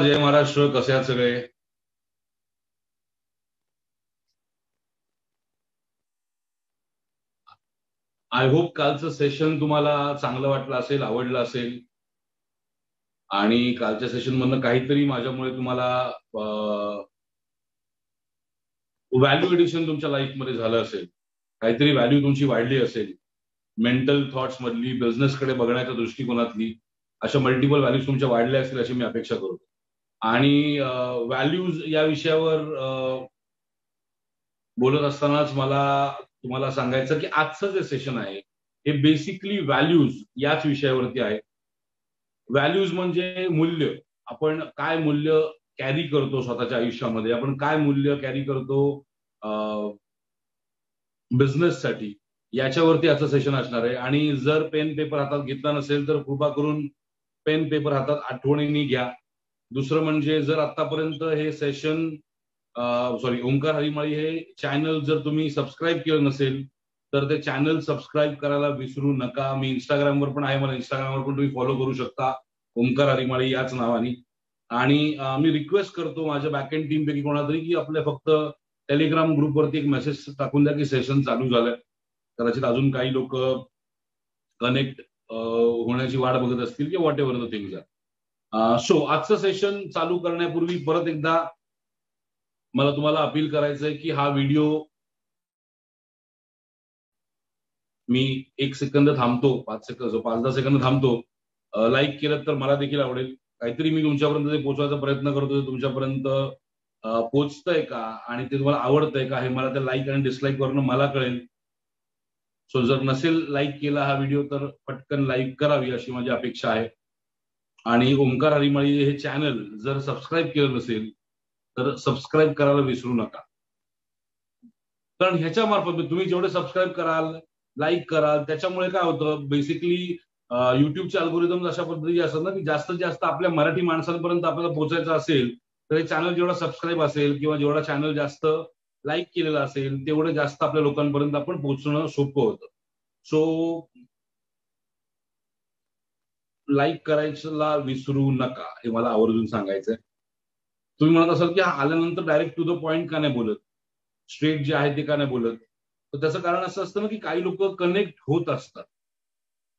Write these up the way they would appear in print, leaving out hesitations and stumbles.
जय महाराष्ट्र. कसे आहात सगळे? आय होप कालचं सेशन तुम्हाला चांगलं वाटलं असेल, आवडलं असेल आणि कालच्या सेशन मधनं काहीतरी माझ्यामुळे तुम्हाला व्हॅल्यू एडिशन तुमच्या लाईफमध्ये झालं असेल, काहीतरी व्हॅल्यू तुमची वाढली असेल, मेंटल थॉट्स मधली, बिझनेसकडे बघण्याच्या दृष्टिकोनातली अशा मल्टिपल व्हॅल्यूज तुमच्या वाढल्या असतील अशी मी अपेक्षा करतो. आणि व्हॅल्यूज या विषयावर बोलत असतानाच मला तुम्हाला सांगायचं की आजचं जे सेशन आहे हे बेसिकली व्हॅल्यूज याच विषयावरती आहे. व्हॅल्यूज म्हणजे मूल्य. आपण काय मूल्य कॅरी करतो स्वतःच्या आयुष्यामध्ये, आपण काय मूल्य कॅरी करतो बिझनेससाठी, याच्यावरती आजचं सेशन असणार आहे. आणि जर पेन पेपर हातात घेतला नसेल तर कृपा करून पेन पेपर हातात आठवणीने घ्या. दुसरं म्हणजे जर आतापर्यंत हे सेशन ओंकार हरिमाळी हे चॅनल जर तुम्ही सबस्क्राईब केलं नसेल तर ते चॅनल सबस्क्राईब करायला विसरू नका. मी इंस्टाग्रामवर पण आहे, मला इंस्टाग्रामवर पण तुम्ही फॉलो करू शकता ओंकार हरिमाळी याच नावाने. आणि मी रिक्वेस्ट करतो माझ्या बॅकएंड टीम पैकी कोणाला तरी की आपल्या फक्त टेलिग्राम ग्रुपवरती एक मेसेज टाकून द्या की सेशन चालू झालंय. कदाचित अजून काही लोक कनेक्ट होण्याची वाट बघत असतील की whatever the things are. So आजचं सेशन चालू करण्यापूर्वी परत एकदा मला तुम्हाला अपील करायचंय की हा व्हिडिओ मी 1 सेकंद थांबतो, 5-10 सेकंद थांबतो. लाईक केलं तर मला देखील आवडेल. काहीतरी मी तुमच्यापर्यंत ते पोहोचवायचा प्रयत्न करतो, तुमच्यापर्यंत पोहोचतंय का आणि ते तुम्हाला आवडतंय का हे मला ते लाईक आणि डिसलाईक करणं मला कळेल. सो जर नसेल लाईक केला हा व्हिडिओ तर पटकन लाईक करावी अशी माझी अपेक्षा आहे. आणि ओंकार हरिमाळी हे चॅनल जर सबस्क्राईब केलं नसेल तर सबस्क्राईब करायला विसरू नका. कारण ह्याच्या मार्फत तुम्ही जेवढे सबस्क्राईब कराल, लाईक कराल, त्याच्यामुळे काय होतं बेसिकली युट्यूबचे अल्गोरिदम अशा पद्धतीचे असतात ना की जास्तीत जास्त आपल्या मराठी माणसांपर्यंत आपल्याला पोहोचायचं असेल तर हे चॅनल जेवढा सबस्क्राईब असेल किंवा जेवढा चॅनल जास्त लाईक केलेला असेल तेवढं जास्त आपल्या लोकांपर्यंत आपण पोहोचणं सोपं होतं. सो लाईक करायला विसरू नका हे मला आवर्जून सांगायचंय. तुम्ही म्हणत असाल की आल्यानंतर डायरेक्ट टू द पॉइंट का नाही बोलत, स्ट्रेट जे आहे ते का नाही बोलत, तर त्याचं कारण असं असतं ना की काही लोक कनेक्ट होत असतात,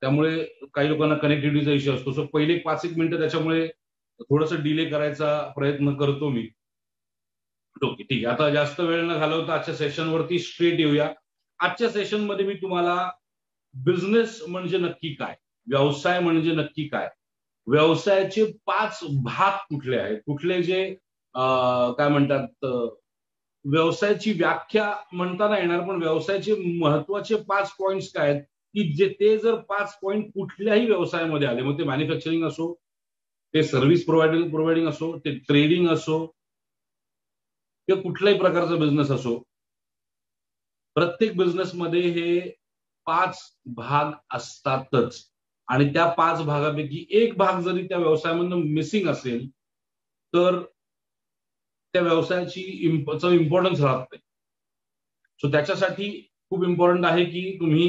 त्यामुळे काही लोकांना कनेक्टिव्हिटीचा इश्यू असतो. सो पहिले 5-1 मिनिटं त्याच्यामुळे थोडंसं डिले करायचा प्रयत्न करतो मी. ओके, ठीक आहे. आता जास्त वेळ न घालवता आजच्या सेशनवरती स्ट्रेट येऊया. आजच्या सेशनमध्ये मी तुम्हाला बिझनेस म्हणजे नक्की काय, व्यवसाय म्हणजे नक्की काय, व्यवसायाचे 5 भाग कुठले आहेत, कुठले जे काय म्हणतात व्यवसायाची व्याख्या म्हणता नाही येणार पण व्यवसायाचे महत्वाचे 5 पॉइंट्स काय आहेत की जे ते जर 5 पॉइंट कुठल्याही व्यवसायामध्ये आले, मग ते मॅन्युफॅक्चरिंग असो, ते सर्व्हिस प्रोव्हायडिंग असो, ते ट्रेडिंग असो किंवा कुठल्याही प्रकारचा बिझनेस असो, प्रत्येक बिझनेसमध्ये हे 5 भाग असतातच. आणि त्या 5 भागापैकी एक भाग जरी त्या व्यवसायामधून मिसिंग असेल तर त्या व्यवसायाची इम्पॉर्टन्स राहत नाही. सो त्याच्यासाठी खूप इम्पॉर्टंट आहे की तुम्ही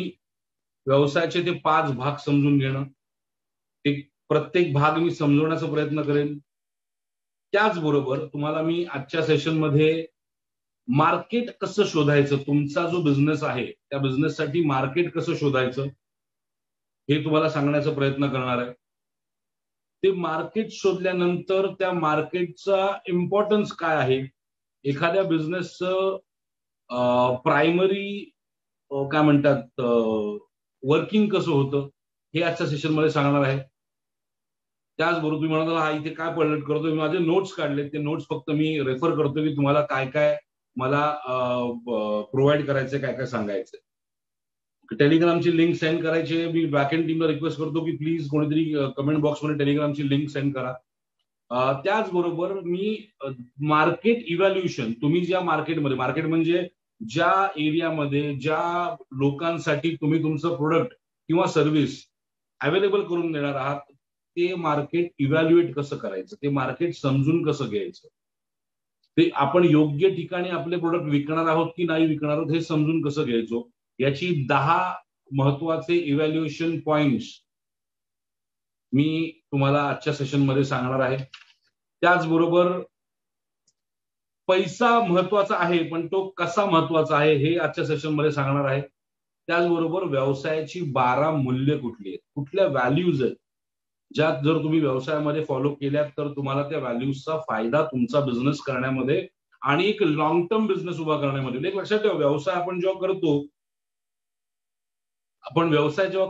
व्यवसायाचे ते 5 भाग समजून घेणं. ते प्रत्येक भाग मी समजवण्याचा प्रयत्न करेन. त्याचबरोबर तुम्हाला मी आजच्या सेशनमध्ये मार्केट कसं शोधायचं, तुमचा जो बिझनेस आहे त्या बिझनेससाठी मार्केट कसं शोधायचं हे तुम्हाला सांगण्याचा प्रयत्न करणार आहे. ते मार्केट शोधल्यानंतर त्या मार्केटचा इम्पॉर्टन्स काय आहे, एखाद्या बिझनेसचं प्रायमरी काय म्हणतात वर्किंग कसं होतं हे आजच्या सेशनमध्ये सांगणार आहे. त्याचबरोबर तुम्ही म्हणाल हा इथे काय पडलेट करतो, मी माझे नोट्स काढले, ते नोट्स फक्त मी रेफर करतो की तुम्हाला काय काय मला प्रोव्हाइड करायचंय, काय काय सांगायचंय. टेलिग्रामची लिंक सेंड करायची, मी बॅकएंड टीमला रिक्वेस्ट करतो की प्लीज कोणीतरी कमेंट बॉक्समध्ये टेलिग्रामची लिंक सेंड करा. त्याचबरोबर मी मार्केट इव्हॅल्युएशन, तुम्ही ज्या मार्केटमध्ये, मार्केट म्हणजे ज्या एरियामध्ये ज्या लोकांसाठी तुम्ही तुमचं प्रोडक्ट किंवा सर्व्हिस अवेलेबल करून देणार आहात, ते मार्केट इव्हॅल्युएट कसं करायचं, ते मार्केट समजून कसं घ्यायचं, ते आपण योग्य ठिकाणी आपले प्रोडक्ट विकणार आहोत की नाही विकणार आहोत हे समजून कसं घ्यायचो, याची 10 महत्वाचे इव्हॅल्युएशन पॉइंट्स मी तुम्हाला आजच्या सेशनमध्ये सांगणार आहे. त्याचबरोबर पैसा महत्वाचा आहे, पण तो कसा महत्वाचा आहे हे आजच्या सेशनमध्ये सांगणार आहे. त्याचबरोबर व्यवसायाची 12 मूल्य कुठली आहेत, कुठल्या व्हॅल्यूज आहेत, ज्यात जर तुम्ही व्यवसायामध्ये फॉलो केल्यात तर तुम्हाला त्या व्हॅल्यूजचा फायदा तुमचा बिझनेस करण्यामध्ये आणि एक लॉंग टर्म बिझनेस उभा करण्यामध्ये. एक लक्षात ठेवा, व्यवसाय आपण जेव्हा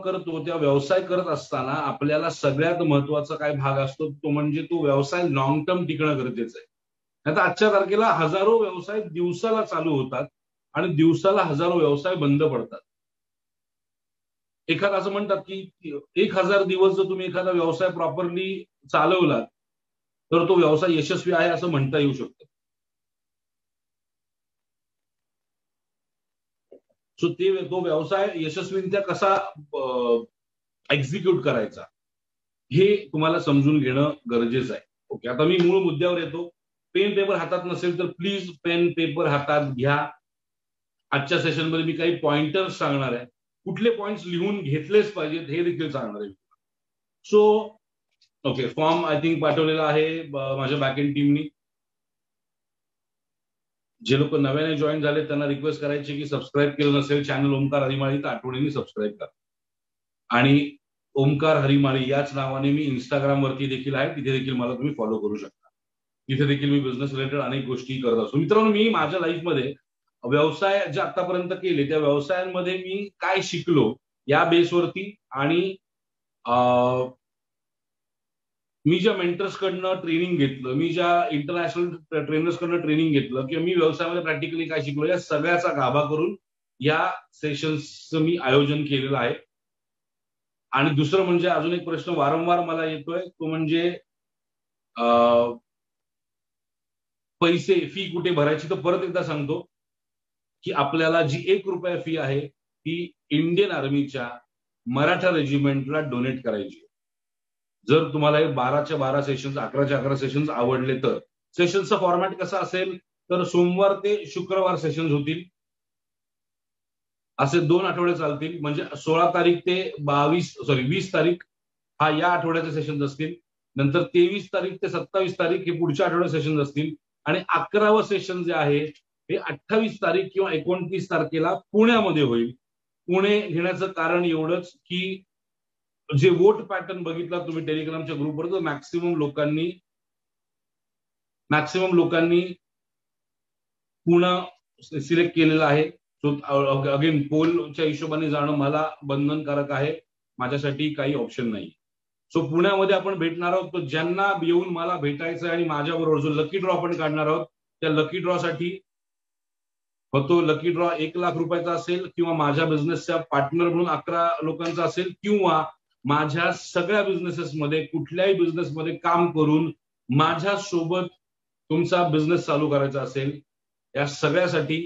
करतो त्या व्यवसाय करत असताना आपल्याला सगळ्यात महत्वाचा काय भाग असतो तो म्हणजे तो व्यवसाय लॉंग टर्म टिकणं गरजेचं आहे. आता आजच्या तारखेला हजारो व्यवसाय दिवसाला चालू होतात आणि दिवसाला हजारो व्यवसाय बंद पडतात. एखादा असं म्हणतात की 1000 दिवस जर तुम्ही एखादा व्यवसाय प्रॉपरली चालवलात तर तो व्यवसाय यशस्वी आहे असं म्हणता येऊ शकतं. सो तो व्यवसाय यशस्वीरित्या कसा एक्झिक्यूट करायचा हे तुम्हाला समजून घेणं गरजेचं आहे. ओके, आता मी मूळ मुद्द्यावर येतो. पेन पेपर हातात नसेल तर प्लीज पेन पेपर हातात घ्या. आजच्या सेशनमध्ये मी काही पॉइंटर्स सांगणार आहे, कुठले पॉइंट्स लिहून घेतलेच पाहिजेत हे देखील सांगणार आहे. So okay, form I think पाठवलेला आहे माझ्या बॅकएंड टीमनी. जे लोक नव्याने जॉईन झाले त्यांना रिक्वेस्ट करायची की सबस्क्राईब केलं नसेल चॅनल ओमकार हरिमाळी तर आठवणीने सबस्क्राईब करा. आणि ओमकार हरिमाळी याच नावाने मी इंस्टाग्राम वरती देखील आहे, तिथे देखील मला तुम्ही फॉलो करू शकता. तिथे देखील मी बिझनेस रिलेटेड अनेक गोष्टी करत असतो. मित्रांनो, मी माझ्या लाईफमध्ये व्यवसाय जे आतापर्यंत केले त्या व्यवसायांमध्ये मी काय शिकलो या बेसवरती आणि मी ज्या मेंटर्स कडनं ट्रेनिंग घेतलं, मी ज्या इंटरनॅशनल ट्रेनर्स कडनं ट्रेनिंग घेतलं किंवा मी व्यवसायामध्ये प्रॅक्टिकली काय शिकलो या सगळ्याचा गाभा करून या सेशन्सचं मी आयोजन केलेलं आहे. आणि दुसरं म्हणजे अजून एक प्रश्न वारंवार मला येतोय तो म्हणजे पैसे फी कुठे भरायची. तर परत एकदा सांगतो की आपल्याला जी 1 रुपया फी आहे ती इंडियन आर्मीच्या मराठा रेजिमेंटला डोनेट करायची. जर तुम्हाला हे 12च्या 12 सेशन्स 11च्या 11 सेशन्स आवडले तर सेशनचा फॉर्मॅट कसा असेल तर सोमवार ते शुक्रवार सेशन्स होतील, असे 2 आठवडे चालतील. म्हणजे 16 तारीख ते 20 तारीख हा या आठवड्याचे सेशन्स असतील. नंतर 23 तारीख ते 27 तारीख हे पुढच्या आठवड्याचे सेशन्स असतील. आणि 11वं सेशन जे आहे हे 28 तारीख किंवा 29 तारखेला पुण्यामध्ये होईल. पुणे घेण्याचं कारण एवढंच की जे वोट पॅटर्न बघितला तुम्ही टेलिग्रामच्या ग्रुपवर तर मॅक्सिमम लोकांनी पुणे सिलेक्ट केलेलं आहे. सो अगेन पोलच्या हिशोबाने जाणं मला बंधनकारक आहे, माझ्यासाठी काही ऑप्शन नाही. सो पुण्यामध्ये आपण भेटणार आहोत. तर ज्यांना येऊन मला भेटायचं आणि माझ्याबरोबर जो लकी ड्रॉ आपण काढणार आहोत त्या लकी ड्रॉ साठी तो लकी ड्रॉ 1 लाख रुपयाचा असेल किंवा माझ्या बिझनेसच्या पार्टनर म्हणून 11 लोकांचा असेल किंवा माझ्या सगळ्या बिझनेसेसमध्ये कुठल्याही बिझनेसमध्ये काम करून माझ्या सोबत तुमचा बिझनेस चालू करायचा असेल, या सगळ्यासाठी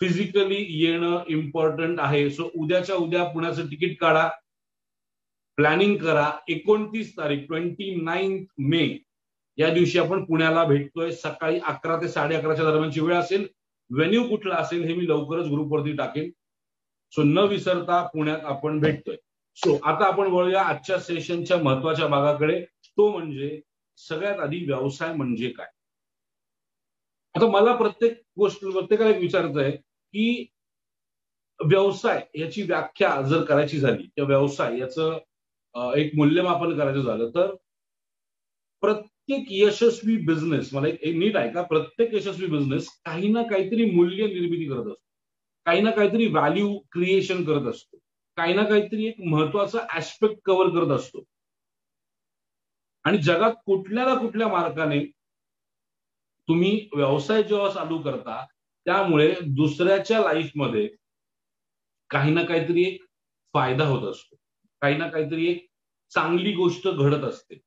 फिजिकली येणं इम्पॉर्टंट आहे. सो उद्याच्या उद्या पुण्याचं तिकीट काढा, प्लॅनिंग करा. 29 तारीख 29 मे या दिवशी आपण पुण्याला भेटतोय. सकाळी 11 ते 11:30च्या दरम्यानची वेळ असेल. व्हेन्यू कुठला असेल हे मी लवकरच ग्रुपवरती टाकेन. सो न विसरता पुण्यात आपण भेटतोय. सो आता आपण वळूया आजच्या सेशनच्या महत्वाच्या भागाकडे, तो म्हणजे सगळ्यात आधी व्यवसाय म्हणजे काय. आता मला प्रत्येकाला एक विचारायचं आहे की व्यवसाय याची व्याख्या जर करायची झाली किंवा व्यवसाय याचं एक मूल्यमापन करायचं झालं तर प्रत्येक यशस्वी बिझनेस, मला एक नीट आहे का, प्रत्येक यशस्वी बिझनेस काही ना काहीतरी मूल्य निर्मिती करत असतो, काही ना काहीतरी व्हॅल्यू क्रिएशन करत असतो, काही ना काहीतरी एक महत्वाचा ऍस्पेक्ट कव्हर करत असतो. आणि जगात कुठल्या ना कुठल्या मार्गाने तुम्ही व्यवसाय जेव्हा चालू करता त्यामुळे दुसऱ्याच्या लाईफमध्ये काही ना काहीतरी एक फायदा होत असतो, काही ना काहीतरी एक चांगली गोष्ट घडत असते.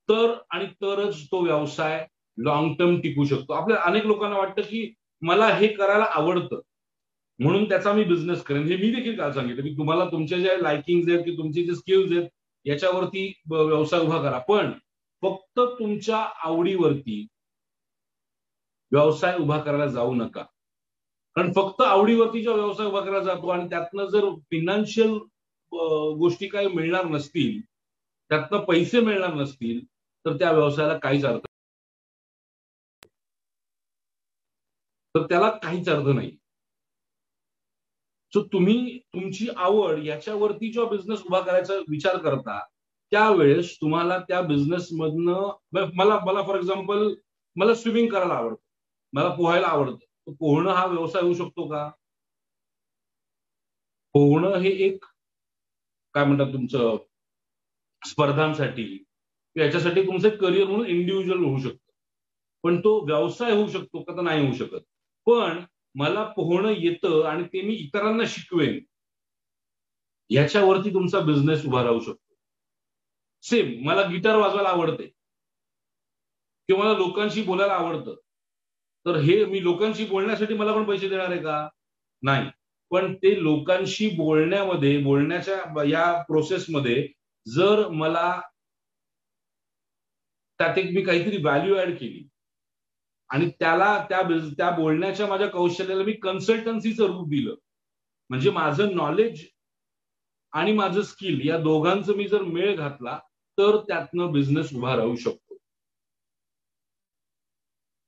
तरच तो व्यवसाय लॉंग टर्म टिकू शकतो. आपल्या अनेक लोकांना वाटतं की मला हे करायला आवडतं म्हणून त्याचा मी बिझनेस करेन. हे मी देखील काल सांगितलं की तुम्हाला तुमच्या ज्या लायकिंग आहेत की तुमचे जे स्किल्स आहेत याच्यावरती व्यवसाय उभा करा, पण फक्त तुमच्या आवडीवरती व्यवसाय उभा करायला जाऊ नका. कारण फक्त आवडीवरती जो व्यवसाय उभा करायला जातो आणि त्यातनं जर फिनान्शियल गोष्टी काही मिळणार नसतील, त्यातनं पैसे मिळणार नसतील तर त्या व्यवसायाला काहीच अर्थ तर त्याला काहीच अर्थ नाही. सो तुम्ही तुमची आवड याच्यावरती जो बिझनेस उभा करायचा विचार करता, त्यावेळेस तुम्हाला त्या बिझनेसमधनं मला मला फॉर एक्झाम्पल मला स्विमिंग करायला आवडतं, मला पोहायला आवडतं. पोहणं हा व्यवसाय होऊ शकतो का? पोहणं हे एक काय म्हणतात तुमचं स्पर्धांसाठी याच्यासाठी तुमचं करिअर म्हणून इंडिव्हिज्युअल होऊ शकतं, पण तो व्यवसाय होऊ शकतो का? तर नाही होऊ शकत. पण मला पोहणं येतं आणि ते मी इतरांना शिकवेन, ह्याच्यावरती तुमचा बिझनेस उभा राहू शकतो. सेम मला गिटार वाजवायला आवडते किंवा मला लोकांशी बोलायला आवडतं, तर हे मी लोकांशी बोलण्यासाठी मला पण पैसे देणार आहे का? नाही. पण ते लोकांशी बोलण्याच्या या प्रोसेसमध्ये जर मला त्यात एक मी काहीतरी व्हॅल्यू ऍड केली आणि त्या बोलण्याच्या माझ्या कौशल्याला मी कन्सल्टन्सीचं रूप दिलं, म्हणजे माझं नॉलेज आणि माझं स्किल या दोघांचं मी जर मेळ घातला, तर त्यातनं बिझनेस उभा राहू शकतो.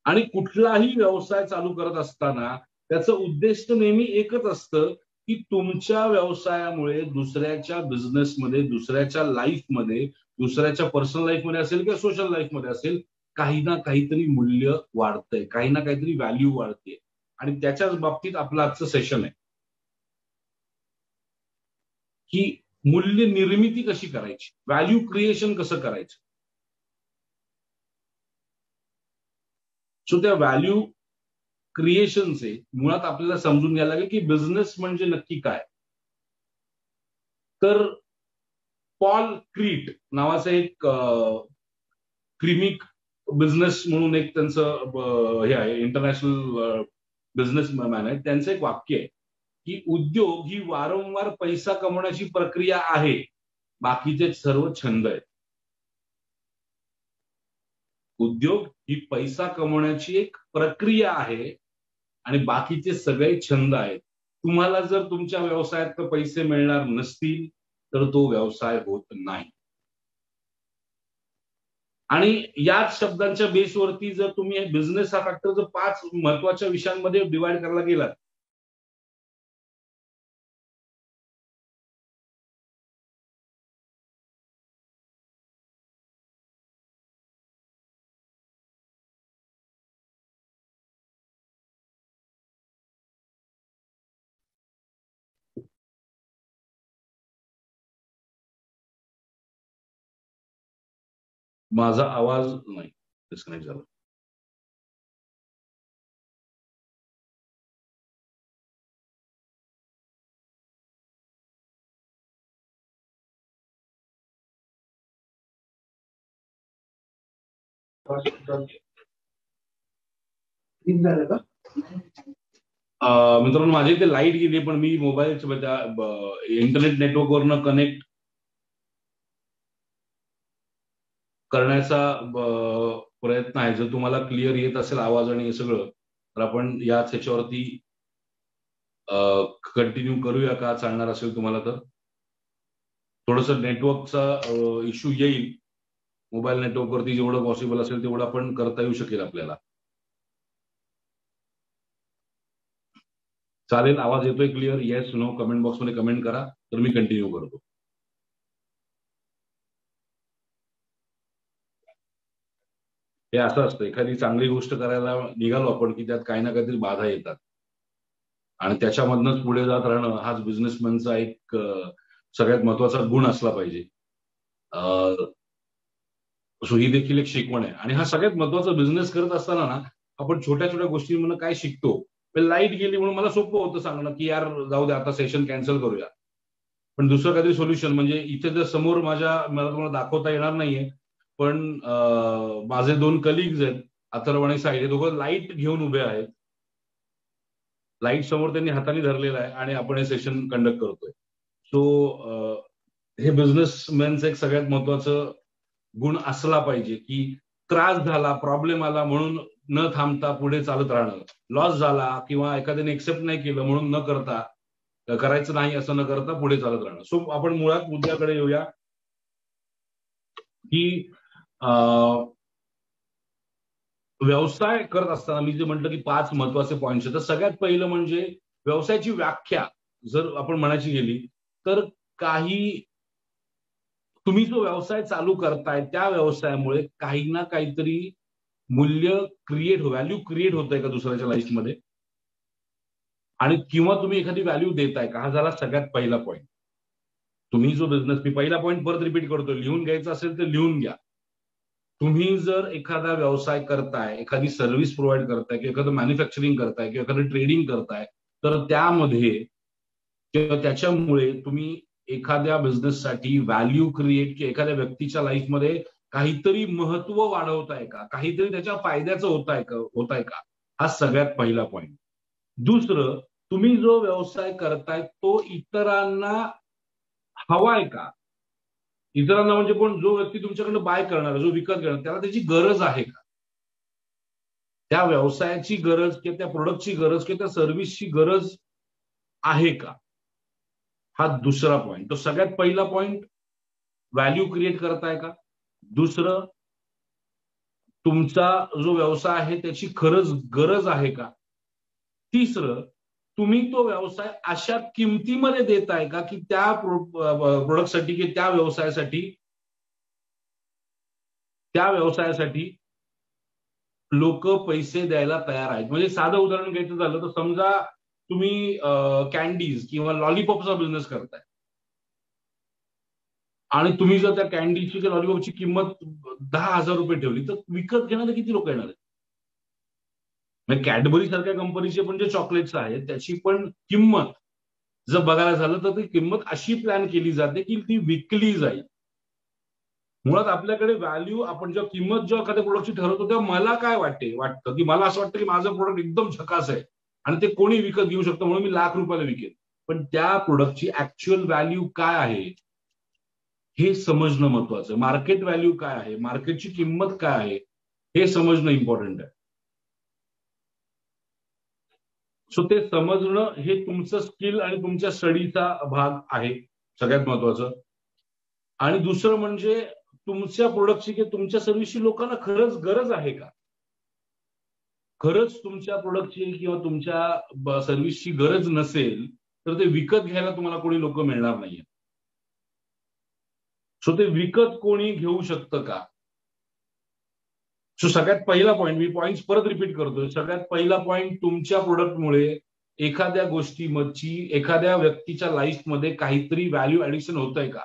आणि कुठलाही व्यवसाय चालू करत असताना त्याचं उद्दिष्ट नेहमी एकच असतं की तुमच्या व्यवसायामुळे दुसऱ्याच्या बिझनेसमध्ये, दुसऱ्याच्या लाईफमध्ये, दुसऱ्याच्या पर्सनल लाईफमध्ये असेल किंवा सोशल लाईफमध्ये असेल, काही ना काहीतरी मूल्य वाढतंय, काही ना काहीतरी व्हॅल्यू वाढते. आणि त्याच्याच बाबतीत आपलं आजचं सेशन आहे की मूल्य निर्मिती कशी करायची, व्हॅल्यू क्रिएशन कसं करायचं. सो त्या व्हॅल्यू क्रिएशनचे मुळात आपल्याला समजून घ्यायला लागेल की बिझनेस म्हणजे नक्की काय. तर पॉल क्रीट नावाचं एक क्रिमिक बिझनेस म्हणून एक त्यांचं हे आहे, इंटरनॅशनल बिझनेसमॅन आहे. त्यांचं एक वाक्य आहे की उद्योग ही वारंवार पैसा कमवण्याची प्रक्रिया आहे, बाकीचे सर्व छंद आहेत. उद्योग ही पैसा कमवण्याची एक प्रक्रिया आहे आणि बाकीचे सगळे छंद आहेत. तुम्हाला जर तुमच्या व्यवसायात पैसे मिळणार नसतील तर तो व्यवसाय होत नाही. आणि याच शब्दांच्या बेसवरती जर तुम्ही बिझनेस हा फॅक्टर जर 5 महत्वाच्या विषयांमध्ये डिवाइड करायला गेलात, माझा आवाज नाही डिस्कनेक्ट झाला. मित्रांनो, माझी इथे लाईट गेली, पण मी मोबाईलच्या इंटरनेट नेटवर्कवरनं कनेक्ट करण्याचा प्रयत्न आहे. जर तुम्हाला क्लिअर येत असेल आवाज आणि हे सगळं, तर आपण याच ह्याच्यावरती कंटिन्यू करूया का? चालणार असेल तुम्हाला तर. थोडंसं नेटवर्कचा इश्यू येईल, मोबाईल नेटवर्कवरती जेवढं पॉसिबल असेल तेवढं आपण करता येऊ शकेल आपल्याला. चालेल, आवाज येतोय क्लिअर? येस नो कमेंट बॉक्समध्ये कमेंट करा, तर मी कंटिन्यू करतो. हे असं असतं, एखादी चांगली गोष्ट करायला निघालो आपण की त्यात काही ना काहीतरी बाधा येतात आणि त्याच्यामधनंच पुढे जात राहणं हाच बिझनेसमॅनचा एक सगळ्यात महत्वाचा गुण असला पाहिजे. सो ही देखील एक शिकवण आहे. आणि हा सगळ्यात महत्वाचा बिझनेस करत असताना ना, आपण छोट्या छोट्या गोष्टींमधून काय शिकतो. लाईट गेली म्हणून मला सोपं होतं सांगणं की यार जाऊ दे, आता सेशन कॅन्सल करूया. पण दुसरं काहीतरी सोल्युशन, म्हणजे इथे जर समोर मला तुम्हाला दाखवता येणार नाहीये, पण माझे 2 कलिग्स आहेत, अथर्व आणि साई, हे दोघं लाईट घेऊन उभे आहेत. लाईट समोर त्यांनी हाताने धरलेला आहे आणि आपण हे सेशन कंडक्ट करतोय. सो हे बिझनेसमॅनचं एक सगळ्यात महत्वाचं गुण असला पाहिजे की त्रास झाला, प्रॉब्लेम आला म्हणून न थांबता पुढे चालत राहणं, लॉस झाला किंवा एखाद्याने एक्सेप्ट नाही केलं म्हणून न करता, करायचं नाही असं न करता पुढे चालत राहणं. सो आपण मुळात मुद्द्याकडे येऊया की व्यवसाय करत असताना मी जे म्हटलं की 5 महत्वाचे पॉईंट्स आहेत, तर सगळ्यात पहिलं म्हणजे व्यवसायाची व्याख्या जर आपण म्हणायची गेली तर काही तुम्ही जो व्यवसाय चालू करताय त्या व्यवसायामुळे काही ना काहीतरी मूल्य व्हॅल्यू क्रिएट होत आहे का दुसऱ्याच्या लाईफमध्ये, आणि किंवा तुम्ही एखादी व्हॅल्यू देताय का, हा झाला सगळ्यात पहिला पॉईंट. तुम्ही जो बिझनेस, मी पहिला पॉईंट परत रिपीट करतो, लिहून घ्यायचा असेल तर लिहून घ्या. तुम्ही जर एखादा व्यवसाय करताय, एखादी सर्व्हिस प्रोव्हाइड करताय, किंवा एखादं मॅन्युफॅक्चरिंग करताय, किंवा एखादं ट्रेडिंग करताय, तर त्यामध्ये किंवा त्याच्यामुळे तुम्ही एखाद्या बिझनेससाठी व्हॅल्यू क्रिएट, किंवा एखाद्या व्यक्तीच्या लाईफमध्ये काहीतरी महत्व वाढवताय का, काहीतरी त्याच्या फायद्याचं होत आहे का, हा सगळ्यात पहिला पॉईंट. दुसरं, तुम्ही जो व्यवसाय करताय तो इतरांना हवाय का, इतरांना म्हणजे कोण, जो व्यक्ती तुमच्याकडनं बाय करणार, जो विकत घेणार, त्याला त्याची गरज आहे का, त्या व्यवसायाची गरज किंवा त्या प्रोडक्टची गरज किंवा त्या सर्व्हिसची गरज आहे का, हा दुसरा पॉईंट. तो सगळ्यात पहिला पॉईंट, व्हॅल्यू क्रिएट करताय का. दुसरं, तुमचा जो व्यवसाय आहे त्याची खरंच गरज आहे का. तिसरं, तुम्ही तो व्यवसाय अशा किमतीमध्ये देताय का की त्या प्रोडक्टसाठी की त्या व्यवसायासाठी लोक पैसे द्यायला तयार आहेत. म्हणजे साधं उदाहरण घ्यायचं झालं तर समजा तुम्ही कॅन्डीज किंवा लॉलीपॉपचा बिझनेस करताय, आणि तुम्ही जर त्या कॅन्डीची किंवा लॉलीपॉपची किंमत 10,000 रुपये ठेवली, तर विकत घेणारे किती लोक येणार आहेत. म्हणजे कॅडबरी सारख्या कंपनीचे पण जे चॉकलेट्स आहेत त्याची पण किंमत जर बघायला झालं तर ती किंमत अशी प्लॅन केली जाते की ती विकली जाईल. मुळात आपल्याकडे व्हॅल्यू, आपण जेव्हा किंमत जेव्हा एखाद्या प्रोडक्टची ठरवतो तेव्हा मला काय वाटतं की मला असं वाटतं की माझं प्रोडक्ट एकदम झकास आहे आणि ते कोणी विकत घेऊ शकतं, म्हणून मी लाख रुपयाला विकेन. पण त्या प्रोडक्टची ऍक्च्युअल व्हॅल्यू काय आहे हे समजणं महत्वाचं. मार्केट व्हॅल्यू काय आहे, मार्केटची किंमत काय आहे हे समजणं इम्पॉर्टंट आहे. सो ते समजणं हे तुमचं स्किल आणि तुमच्या स्टडीचा भाग आहे, सगळ्यात महत्वाचं. आणि दुसरं म्हणजे तुमच्या प्रोडक्टची किंवा तुमच्या सर्व्हिसची लोकांना खरंच गरज आहे का. खरंच तुमच्या प्रोडक्टची किंवा तुमच्या सर्व्हिसची गरज नसेल तर ते विकत घ्यायला तुम्हाला कोणी लोक मिळणार नाहीये. सो ते विकत कोणी घेऊ शकतं का. सो सगळ्यात पहिला पॉईंट, मी पॉईंट परत रिपीट करतोय, सगळ्यात पहिला पॉईंट, तुमच्या प्रोडक्टमुळे एखाद्या गोष्टीची एखाद्या व्यक्तीच्या लाईफमध्ये काहीतरी व्हॅल्यू ऍडिशन होत आहे का.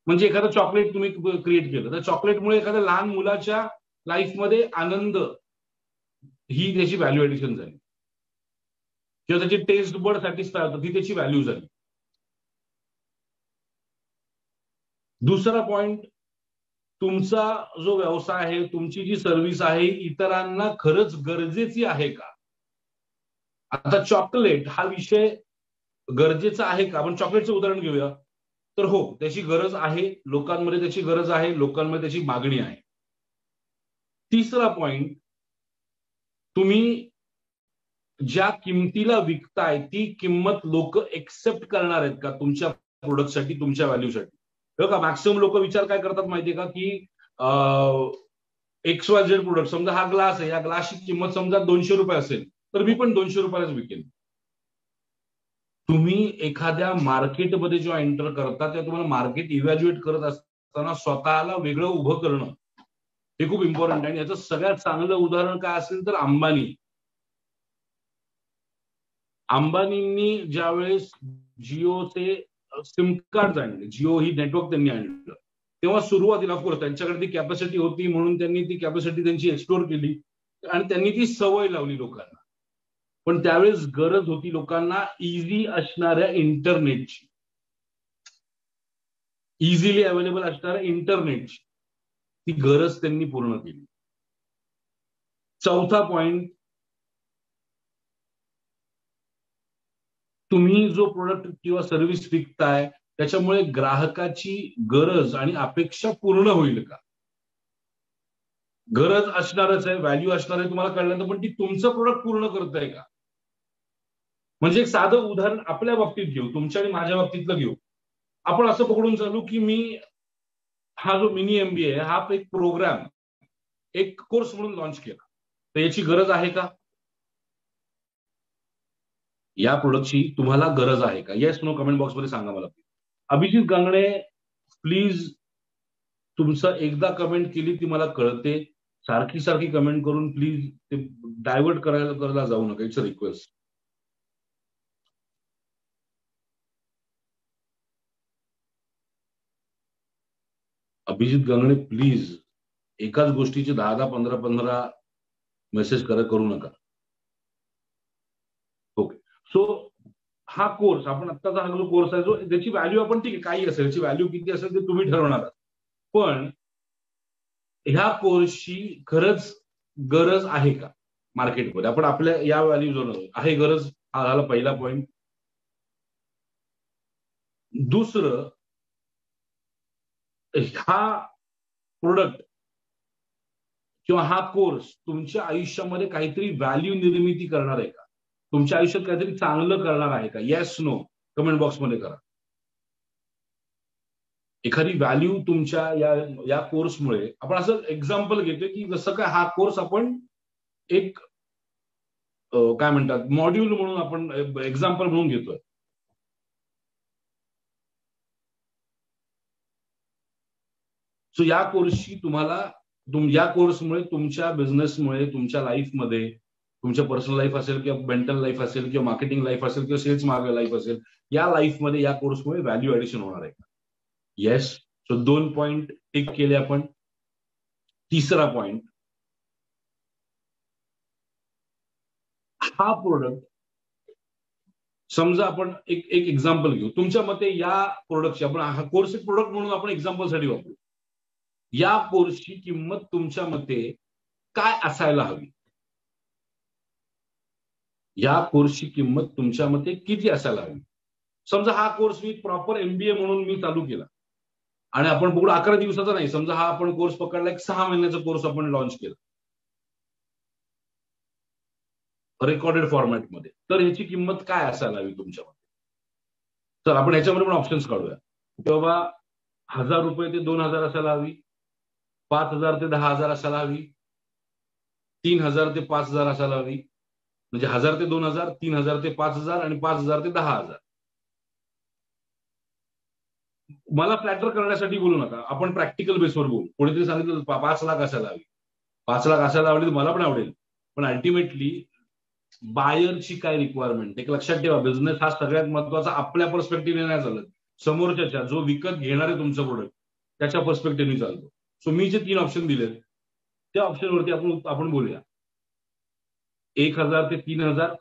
म्हणजे एखादं चॉकलेट तुम्ही क्रिएट केलं तर चॉकलेटमुळे एखाद्या लहान मुलाच्या लाईफमध्ये आनंद, ही त्याची व्हॅल्यू ऍडिशन झाली, किंवा त्याची टेस्ट बड सॅटिस्फाय होतं, ती त्याची व्हॅल्यू झाली. दुसरा पॉइंट, तुमचा जो व्यवसाय आहे, तुमची जी सर्व्हिस आहे, इतरांना खरंच गरजेची आहे का. आता चॉकलेट हा विषय गरजेचा आहे का, आपण चॉकलेटचं उदाहरण घेऊया. तर हो, त्याची गरज आहे, लोकांमध्ये त्याची गरज आहे, लोकांमध्ये त्याची मागणी आहे. तिसरा पॉइंट, तुम्ही ज्या किमतीला विकताय ती किंमत लोक एक्सेप्ट करणार आहेत का तुमच्या प्रोडक्टसाठी, तुमच्या व्हॅल्यूसाठी. बघा, मॅक्सिमम लोक विचार काय करतात माहितीये का की XYZ प्रोडक्ट, समजा हा ग्लास आहे, या ग्लासची किंमत समजा 200 रुपये असेल तर मी पण 200 रुपयालाच विकेन. तुम्ही एखाद्या मार्केटमध्ये जेव्हा एंटर करता तेव्हा तुम्हाला मार्केट इव्हॅल्युएट करत असताना स्वतःला वेगळं उभं करणं हे खूप इम्पॉर्टंट आहे. आणि याचं सगळ्यात चांगलं उदाहरण काय असेल तर अंबानींनी ज्यावेळेस जिओचे सिम कार्ड आणले, जिओ ही नेटवर्क त्यांनी आणलं, तेव्हा सुरुवातीला ऑफकोर्स त्यांच्याकडे ती कॅपॅसिटी होती म्हणून त्यांनी ती कॅपॅसिटी त्यांची एक्सप्लोर केली आणि त्यांनी ती सवय लावली लोकांना. पण त्यावेळेस गरज होती लोकांना इझी असणाऱ्या इंटरनेटची, इझिली अवेलेबल असणाऱ्या इंटरनेटची, ती गरज त्यांनी पूर्ण केली. चौथा पॉइंट, तुम्ही जो प्रोडक्ट किंवा सर्व्हिस विकताय त्याच्यामुळे ग्राहकाची गरज आणि अपेक्षा पूर्ण होईल का. गरज असणारच आहे, व्हॅल्यू असणार आहे तुम्हाला कळल्यानंतर, पण ती तुमचं प्रोडक्ट पूर्ण करत आहे का. म्हणजे एक साधं उदाहरण आपल्या बाबतीत घेऊ, तुमच्या आणि माझ्या बाबतीतलं घेऊ. आपण असं पकडून चालू की मी हा जो मिनी MBA हा एक प्रोग्राम, एक कोर्स म्हणून लॉन्च केला. तर याची गरज आहे का? या प्रोडक्टची तुम्हाला गरज आहे का? येस नो कमेंट बॉक्समध्ये सांगा मला. अभिजित गांगणे, प्लीज तुमचं एकदा कमेंट केली ती मला कळते, सारखी सारखी कमेंट करून प्लीज ते डायव्हर्ट करायला जाऊ नका. It's a request. Abhijit Gangane please एकाच गोष्टीचे 10 15 मेसेज करू नका. ओके. सो हा कोर्स आपण आत्ताचा हा जो कोर्स आहे जो त्याची व्हॅल्यू आपण ठीक आहे काही असेल, त्याची व्हॅल्यू किती असेल ते तुम्ही ठरवणार. पण ह्या कोर्सची खरंच गरज आहे का मार्केटमध्ये? आपण आपल्या या व्हॅल्यूज आहे गरज, हा झाला पहिला पॉइंट. दुसरं, हा प्रोडक्ट किंवा हा कोर्स तुमच्या आयुष्यामध्ये काहीतरी व्हॅल्यू निर्मिती करणार आहे का? तुमच्या आयुष्यात काहीतरी चांगलं करणार आहे का? येस नो कमेंट बॉक्समध्ये करा. एखादी व्हॅल्यू तुमच्या या कोर्समुळे, आपण असं एक्झाम्पल घेतोय की जसं काय हा कोर्स आपण एक काय म्हणतात मॉड्यूल म्हणून आपण एक्झाम्पल म्हणून घेतोय. सो या कोर्सची तुम्हाला या कोर्समुळे तुमच्या बिझनेसमुळे, तुमच्या लाईफमध्ये, तुमच्या पर्सनल लाईफ असेल किंवा मेंटल लाईफ असेल किंवा मार्केटिंग लाईफ असेल किंवा सेल्स लाईफ असेल, या लाईफमध्ये या कोर्समुळे व्हॅल्यू ऍडिशन होणार आहे का? येस. सो 2 पॉइंट टिक केले आपण. तिसरा पॉइंट, हा प्रोडक्ट समजा आपण एक एक्झाम्पल घेऊ. तुमच्या मते या प्रोडक्टची, आपण हा कोर्स एक प्रोडक्ट म्हणून आपण एक्झाम्पलसाठी वापरू, या कोर्सची किंमत तुमच्या मते काय असायला हवी? या कोर्सची किंमत तुमच्या मते किती असायला हवी? समजा हा कोर्स मी प्रॉपर MBA म्हणून मी चालू केला आणि आपण बघू 11 दिवसाचा नाही, समजा हा आपण कोर्स पकडला, एक 6 महिन्याचा कोर्स आपण लॉन्च केला रेकॉर्डेड फॉर्मॅटमध्ये, तर ह्याची किंमत काय असायला हवी तुमच्या मते? तर आपण ह्याच्यामध्ये पण ऑप्शन्स काढूया. बाबा 1000 रुपये ते 2000 असायला हवी, 5000 ते 10,000 असायला हवी, 3000 ते 5000 असायला हवी, म्हणजे 1000 ते 2000, 3000 ते 5000 आणि 5000 ते 10,000. मला फ्लॅटर करण्यासाठी बोलू नका, आपण प्रॅक्टिकल बेसवर बोलू. कोणीतरी सांगितलं 5 लाख असायला हवी, 5 लाख असायला आवडेल, मला पण आवडेल, पण अल्टिमेटली बायरची काय रिक्वायरमेंट. एक लक्षात ठेवा, बिझनेस हा सगळ्यात महत्वाचा आपल्या पर्स्पेक्टिव्हने नाही चालत, समोरच्या जो विकत घेणार आहे तुमचं प्रोडक्ट त्याच्या पर्स्पेक्टिव्हने चालतो. सो मी जे 3 ऑप्शन दिलेत त्या ऑप्शनवरती आपण बोलूया. 1000 ते 3000,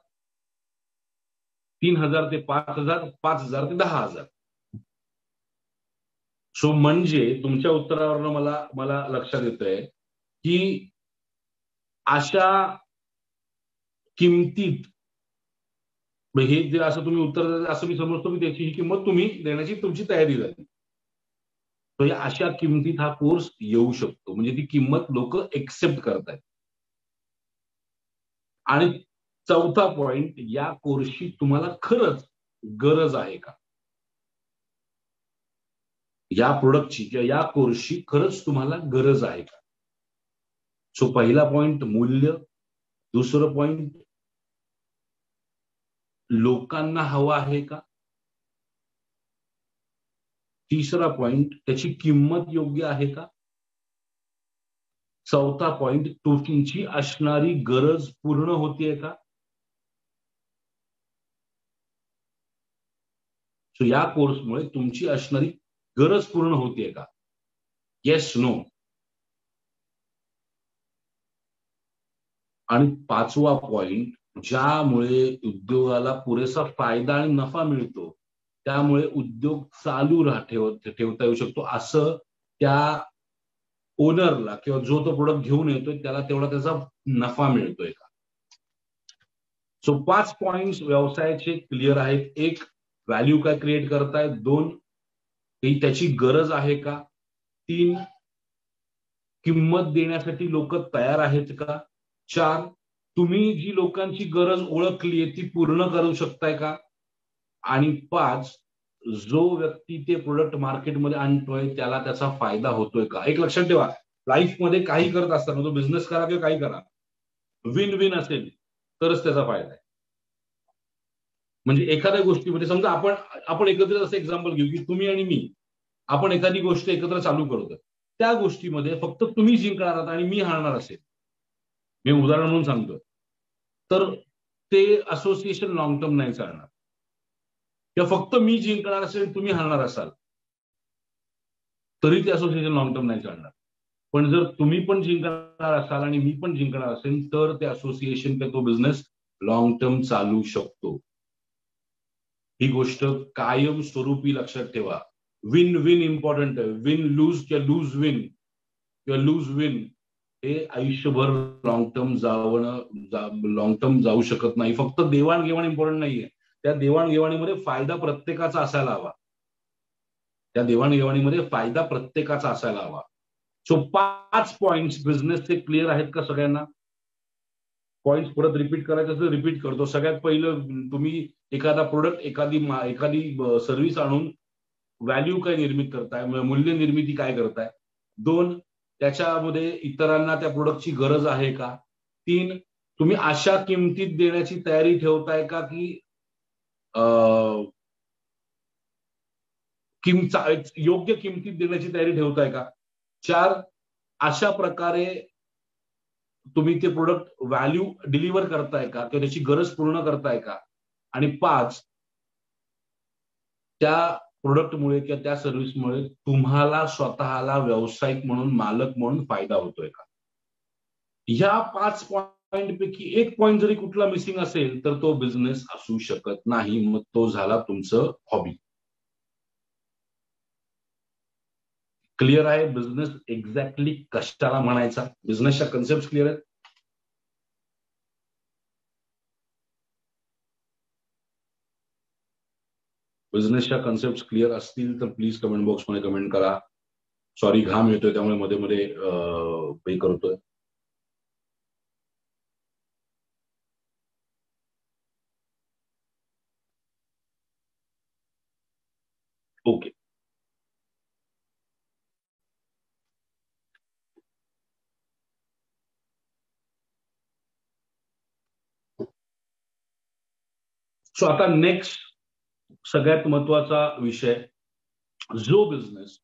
3000 ते 5000, 5000 ते 10,000. सो म्हणजे तुमच्या उत्तरावरनं मला लक्षात येतंय की अशा किमतीत हे जे असं तुम्ही उत्तर असं मी समजतो की त्याची ही किंमत तुम्ही देण्याची तुमची तयारी झाली. तर अशा किमतीत हा कोर्स येऊ शकतो, म्हणजे ती किंमत लोक एक्सेप्ट करतायत. आणि चौथा पॉइंट, या कोर्सची तुम्हाला खरंच गरज आहे का? या प्रोडक्टची किंवा या कोर्सची खरंच तुम्हाला गरज आहे का? सो पहिला पॉइंट मूल्य, दुसरं पॉइंट लोकांना हवं आहे का, तिसरा पॉइंट त्याची किंमत योग्य आहे का, चौथा पॉइंट तुमची असणारी गरज पूर्ण होतीये का? सो या कोर्समुळे तुमची असणारी गरज पूर्ण होतीये का? Yes no. आणि पाचवा पॉइंट, ज्यामुळे उद्योगाला पुरेसा फायदा आणि नफा मिळतो, त्यामुळे उद्योग चालू ठेवता येऊ शकतो, असं त्या ओनरला किंवा जो तो प्रोडक्ट घेऊन येतोय त्याला तेवढा त्याचा नफा मिळतोय का? सो 5 पॉइंट्स व्यवसायाचे क्लिअर आहेत. 1, व्हॅल्यू काय क्रिएट करतायत. 2, त्याची गरज आहे का. 3, किंमत देण्यासाठी लोक तयार आहेत का. 4, तुम्ही जी लोकांची गरज ओळखली ती पूर्ण करू शकताय का. आणि 5, जो व्यक्ती ते प्रोडक्ट मार्केटमध्ये आणतोय त्याला त्याचा फायदा होतोय का. एक लक्षात ठेवा, लाईफमध्ये काही करत असताना, तो बिझनेस करा किंवा काही करा, विन विन असेल तरच त्याचा फायदा आहे. म्हणजे एखाद्या गोष्टीमध्ये समजा आपण एकत्रित असं एक्झाम्पल घेऊ की तुम्ही आणि मी आपण एखादी गोष्ट एकत्र चालू करतोय, त्या गोष्टीमध्ये फक्त तुम्ही जिंकणार आहात आणि मी हारणार असेल, मी उदाहरण म्हणून सांगतोय, तर ते असोसिएशन लॉंग टर्म नाही चालणार. किंवा फक्त मी जिंकणार असेल तुम्ही हारणार असाल तरी ते असोसिएशन लॉंग टर्म नाही चालणार. पण जर तुम्ही पण जिंकणार असाल आणि मी पण जिंकणार असेल तर ते असोसिएशन किंवा तो बिझनेस लॉंग टर्म चालू शकतो. ही गोष्ट कायम स्वरूपी लक्षात ठेवा. विन विन इम्पॉर्टंट आहे. विन लूज किंवा लूज विन किंवा लूज विन हे आयुष्यभर लॉंग टर्म लॉंग टर्म जाऊ शकत नाही. फक्त देवाणघेवाण इम्पॉर्टंट नाहीये. त्या देवाणघेवाणीमध्ये फायदा प्रत्येकाचा असायला हवा. त्या देवाणघेवाणीमध्ये फायदा प्रत्येकाचा असायला हवा. सो 5 पॉइंट्स बिझनेसचे क्लिअर आहेत का सगळ्यांना? पॉइंट्स परत रिपीट करायचं असेल रिपीट करतो. सगळ्यात पहिलं, तुम्ही एखादा प्रोडक्ट एखादी सर्व्हिस आणून व्हॅल्यू काय निर्मित करताय, मूल्य निर्मिती काय करताय. 2, त्याच्यामध्ये इतरांना त्या प्रोडक्टची गरज आहे का. 3, तुम्ही अशा किमतीत देण्याची तयारी ठेवताय का की योग्य किमतीत देण्याची तयारी ठेवताय का. 4, अशा प्रकारे तुम्ही ते प्रोडक्ट व्हॅल्यू डिलिव्हर करताय का किंवा त्याची गरज पूर्ण करताय का. आणि 5, त्या प्रोडक्टमुळे किंवा त्या सर्व्हिसमुळे तुम्हाला स्वतःला व्यावसायिक म्हणून मालक म्हणून फायदा होतोय का. ह्या 5 पॉइंट पैकी एक पॉइंट जरी कुठला मिसिंग असेल तर तो बिझनेस असू शकत नाही. मग तो झाला तुमचं हॉबी. क्लिअर आहे बिझनेस एक्झॅक्टली कशाला म्हणायचा. बिझनेसच्या कन्सेप्ट क्लिअर आहेत. बिझनेसच्या कन्सेप्ट क्लिअर असतील तर प्लीज कमेंट बॉक्समध्ये कमेंट करा. सॉरी, घाम येतोय त्यामुळे मध्ये मध्ये पे करतोय. ओके. सो आता नेक्स्ट सगळ्यात महत्वाचा विषय, जो बिझनेस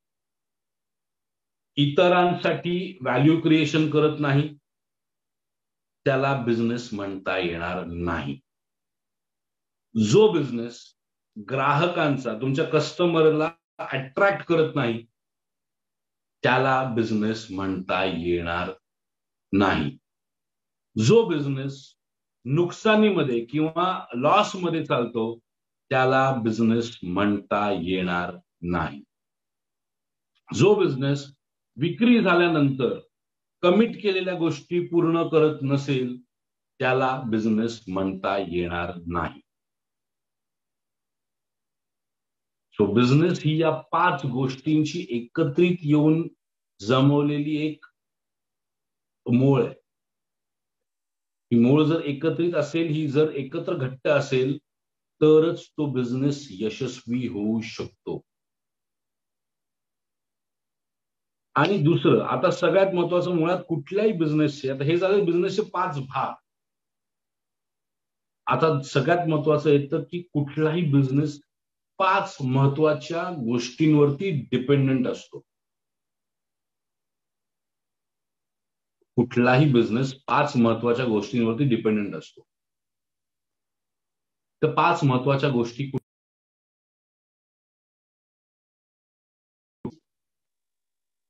इतरांसाठी व्हॅल्यू क्रिएशन करत नाही त्याला बिझनेस म्हणता येणार नाही. जो बिझनेस ग्राहकांचा, तुमच्या कस्टमरला अट्रॅक्ट करत नाही त्याला बिझनेस म्हणता येणार नाही. जो बिझनेस नुकसानीमध्ये किंवा लॉसमध्ये चालतो त्याला बिझनेस म्हणता येणार नाही. जो बिझनेस विक्री झाल्यानंतर कमिट केलेल्या गोष्टी पूर्ण करत नसेल त्याला बिझनेस म्हणता येणार नाही. सो बिझनेस ही या 5 गोष्टींची एकत्रित येऊन जमवलेली एक मूळ आहे. ही मूळ जर एकत्रित असेल, ही जर एकत्र घट्ट असेल तरच तो बिझनेस यशस्वी होऊ शकतो. आणि दुसरं, आता सगळ्यात महत्वाचं, मुळात कुठल्याही बिझनेसचे, आता हे झाले बिझनेसचे 5 भाग. आता सगळ्यात महत्वाचं येतं की कुठलाही बिझनेस 5 महत्वाच्या गोष्टींवरती डिपेंडंट असतो. कुठलाही बिझनेस 5 महत्वाच्या गोष्टींवरती डिपेंडंट असतो. तर 5 महत्वाच्या गोष्टी,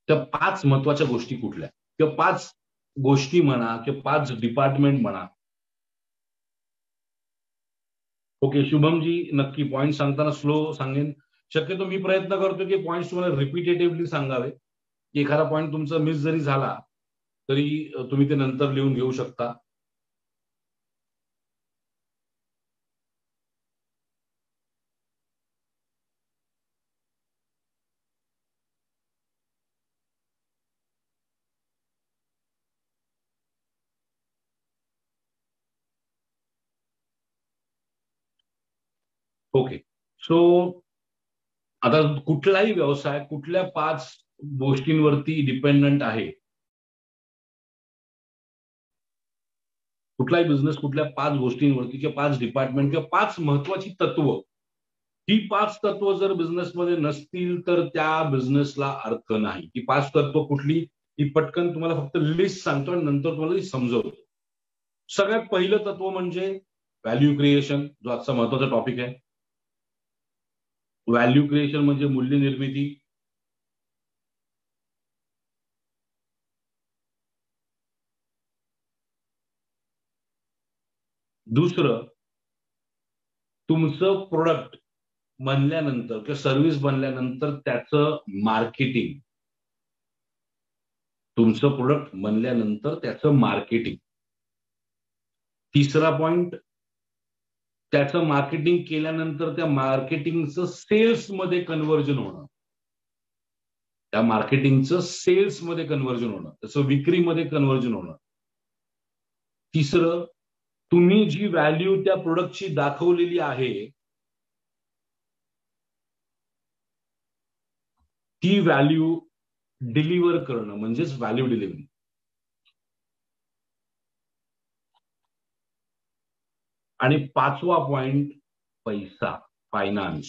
त्या 5 महत्वाच्या गोष्टी कुठल्या, किंवा 5 गोष्टी म्हणा किंवा 5 डिपार्टमेंट म्हणा. ओके, शुभमजी नक्की पॉइंट सांगताना स्लो सांगेन. शक्यतो मी प्रयत्न करतो की पॉइंट तुम्हाला रिपीटेटिव्हली सांगावे. की एखादा पॉइंट तुमचा मिस जरी झाला तरी तुम्ही ते नंतर लिहून घेऊ शकता. ओके. सो आता कुठलाही व्यवसाय कुठल्या 5 गोष्टींवरती डिपेंडंट आहे. कुठलाही बिझनेस कुठल्या 5 गोष्टींवरती किंवा 5 डिपार्टमेंट किंवा 5 महत्वाची तत्व, ही 5 तत्व जर बिझनेसमध्ये नसतील तर त्या बिझनेसला अर्थ नाही. ही 5 तत्व कुठली, ही पटकन तुम्हाला फक्त लिस्ट सांगतो आणि नंतर तुम्हाला ती समजवतो. सगळ्यात पहिलं तत्व म्हणजे व्हॅल्यू क्रिएशन, जो आजचा महत्वाचा टॉपिक आहे. व्हॅल्यू क्रिएशन म्हणजे मूल्य निर्मिती. दुसरं, तुमचं प्रोडक्ट बनल्यानंतर किंवा सर्व्हिस बनल्यानंतर त्याचं मार्केटिंग. तुमचं प्रोडक्ट बनल्यानंतर त्याचं मार्केटिंग. तिसरा पॉइंट, त्याचं मार्केटिंग केल्यानंतर त्या मार्केटिंगचं सेल्समध्ये कन्व्हर्जन होणं. त्या मार्केटिंगचं सेल्समध्ये कन्व्हर्जन होणं, त्याचं विक्रीमध्ये कन्व्हर्जन होणं. तिसरं, तुम्ही जी व्हॅल्यू त्या प्रोडक्टची दाखवलेली आहे ती व्हॅल्यू डिलिव्हर करणं म्हणजेच व्हॅल्यू डिलिव्हरी. आणि 5वा पॉइंट, पैसा, फायनान्स.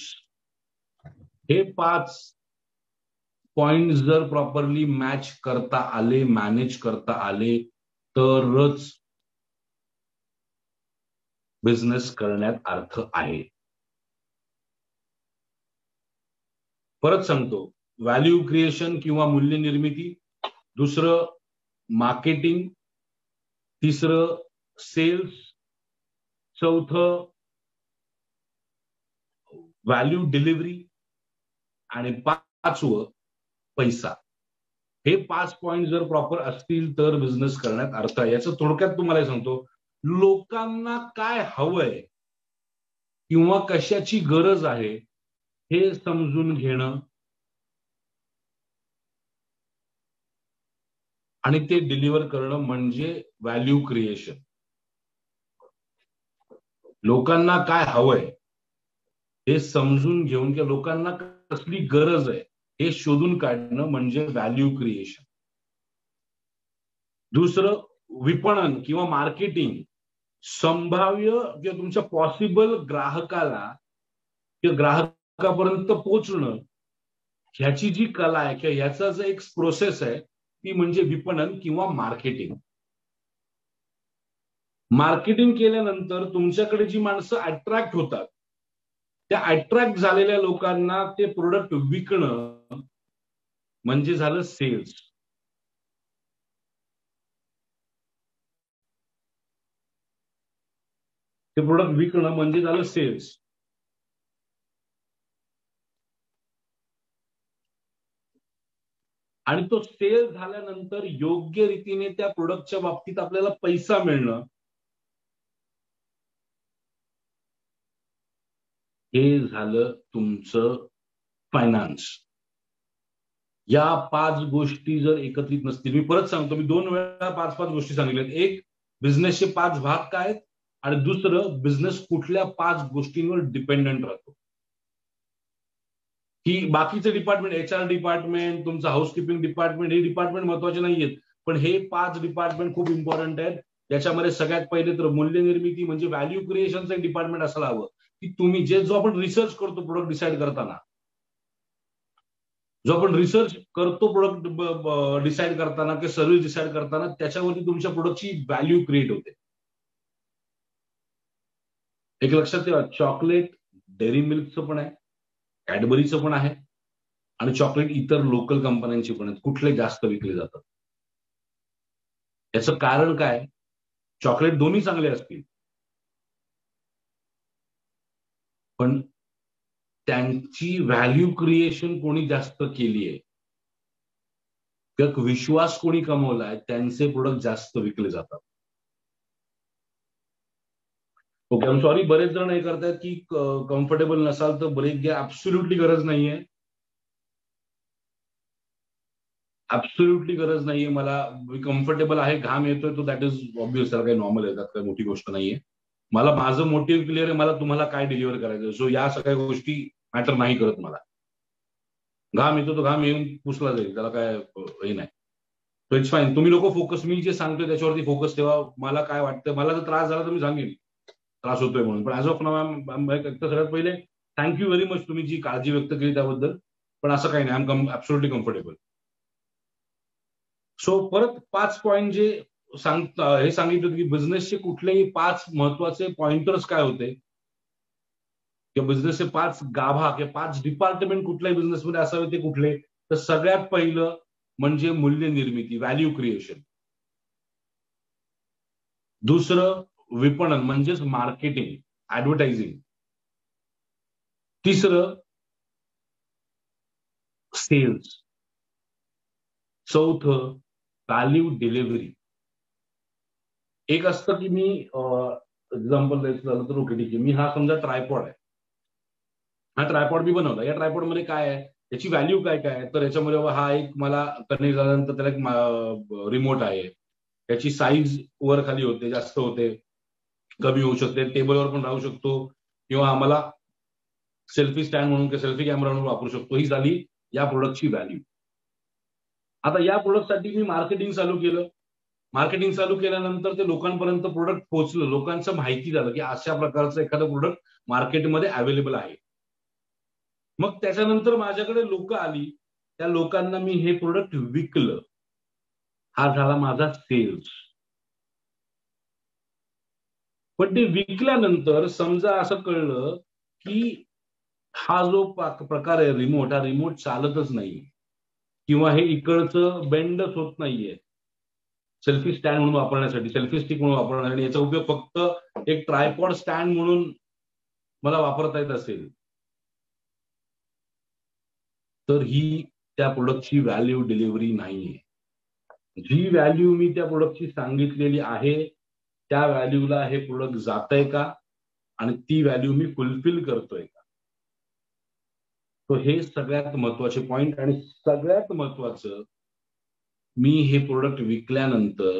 हे 5 पॉइंट जर प्रॉपरली मॅच करता आले, मॅनेज करता आले तरच बिझनेस करण्यात अर्थ आहे. परत सांगतो, व्हॅल्यू क्रिएशन किंवा मूल्य निर्मिती, दुसरं मार्केटिंग, तिसरं सेल्स, चौथं व्हॅल्यू डिलिव्हरी आणि 5वं पैसा. हे 5 पॉइंट जर प्रॉपर असतील तर बिझनेस करण्यात अर्थ आहे. याचं थोडक्यात तुम्हाला सांगतो, लोकांना काय हवंय किंवा कशाची गरज आहे हे समजून घेणं आणि ते डिलिव्हर करणं म्हणजे व्हॅल्यू क्रिएशन. लोकांना काय हवंय हे समजून घेऊन किंवा लोकांना कसली गरज आहे हे शोधून काढणं म्हणजे व्हॅल्यू क्रिएशन. दुसरं, विपणन किंवा मार्केटिंग, संभाव्य किंवा तुमच्या पॉसिबल ग्राहकाला किंवा ग्राहकापर्यंत पोहोचणं, ह्याची जी कला आहे किंवा ह्याचा जो एक प्रोसेस आहे ती म्हणजे विपणन किंवा मार्केटिंग. मार्केटिंग केल्यानंतर तुमच्याकडे जी माणसं अट्रॅक्ट होतात, त्या अट्रॅक्ट झालेल्या लोकांना ते प्रोडक्ट विकणं म्हणजे झालं सेल्स. ते प्रोडक्ट विकणं म्हणजे झालं सेल्स. आणि तो सेल झाल्यानंतर योग्य रीतीने त्या प्रोडक्टच्या बाबतीत आपल्याला पैसा मिळणं, हे झालं तुमचं फायनान्स. या 5 गोष्टी जर एकत्रित नसतील, मी परत सांगतो, मी 2 वेळा 5-5 गोष्टी सांगितल्यात. एक, बिझनेसचे 5 भाग काय आहेत आणि दुसरं, बिझनेस कुठल्या 5 गोष्टींवर डिपेंडंट राहतो. की बाकीचे डिपार्टमेंट, HR डिपार्टमेंट, तुमचं हाऊसकीपिंग डिपार्टमेंट, हे डिपार्टमेंट महत्वाचे नाहीयेत, पण हे 5 डिपार्टमेंट खूप इम्पॉर्टंट आहेत. याच्यामध्ये सगळ्यात पहिले तर मूल्य निर्मिती म्हणजे व्हॅल्यू क्रिएशनचं एक डिपार्टमेंट असायला हवं, की तुम्ही जो आपण रिसर्च करतो प्रोडक्ट डिसाईड करताना, जो आपण रिसर्च करतो प्रोडक्ट डिसाईड करताना किंवा सर्व्हिस डिसाईड करताना, त्याच्यावरती तुमच्या प्रोडक्टची व्हॅल्यू क्रिएट होते. एक लक्षात ठेवा, चॉकलेट डेअरी मिल्कचं पण आहे, कॅडबरीचं पण आहे आणि चॉकलेट इतर लोकल कंपन्यांची पण आहेत. कुठले जास्त विकले जातात? याचं कारण काय? चॉकलेट दोन्ही चांगले असतील, पण त्यांची व्हॅल्यू क्रिएशन कोणी जास्त केली आहे किंवा विश्वास कोणी कमवलाय, त्यांचे प्रोडक्ट जास्त विकले जातात. ओके, आय एम सॉरी, बरेच जण हे करतायत की कम्फर्टेबल नसाल तर ब्रेक घ्या. ऍब्सोल्युटली गरज नाहीये, ऍब्सोल्युटली गरज नाहीये. मला कम्फर्टेबल आहे, घाम येतोय, तो दॅट इज ऑब्व्हियस, त्याला काही नॉर्मल आहे, त्यात काही मोठी गोष्ट नाहीये. मला माझं मोटिव्ह क्लिअर आहे, मला तुम्हाला काय डिलिव्हर करायचं. सो या सगळ्या गोष्टी मॅटर नाही करत मला. घाम येतो तो घाम येऊन पुसला जाईल, त्याला काय हे नाही. तो इट्स फाईन. तुम्ही लोक फोकस, मी जे सांगतोय त्याच्यावरती फोकस ठेवा. मला काय वाटतं, मला जर त्रास झाला तर मी सांगेन त्रास होतोय म्हणून. पण ऍज ऑफ नाव सगळ्यात पहिले थँक्यू व्हेरी मच, तुम्ही जी काळजी व्यक्त केली त्याबद्दल. पण असं काही नाही, I am absolutely comfortable. So परत 5 पॉईंट जे हे सांगितलं की बिझनेसचे कुठलेही 5 महत्वाचे पॉइंटर्स काय होते, किंवा बिझनेसचे 5 गाभा किंवा 5 डिपार्टमेंट कुठल्याही बिझनेसमध्ये असावे ते कुठले. तर सगळ्यात पहिलं म्हणजे मूल्य निर्मिती, व्हॅल्यू क्रिएशन. दुसरं विपणन म्हणजेच मार्केटिंग, ऍडव्हर्टायझिंग. तिसरं सेल्स. चौथं व्हॅल्यू डिलिव्हरी. एक असतं की मी एक्झाम्पल द्यायचं झालं तर ओके ठीक आहे, मी हा समजा ट्रायपॉड आहे, हा ट्रायपॉड मी बनवला. या ट्रायपॉड मध्ये काय आहे, याची व्हॅल्यू काय काय, तर याच्यामध्ये हा एक मला कनेक्ट झाल्यानंतर त्याला एक रिमोट आहे. याची साईज वर खाली होते, जास्त होते, कमी होऊ शकते, टेबलवर पण राहू शकतो, किंवा आम्हाला सेल्फी स्टँड म्हणून किंवा सेल्फी कॅमेरा म्हणून वापरू शकतो. ही झाली या प्रोडक्टची व्हॅल्यू. आता या प्रोडक्टसाठी मी मार्केटिंग चालू केलं. मार्केटिंग चालू केल्यानंतर ते लोकांपर्यंत प्रोडक्ट पोहोचलं, लोकांचं माहिती झालं की अशा प्रकारचं एखादं प्रोडक्ट मार्केटमध्ये अवेलेबल आहे. मग त्याच्यानंतर माझ्याकडे लोक आली, त्या लोकांना मी हे प्रोडक्ट विकलं. हा झाला माझा सेल्स. पण ते विकल्यानंतर समजा असं कळलं की हा जो प्रकार आहे रिमोट, हा रिमोट चालतच नाही, किंवा हे इकडचं बेंडच होत नाहीये सेल्फी स्टँड म्हणून वापरण्यासाठी, सेल्फी स्टिक म्हणून वापरण्यासाठी, आणि याचा उपयोग फक्त एक ट्रायपॉड स्टँड म्हणून मला वापरता येत असेल, तर ही त्या प्रोडक्टची व्हॅल्यू डिलिव्हरी नाहीये. जी व्हॅल्यू मी त्या प्रोडक्टची सांगितलेली आहे, त्या व्हॅल्यूला हे प्रोडक्ट जातंय का, आणि ती व्हॅल्यू मी फुलफिल करतोय का. तो हे सगळ्यात महत्वाचे पॉइंट. आणि सगळ्यात महत्वाचं, मी हे प्रोडक्ट विकल्यानंतर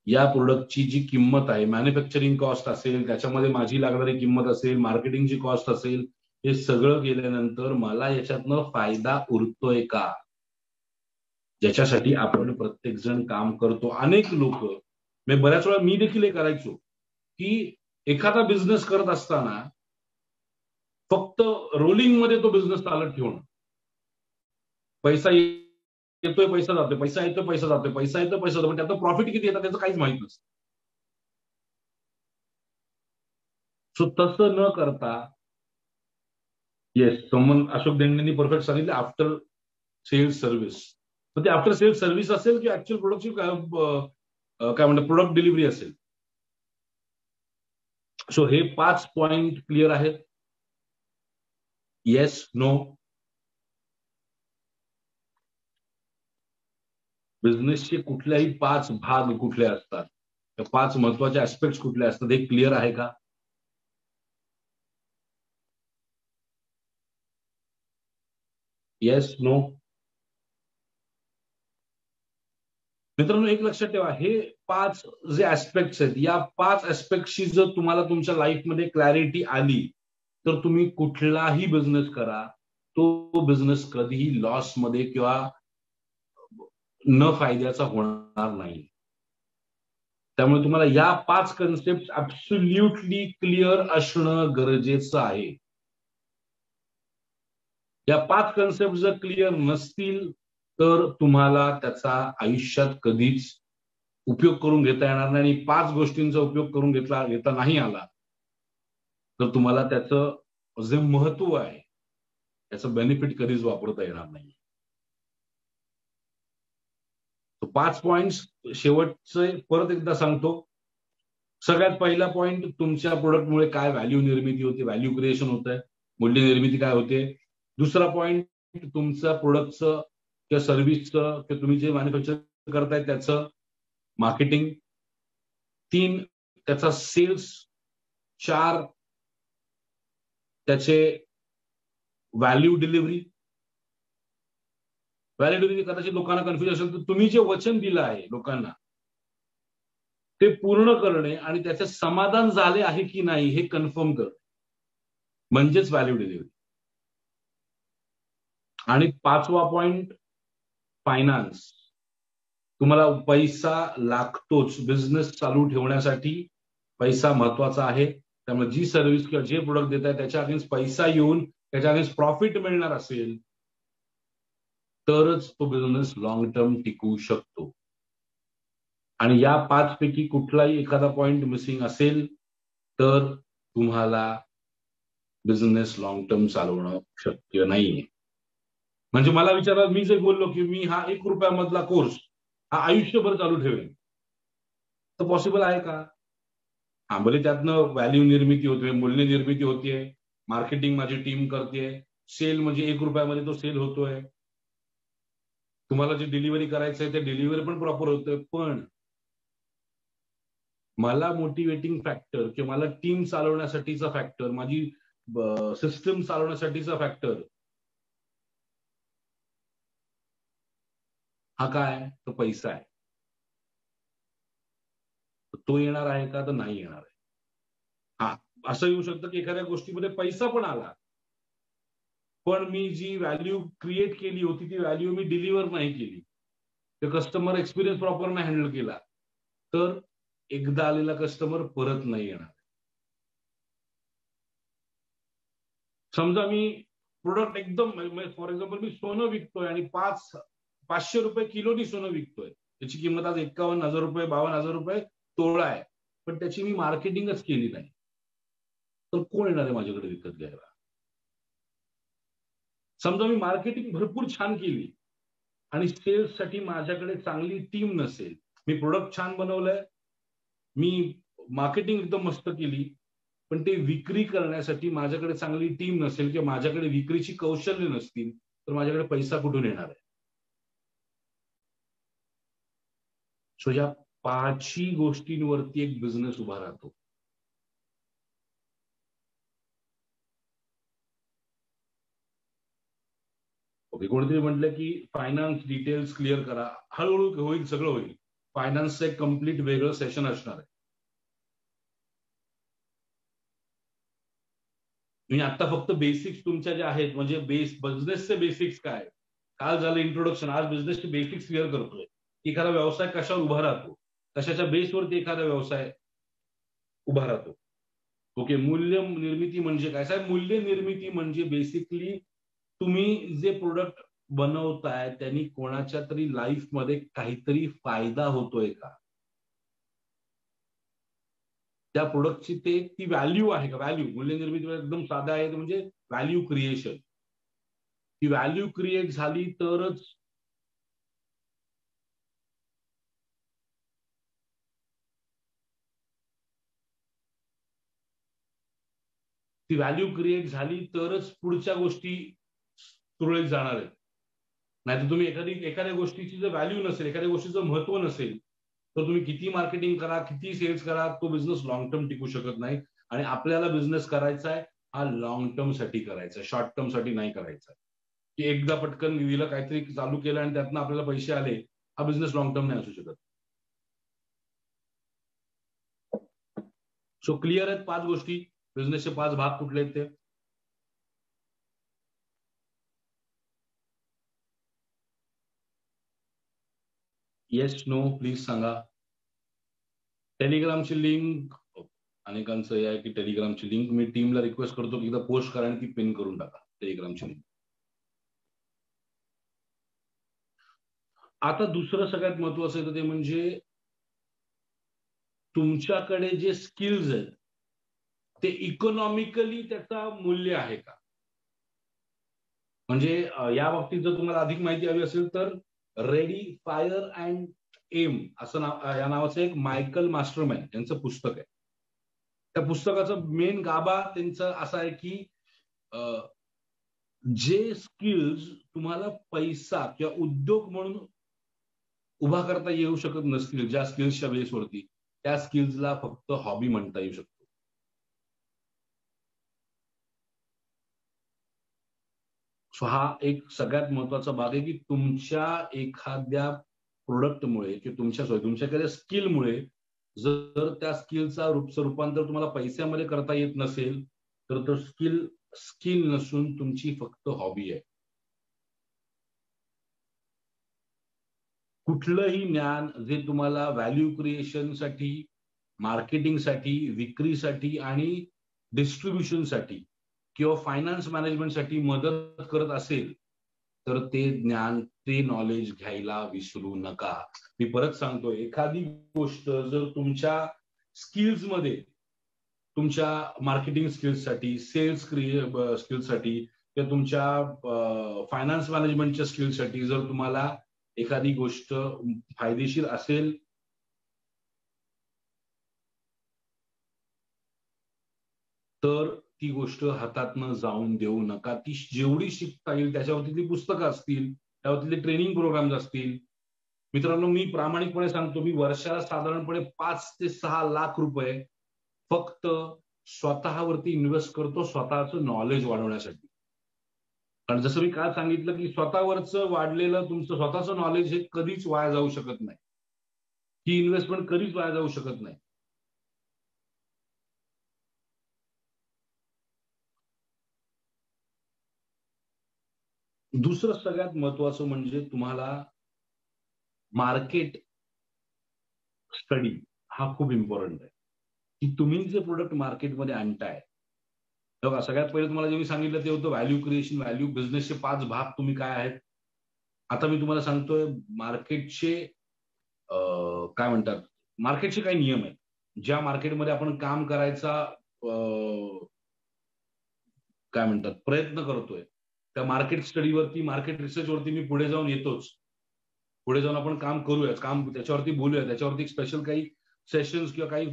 या प्रोडक्टची जी किंमत आहे, मॅन्युफॅक्चरिंग कॉस्ट असेल, त्याच्यामध्ये माझी लागणारी किंमत असेल, मार्केटिंगची कॉस्ट असेल, हे सगळं गेल्यानंतर मला याच्यातनं फायदा उरतोय का, ज्याच्यासाठी आपण प्रत्येक जण काम करतो. अनेक लोक, बऱ्याच वेळा मी देखील हे करायचो, की एखादा बिझनेस करत असताना फक्त रोलिंग मध्ये तो बिझनेस चालत ठेवणं. पैसा येतोय, पैसा जातोय, पैसा येतोय, पैसा जातोय, पैसा येतोय, पैसा जातोय, पण त्याचं प्रॉफिट किती येतं त्याचं काहीच माहित नसतं. सो तसं न करता, येस, समन अशोक देंडेंनी परफेक्ट सांगितलं, आफ्टर सेल्स सर्व्हिस. तर ते आफ्टर सेल्स सर्व्हिस असेल की ऍक्च्युअल प्रोडक्टची काय म्हणतात प्रोडक्ट डिलिव्हरी असेल. सो हे 5 पॉइंट क्लिअर आहेत. Yes, no. बिझनेसचे कुठल्याही 5 भाग कुठले असतात, त्या 5 महत्वाचे ऍस्पेक्ट कुठले असतात, हे क्लिअर आहे का? Yes, no. मित्रांनो, एक लक्षात ठेवा, हे 5 जे ऍस्पेक्ट्स आहेत, या 5 ऍस्पेक्टची जर तुम्हाला तुमच्या लाईफमध्ये क्लॅरिटी आली, तर तुम्ही कुठलाही बिझनेस करा, तो बिझनेस कधीही लॉस मध्ये किंवा न फायद्याचा होणार नाही. त्यामुळे तुम्हाला या 5 कन्सेप्ट ऍब्सोल्युटली क्लिअर असणं गरजेचं आहे. या 5 कन्सेप्ट जर क्लिअर नसतील, तर तुम्हाला त्याचा आयुष्यात कधीच उपयोग करून घेता येणार नाही. आणि 5 गोष्टींचा उपयोग करून घेता नाही आला, तर तुम्हाला त्याचं जे महत्व आहे, त्याचं बेनिफिट कधीच वापरता येणार नाही. 5 पॉइंट्स शेवटचे परत एकदा सांगतो. सगळ्यात पहिला पॉइंट, तुमच्या प्रोडक्टमुळे काय व्हॅल्यू निर्मिती होते, व्हॅल्यू क्रिएशन होत आहे, मूल्य निर्मिती काय होते. दुसरा पॉइंट, तुमच्या प्रोडक्टचं किंवा सर्व्हिसचं किंवा तुम्ही जे मॅन्युफॅक्चर करताय त्याचं मार्केटिंग. 3, त्याचा सेल्स. 4, त्याचे व्हॅल्यू डिलिव्हरी. व्हॅल्यू डिलिव्हरी कदाचित लोकांना कन्फ्युज असेल, तर तुम्ही जे वचन दिलं आहे लोकांना ते पूर्ण करणे आणि त्याचे समाधान झाले आहे की नाही हे कन्फर्म करणे, म्हणजेच व्हॅल्यू डिलिव्हरी. आणि 5वा पॉइंट, फायनान्स. तुम्हाला पैसा लागतोच. बिझनेस चालू ठेवण्यासाठी पैसा महत्वाचा आहे. त्यामुळे जी सर्व्हिस किंवा जे प्रोडक्ट देत आहे त्याच्या अगेन्स्ट पैसा येऊन त्याच्या अगेन्स्ट प्रॉफिट मिळणार असेल तरच तो बिझनेस लॉंग टर्म टिकू शकतो. आणि या 5 पैकी कुठलाही एखादा पॉइंट मिसिंग असेल तर तुम्हाला बिझनेस लॉंग टर्म चालवणं शक्य नाहीये. म्हणजे मला विचारा, मी जे बोललो की मी हा ₹1 कोर्स हा आयुष्यभर चालू ठेवेन, तर पॉसिबल आहे का? हा, भले त्यातनं व्हॅल्यू निर्मिती होते, मूल्य निर्मिती होतीये, मार्केटिंग माझी टीम करतेय, सेल म्हणजे ₹1 तो सेल होतोय, तुम्हाला जे डिलिव्हरी करायचंय ते डिलिव्हरी पण प्रॉपर होतोय, पण मला मोटिवेटिंग फॅक्टर किंवा मला टीम चालवण्यासाठीचा फॅक्टर, माझी सिस्टम चालवण्यासाठीचा फॅक्टर हा काय आहे? तो पैसा आहे. तो येणार आहे का? तर नाही येणार आहे. हा, असं येऊ शकतं की एखाद्या गोष्टीमध्ये पैसा पण आला, पण मी जी व्हॅल्यू क्रिएट केली होती ती व्हॅल्यू मी डिलिव्हर नाही केली, ते कस्टमर एक्सपिरियन्स प्रॉपर नाही हँडल केला, तर एकदा आलेला कस्टमर परत नाही येणार. समजा मी प्रोडक्ट एकदम, फॉर एक्झाम्पल मी सोनं विकतोय आणि ₹500 किलोनी सोनं विकतोय, त्याची किंमत आज ₹51,000 ₹52,000 तोळा आहे, पण त्याची मी मार्केटिंगच केली नाही, तर कोण येणार आहे माझ्याकडे विकत घ्यायला? समजा मी मार्केटिंग भरपूर छान केली आणि सेल्ससाठी माझ्याकडे चांगली टीम नसेल, मी प्रोडक्ट छान बनवलंय, मी मार्केटिंग एकदम मस्त केली, पण ते विक्री करण्यासाठी माझ्याकडे चांगली टीम नसेल किंवा माझ्याकडे विक्रीची कौशल्य नसतील, तर माझ्याकडे पैसा कुठून येणार आहे? सो या 5ही गोष्टींवरती एक बिझनेस उभा राहतो. ओके, कोणीतरी म्हटलं की फायनान्स डिटेल्स क्लिअर करा. हळूहळू होईल, सगळं होईल. फायनान्सचं एक कम्प्लीट वेगळं सेशन असणार आहे. मी आता फक्त बेसिक्स तुमच्या ज्या आहेत, म्हणजे बिझनेसचे बेसिक्स काय, काल झालं इंट्रोडक्शन, आज बिझनेसचे बेसिक्स क्लिअर करतोय. एखादा व्यवसाय कशावर उभा राहतो, कशाच्या बेसवरती एखादा व्यवसाय उभा राहतो. ओके, मूल्य निर्मिती म्हणजे काय? साहेब, मूल्य निर्मिती म्हणजे बेसिकली तुम्ही जे प्रोडक्ट बनवताय त्यांनी कोणाच्या तरी लाईफमध्ये काहीतरी फायदा होतोय का? त्या प्रोडक्टची ती व्हॅल्यू आहे का? व्हॅल्यू, मूल्य निर्मिती एकदम साधा आहे, म्हणजे व्हॅल्यू क्रिएशन. ती व्हॅल्यू क्रिएट झाली तरच ती व्हॅल्यू क्रिएट झाली तरच पुढच्या गोष्टी सुरळीत जाणार आहेत. नाहीतर तुम्ही एखाद्या गोष्टीची जर व्हॅल्यू नसेल, एखाद्या गोष्टीचं महत्व नसेल, तर तुम्ही किती मार्केटिंग करा, किती सेल्स करा, तो बिझनेस लॉंग टर्म टिकू शकत नाही. आणि आपल्याला बिझनेस करायचा आहे हा लॉंग टर्म साठी करायचा आहे, शॉर्ट टर्म साठी नाही करायचा. की एकदा पटकन दिलं, काहीतरी चालू केलं आणि त्यातनं आपल्याला पैसे आले, हा बिझनेस लॉंग टर्म नाही असू शकत. सो क्लिअर आहेत 5 गोष्टी, बिझनेसचे 5 भाग कुठले आहेत ते? येस, नो, प्लीज सांगा. टेलिग्रामची लिंक, अनेकांचं हे आहे की टेलिग्रामची लिंक, मी टीमला रिक्वेस्ट करतो की एकदा पोस्ट करा आणि ती पिन करून टाका टेलिग्रामची लिंक. आता दुसरं सगळ्यात महत्वाचं येतं ते म्हणजे तुमच्याकडे जे स्किल्स आहेत ते इकॉनॉमिकली त्याचा मूल्य आहे का? म्हणजे या बाबतीत जर तुम्हाला अधिक माहिती हवी असेल तर रेडी, फायर अँड एम असं या नावाचं एक मायकल मास्टरमॅन यांचं पुस्तक आहे. त्या पुस्तकाचं मेन गाभा त्यांचा असा आहे की जे स्किल्स तुम्हाला पैसा किंवा उद्योग म्हणून उभा करता येऊ शकत नसतील, ज्या स्किल्सच्या बेसवरती, त्या स्किल्सला फक्त हॉबी म्हणता येऊ शकतो. सो हा एक सगळ्यात महत्वाचा भाग आहे की तुमच्या एखाद्या प्रोडक्टमुळे किंवा तुमच्याकडे स्किलमुळे जर त्या स्किलचा रूपांतर तुम्हाला पैशामध्ये करता येत नसेल, तर तो स्किल नसून तुमची फक्त हॉबी आहे. कुठलंही ज्ञान जे तुम्हाला व्हॅल्यू क्रिएशनसाठी, मार्केटिंगसाठी, विक्रीसाठी आणि डिस्ट्रीब्युशनसाठी किंवा फायनान्स मॅनेजमेंटसाठी मदत करत असेल, तर ते ज्ञान, ते नॉलेज घ्यायला विसरू नका. मी परत सांगतो, एखादी गोष्ट जर तुमच्या स्किल्समध्ये, तुमच्या मार्केटिंग स्किल्ससाठी, सेल्स स्किल्ससाठी किंवा तुमच्या फायनान्स मॅनेजमेंटच्या स्किल्ससाठी जर तुम्हाला एखादी गोष्ट फायदेशीर असेल, तर ती गोष्ट हातातनं जाऊन देऊ नका. ती जेवढी शिकता येईल त्याच्यावरती पुस्तकं असतील, त्यावरती ट्रेनिंग प्रोग्राम्स असतील. मित्रांनो, मी प्रामाणिकपणे सांगतो, मी वर्षाला साधारणपणे 5 ते 6 लाख रुपये फक्त स्वतःवरती इन्व्हेस्ट करतो, स्वतःचं नॉलेज वाढवण्यासाठी. कारण जसं मी काय सांगितलं, की स्वतःवरचं वाढलेलं तुमचं स्वतःचं नॉलेज हे कधीच वाया जाऊ शकत नाही. ही इन्व्हेस्टमेंट कधीच वाया जाऊ शकत नाही. दुसरं सगळ्यात महत्वाचं म्हणजे तुम्हाला मार्केट स्टडी हा खूप इम्पॉर्टंट आहे, की तुम्ही जे प्रोडक्ट मार्केटमध्ये आणताय. बघा, सगळ्यात पहिले तुम्हाला जे मी सांगितलं ते होतं व्हॅल्यू क्रिएशन, व्हॅल्यू बिझनेसचे 5 भाग तुम्ही काय आहेत. आता मी तुम्हाला सांगतोय मार्केटचे काय म्हणतात, मार्केटचे काही नियम आहेत. ज्या मार्केटमध्ये आपण काम करायचा काय म्हणतात प्रयत्न करतोय, त्या मार्केट स्टडीवरती, मार्केट रिसर्चवरती मी पुढे जाऊन येतोच. पुढे जाऊन आपण काम करूया, काम त्याच्यावरती बोलूया, त्याच्यावरती स्पेशल काही सेशन्स किंवा काही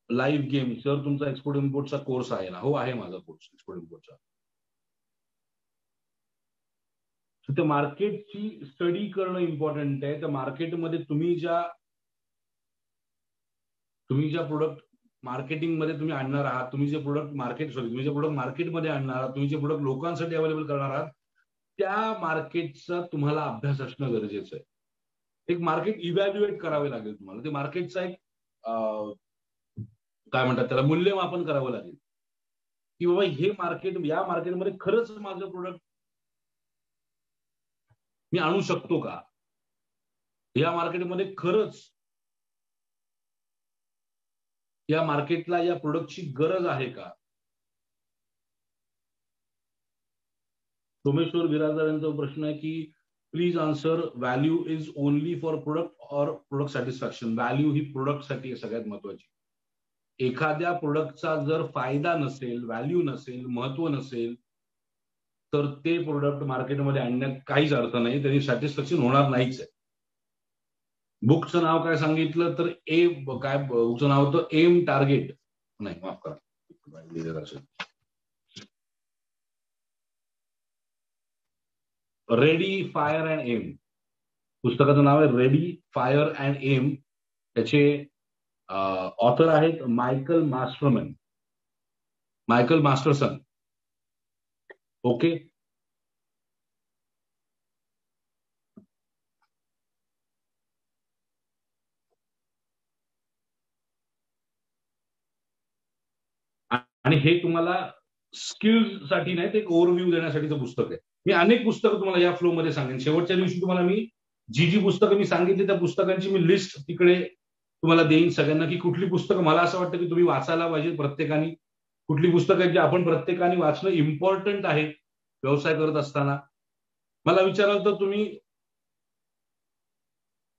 लाईव्ह गेम. सर, तुमचा एक्सपोर्ट इम्पोर्टचा कोर्स आहे ना? हो, आहे माझा कोर्स एक्सपोर्ट इम्पोर्टचा. तर मार्केटची स्टडी करणं इम्पॉर्टंट आहे. त्या मार्केटमध्ये तुम्ही ज्या प्रोडक्ट मार्केटिंग मध्ये तुम्ही आणणार आहात, तुम्ही जे प्रोडक्ट मार्केटमध्ये आणणार आहात, तुम्ही जे प्रोडक्ट लोकांसाठी अवेलेबल करणार आहात, त्या मार्केटचा तुम्हाला अभ्यास असणं गरजेचं आहे. एक मार्केट इव्हॅल्युएट करावे लागेल तुम्हाला. ते मार्केटचा एक काय म्हणतात त्याला, मूल्यमापन करावं लागेल, की बाबा हे मार्केट, या मार्केटमध्ये खरंच माझं प्रोडक्ट मी आणू शकतो का? या मार्केटमध्ये खरंच या मार्केटला या प्रोडक्टची गरज आहे का? सोमेश्वर बिराजदार यांचा प्रश्न आहे की please answer, value is only for product or product satisfaction? Value ही प्रोडक्टसाठी सगळ्यात महत्वाची. एखाद्या प्रोडक्टचा जर फायदा नसेल, व्हॅल्यू नसेल, महत्व नसेल, तर ते प्रोडक्ट मार्केटमध्ये आणण्यात काहीच अर्थ नाही, त्यांनी सॅटिस्फॅक्शन होणार नाहीच आहे. बुकचं नाव काय सांगितलं तर काय बुकचं नाव होतं एम टार्गेट, नाही माफ करा, रेडी फायर अँड एम. पुस्तकाचं नाव आहे रेडी फायर अँड एम. त्याचे ऑथर आहेत मायकल मास्टरसन. ओके. आणि हे तुम्हाला स्किल्स साठी नाही, ते एक ओव्हरव्ह्यू देण्यासाठीचं पुस्तक आहे. मी अनेक पुस्तकं तुम्हाला या फ्लो मध्ये सांगेन. शेवटच्या दिवशी तुम्हाला मी जी पुस्तकं मी सांगितली त्या पुस्तकांची मी लिस्ट तिकडे तुम्हाला देईन सगळ्यांना, की कुठली पुस्तकं मला असं वाटतं की तुम्ही वाचायला पाहिजे प्रत्येकाने, कुठली पुस्तकं जी आपण प्रत्येकाने वाचणं इम्पॉर्टंट आहे व्यवसाय करत असताना. मला विचाराल तर तुम्ही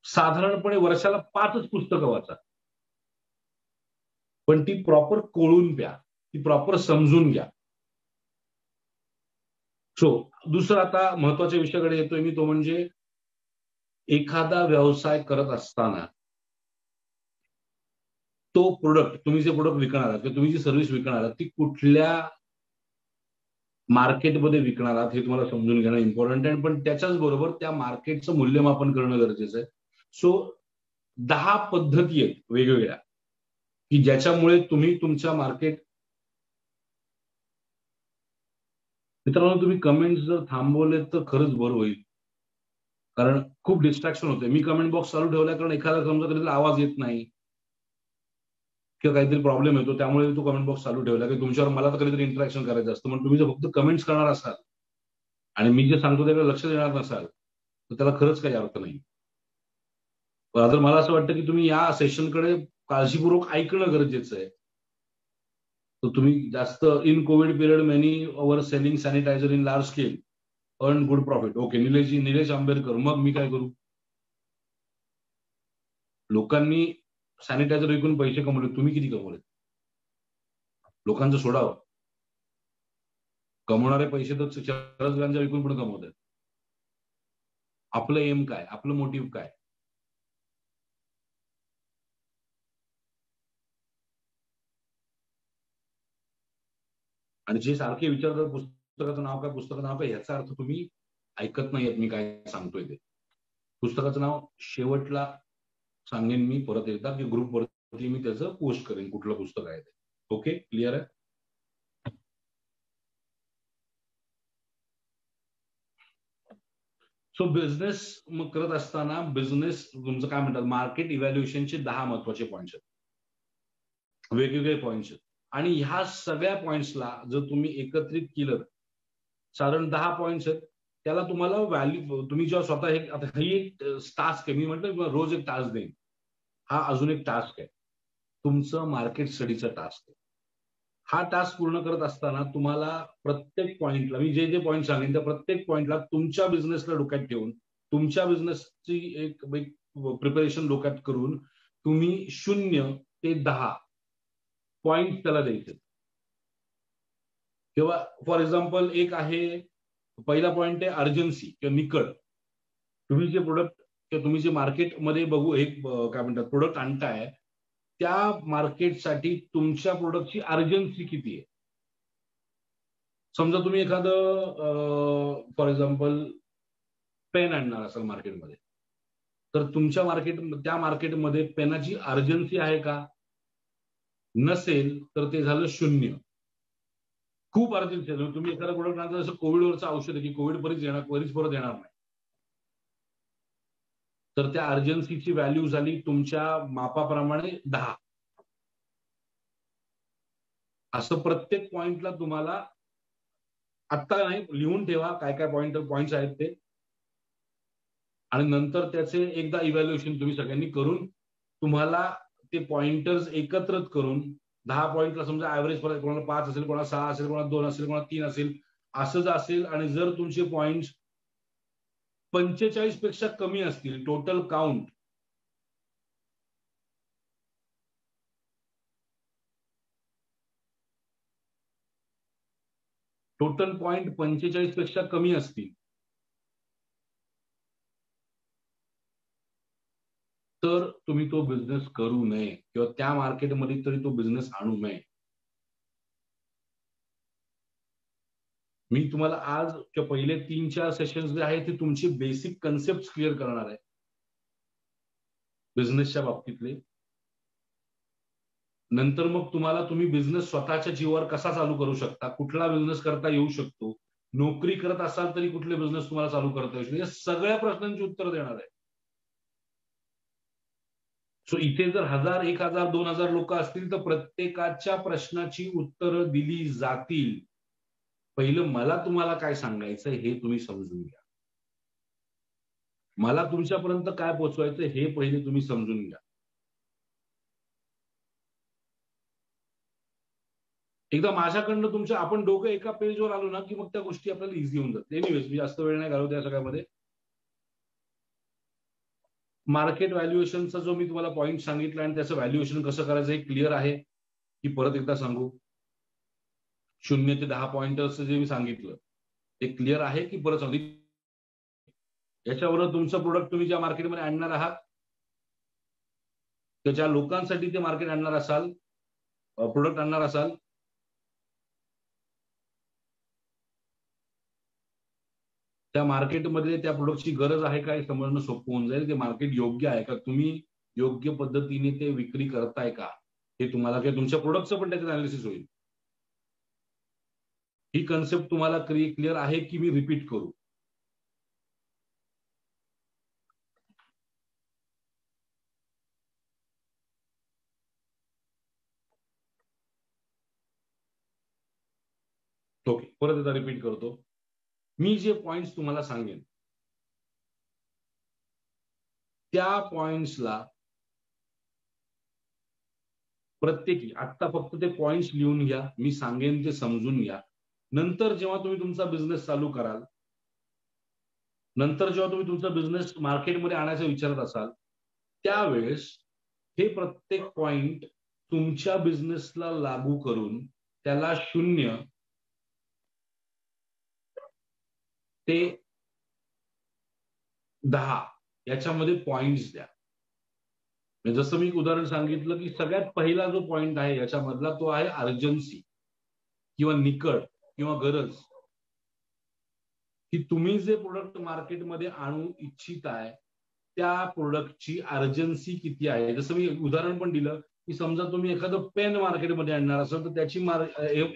साधारणपणे वर्षाला 5च पुस्तकं वाचा, पण ती प्रॉपर कोळून प्या, ती प्रॉपर समजून घ्या. सो दुसरा आता महत्वाच्या विषयाकडे येतोय मी, तो म्हणजे एखादा व्यवसाय करत असताना तो प्रोडक्ट, तुम्ही जे प्रोडक्ट विकणार आहात किंवा तुम्ही जी सर्व्हिस विकणार आहात, ती कुठल्या मार्केटमध्ये विकणार आहात हे तुम्हाला समजून घेणं इम्पॉर्टंट आहे. पण त्याच्याच बरोबर त्या मार्केटचं मूल्यमापन करणं गरजेचं आहे. सो 10 पद्धती आहेत वेगवेगळ्या, की ज्याच्यामुळे तुम्ही तुमच्या मार्केट. मित्रांनो, तुम्ही कमेंट्स जर थांबवले तर खरंच बरं होईल, कारण खूप डिस्ट्रॅक्शन होते. मी कमेंट बॉक्स चालू ठेवला कारण एखादा समजा कधीतरी आवाज येत नाही किंवा काहीतरी प्रॉब्लेम येतो, त्यामुळे तो कमेंट बॉक्स चालू ठेवला, की तुमच्यावर मला तर कधीतरी इंटरॅक्शन करायचं असतं. म्हणून तुम्ही जर फक्त कमेंट्स करणार असाल आणि मी जे सांगतो त्याकडे लक्ष देणार नसाल तर त्याला खरंच काही अर्थ नाही. तर मला असं वाटतं की तुम्ही या सेशनकडे काळजीपूर्वक ऐकणं गरजेचं आहे. तर तुम्ही जास्त in COVID period many over selling sanitizer in large scale earn good profit. Okay, Nilesh Ambedkar, मग मी काय करू? लोकांनी सॅनिटायझर विकून पैसे कमवले, तुम्ही किती कमवले? लोकांचं सोडावं. कमवणारे पैसे तर चरस गांजा विकून पण कमवत आहेत. आपलं एम काय, आपलं मोटिव्ह काय? आणि जे सारखे विचारतात पुस्तकाचं नाव काय, पुस्तकाचं नाव काय, याचा अर्थ तुम्ही ऐकत नाहीयेत मी काय सांगतोय ते. पुस्तकाचं नाव शेवटला सांगेन मी परत एकदा, की ग्रुपवरती मी त्याचं पोस्ट करेन कुठलं पुस्तक आहे ते. ओके, क्लिअर आहे? सो बिझनेस मग करत असताना बिझनेस तुमचं काय म्हणतात, मार्केट इव्हॅल्युएशनचे 10 महत्वाचे पॉईंट्स आहेत, वेगवेगळे पॉईंट्स आहेत. आणि ह्या सगळ्या पॉईंट्सला जर तुम्ही एकत्रित केलं, साधारण 10 पॉईंट्स आहेत, त्याला तुम्हाला व्हॅल्यू तुम्ही जेव्हा स्वतः हे, आता ही एक टास्क आहे, मी म्हटलं रोज एक टास्क देईन, हा अजून एक टास्क आहे, तुमचं मार्केट स्टडीचा टास्क आहे. हा टास्क पूर्ण करत असताना तुम्हाला प्रत्येक पॉईंटला, मी जे जे पॉईंट सांगेन त्या प्रत्येक पॉईंटला तुमच्या बिझनेसला डोक्यात ठेवून, तुमच्या बिझनेसची एक प्रिपरेशन डोक्यात करून तुम्ही 0 ते 10 पॉईंट त्याला द्यायचे. किंवा फॉर एक्झाम्पल एक आहे, पहिला पॉईंट आहे अर्जन्सी किंवा निकड. तुम्ही जे प्रोडक्ट किंवा तुम्ही जे मार्केटमध्ये बघू एक काय म्हणतात प्रोडक्ट आणताय, त्या मार्केटसाठी तुमच्या प्रोडक्टची अर्जन्सी किती आहे. समजा तुम्ही एखादं फॉर एक्झाम्पल पेन आणणार असाल मार्केटमध्ये, तर तुमच्या त्या मार्केटमध्ये पेनाची अर्जन्सी आहे का? नसेल तर ते झालं 0. खूप अर्जन्सी आहे, तुम्ही एखादा प्रोडक्ट आणता, जसं कोविडवरचं औषध आहे की कोविड बरीच परत येणार नाही, तर त्या अर्जन्सीची व्हॅल्यू झाली तुमच्या मापाप्रमाणे 10. असं प्रत्येक पॉइंटला तुम्हाला आत्ता नाही, लिहून ठेवा काय काय पॉइंट्स आहेत ते, आणि नंतर त्याचे एकदा इव्हॅल्युएशन तुम्ही सगळ्यांनी करून तुम्हाला ते पॉइंटर्स एकत्रित करून 10 पॉइंटला समजा ऍव्हरेज कोणाला 5 असेल, कोणाला 6 असेल, कोणाला 2 असेल, कोणाला 3 असेल, असं जर असेल, आणि जर तुमचे पॉइंट 45 पेक्षा कमी असतील टोटल काउंट, टोटल पॉइंट 45 पेक्षा कमी असतील, तर तुम्ही तो बिझनेस करू नये किंवा त्या मार्केटमध्ये तरी तो बिझनेस आणू नये. मी तुम्हाला आज पहिले 3-4 सेशन्स जे आहेत ते तुमची बेसिक कन्सेप्ट क्लिअर करणार आहे बिझनेसच्या बाबतीतले. नंतर मग तुम्ही बिझनेस स्वतःच्या जीवावर कसा चालू करू शकता, कुठला बिझनेस करता येऊ शकतो, नोकरी करत असाल तरी कुठले बिझनेस तुम्हाला चालू करता येऊ शकतो, या सगळ्या प्रश्नांची उत्तर देणार आहे. सो इथे जर 1000, 1000, 2000 लोक असतील तर प्रत्येकाच्या प्रश्नाची उत्तरं दिली जातील. पहिलं मला तुम्हाला काय सांगायचं हे तुम्ही समजून घ्या. मला तुमच्यापर्यंत काय पोहोचवायचं हे पहिले तुम्ही समजून घ्या. एकदा माझ्याकडनं तुमच्या आपण दोघं एका पेजवर आलो ना, की मग त्या गोष्टी आपल्याला इझी होऊन जातात. एनिवेज मी जास्त वेळ नाही घालवत या सगळ्यामध्ये. मार्केट व्हॅल्युएशनचा जो मी तुम्हाला पॉईंट सांगितला आणि त्याचं व्हॅल्युएशन कसं करायचं हे क्लिअर आहे की परत एकदा सांगू? 0 ते 10 पॉइंटर्स जे मी सांगितलं ते क्लिअर आहे की परत सांगू? याच्यावर तुमचं प्रोडक्ट तुम्ही ज्या मार्केटमध्ये आणणार आहात, तर ज्या लोकांसाठी ते मार्केट आणणार असाल, प्रोडक्ट आणणार असाल, त्या मार्केटमध्ये त्या प्रोडक्टची गरज आहे का हे समजणं सोपं होऊन जाईल. ते मार्केट योग्य आहे का, तुम्ही योग्य पद्धतीने ते विक्री करताय का, हे तुम्हाला किंवा तुमच्या प्रोडक्टचं पण त्याच्यात अनालिसिस होईल. ही कन्सेप्ट तुम्हाला क्लिअर आहे की मी रिपीट करू? ओके, परत एकदा रिपीट करतो. मी जे पॉइंट्स तुम्हाला सांगेन त्या पॉइंट्सला प्रत्येकी आत्ता फक्त ते पॉइंट्स लिहून घ्या, मी सांगेन ते समजून घ्या. नंतर जेव्हा तुम्ही तुमचा बिझनेस चालू कराल, नंतर जेव्हा तुम्ही तुमचा बिझनेस मार्केटमध्ये आणायचा विचारत असाल, त्यावेळेस हे प्रत्येक पॉइंट तुमच्या बिझनेसला लागू करून त्याला 0 ते 10 याच्यामध्ये पॉइंट्स द्या. जसं मी एक उदाहरण सांगितलं की सगळ्यात पहिला जो पॉइंट आहे याच्यामधला तो आहे अर्जन्सी किंवा निकड किंवा गरज, की तुम्ही जे प्रोडक्ट मार्केटमध्ये आणू इच्छित आहे त्या प्रोडक्टची अर्जन्सी किती आहे. जसं मी उदाहरण पण दिलं की समजा तुम्ही एखादं पेन मार्केटमध्ये आणणार असाल तर त्याची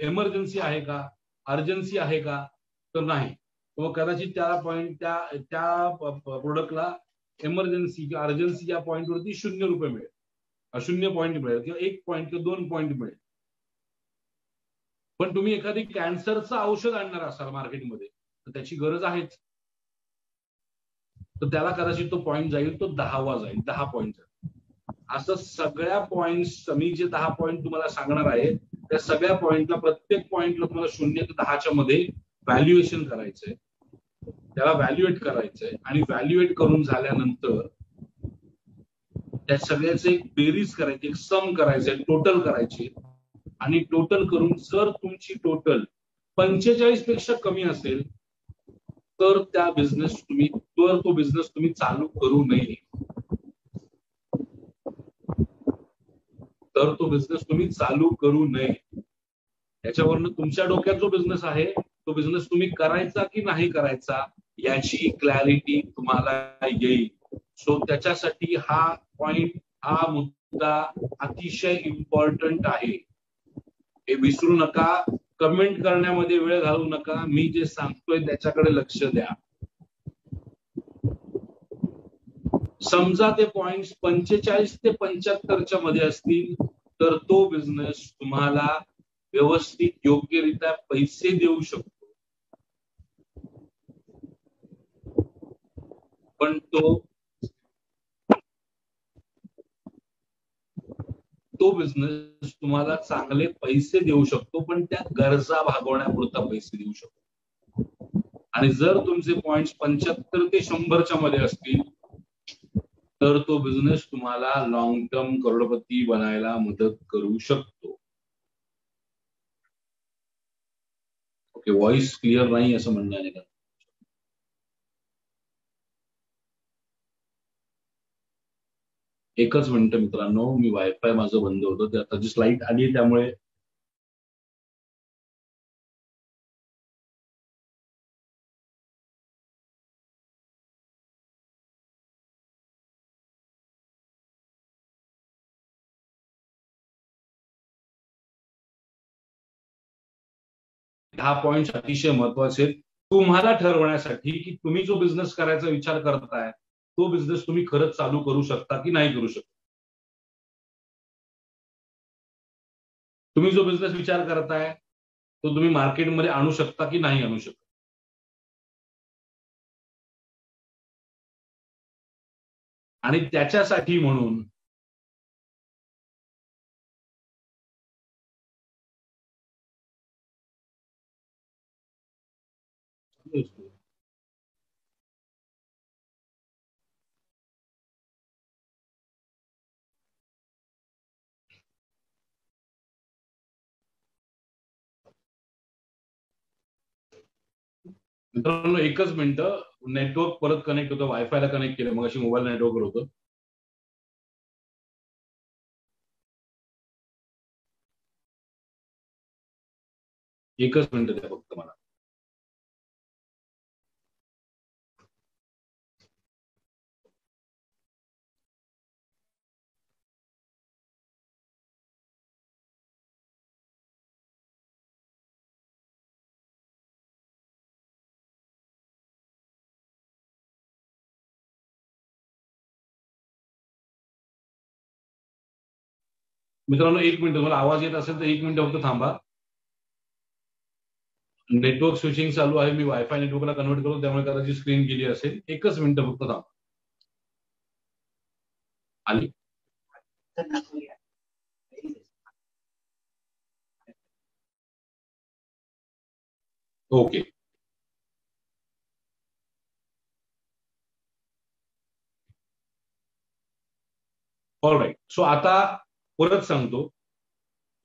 एमर्जन्सी आहे का, अर्जन्सी आहे का, तर नाही. मग कदाचित त्या पॉइंट त्या प्रोडक्टला एमर्जन्सी किंवा अर्जन्सी या पॉइंटवरती 0 रुपये मिळेल, 0 पॉइंट मिळेल किंवा 1 पॉइंट किंवा 2 पॉइंट मिळेल. पण तुम्ही एखादी कॅन्सरचं औषध आणणार असाल मार्केटमध्ये तर त्याची गरज आहेच, तर त्याला कदाचित तो पॉइंट जाईल तो 10वा जाईल, 10 पॉइंट. असं सगळ्या पॉइंट्स मी जे 10 पॉइंट तुम्हाला सांगणार आहे त्या सगळ्या पॉइंटला प्रत्येक पॉइंटला तुम्हाला 0 ते 10च्या मध्ये व्हॅल्युएशन करायचंय, त्याला व्हॅल्युएट करायचंय आणि व्हॅल्युएट करून झाल्यानंतर त्या सगळ्याचे एक बेरीज करायची, एक सम करायचंय, टोटल करायची आणि टोटल करून जर तुमची टोटल 45 पेक्षा कमी असेल तर तो बिझनेस तुम्ही चालू करू नये, तर तो बिझनेस तुम्ही चालू करू नये. याच्यावरनं तुमच्या डोक्यात जो बिझनेस आहे तो बिझनेस तुम्ही करायचा की नाही करायचा याची क्लॅरिटी तुम्हाला येईल. सो त्याच्यासाठी हा पॉइंट, हा मुद्दा अतिशय इम्पॉर्टंट आहे. हे विसरू नका. कमेंट करण्यामध्ये वेळ घालवू नका. मी जे सांगतोय त्याच्याकडे लक्ष द्या. समजा ते पॉइंट 45 ते 75च्या मध्ये असतील तर तो बिझनेस तुम्हाला व्यवस्थित योग्यरित्या पैसे देऊ शकतो, पण तो बिझनेस तुम्हाला चांगले पैसे देऊ शकतो पण त्या गरजा भागवण्यापुरता पैसे देऊ शकतो. आणि जर तुमचे पॉइंट 75 ते 100च्या मध्ये असतील तर तो बिझनेस तुम्हाला लॉंग टर्म करोडपती बनायला मदत करू शकतो. ओके, व्हॉइस क्लिअर नाही असं म्हणणं आहे का? एकच मिनिट मित्रांनो, मी वायफाय माझं बंद होतं, ते आता जी स्लाईट आली त्यामुळे हा पॉइंट अतिशय महत्वाचे तुम्हाला ठरवण्यासाठी की तुम्ही जो बिझनेस करायचा विचार करताय तो बिझनेस तुम्ही खरंच चालू करू शकता की नाही करू शकता. तुम्ही जो बिझनेस विचार करताय तो तुम्ही मार्केटमध्ये आणू शकता की नाही आणू शकता. आणि त्याच्यासाठी म्हणून मित्रांनो एकच मिनिट, नेटवर्क परत कनेक्ट होतं, वायफायला कनेक्ट केलं मग अशी मोबाईल नेटवर्कवर होतं. एकच मिनिट द्या फक्त मला. मित्रांनो एक मिनिट, मला आवाज येत असेल तर 1 मिनिट फक्त थांबा. नेटवर्क स्विचिंग चालू आहे, मी वायफाय नेटवर्कला कन्वर्ट करतो, त्यामुळे कदाचित स्क्रीन गेली असेल. एकच मिनिटं फक्त थांबा. आली? ओके. ऑलराईट. सो आता परत सांगतो,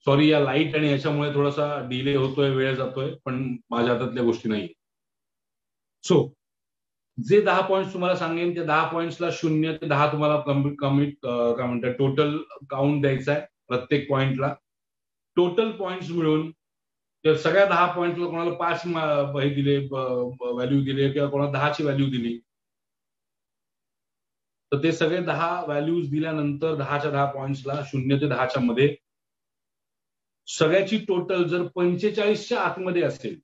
सॉरी या लाईट आणि याच्यामुळे थोडासा डिले होतोय, वेळ जातोय, पण माझ्या हातातल्या गोष्टी नाही. सो जे 10 पॉईंट्स तुम्हाला सांगेन, त्या 10 पॉईंट्सला 0 ते 10 तुम्हाला कमिट काय म्हणतात टोटल काउंट द्यायचा आहे प्रत्येक पॉईंटला. टोटल पॉईंट्स मिळून त्या सगळ्या 10 पॉईंटला कोणाला 5 हे दिले, व्हॅल्यू दिले, किंवा कोणाला 10ची व्हॅल्यू दिली, तर ते सगळे 10 व्हॅल्यूज दिल्यानंतर 10च्या 10 पॉईंट्सला 0 ते 10च्या मध्ये सगळ्याची टोटल जर 45च्या आतमध्ये असेल,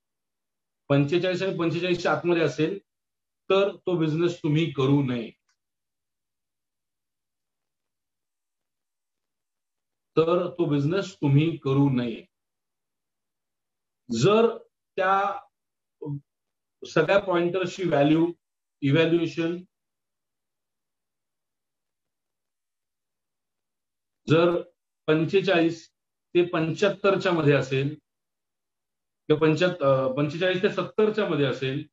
45 आणि 45च्या आतमध्ये असेल, तर तो बिझनेस तुम्ही करू नये. तर तो बिझनेस तुम्ही करू नये. जर त्या सगळ्या पॉइंटर्सची व्हॅल्यू इव्हॅल्युएशन जर 45 ते 75च्या मध्ये असेल, किंवा 45 ते 70च्या मध्ये असेल,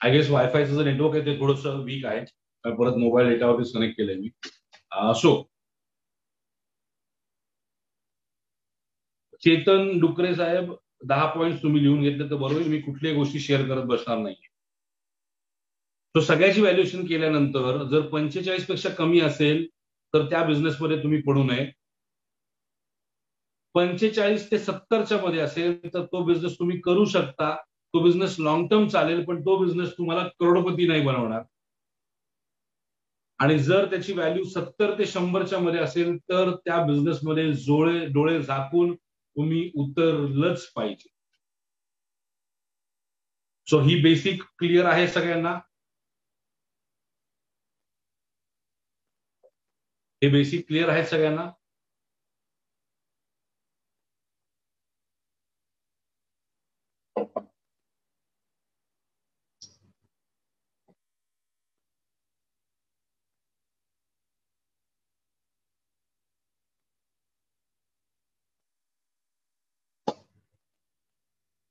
आय गेस वायफायचं जे नेटवर्क आहे ते थोडंसं वीक आहे, परत मोबाईल डेटावरतीच कनेक्ट केलंय मी. सो चेतन डुकरे साहेब, 10 पॉईंट तुम्ही लिहून घेतले तर बरोबर, मी कुठल्याही गोष्टी शेअर करत बसणार नाही. तो सगळ्याची व्हॅल्युएशन केल्यानंतर जर 45 पेक्षा कमी असेल तर त्या बिझनेसमध्ये तुम्ही पडू नये. 45 ते 70च्या मध्ये असेल तर तो बिझनेस तुम्ही करू शकता. तो बिझनेस लॉंग टर्म चालेल, पण तो बिझनेस तुम्हाला करोडपती नाही बनवणार. आणि जर त्याची व्हॅल्यू 70 ते 100च्या मध्ये असेल तर त्या बिझनेसमध्ये डोळे झाकून तुम्ही उतरलंच पाहिजे. सो ही बेसिक क्लिअर आहे सगळ्यांना? हे बेसिक क्लिअर आहे सगळ्यांना?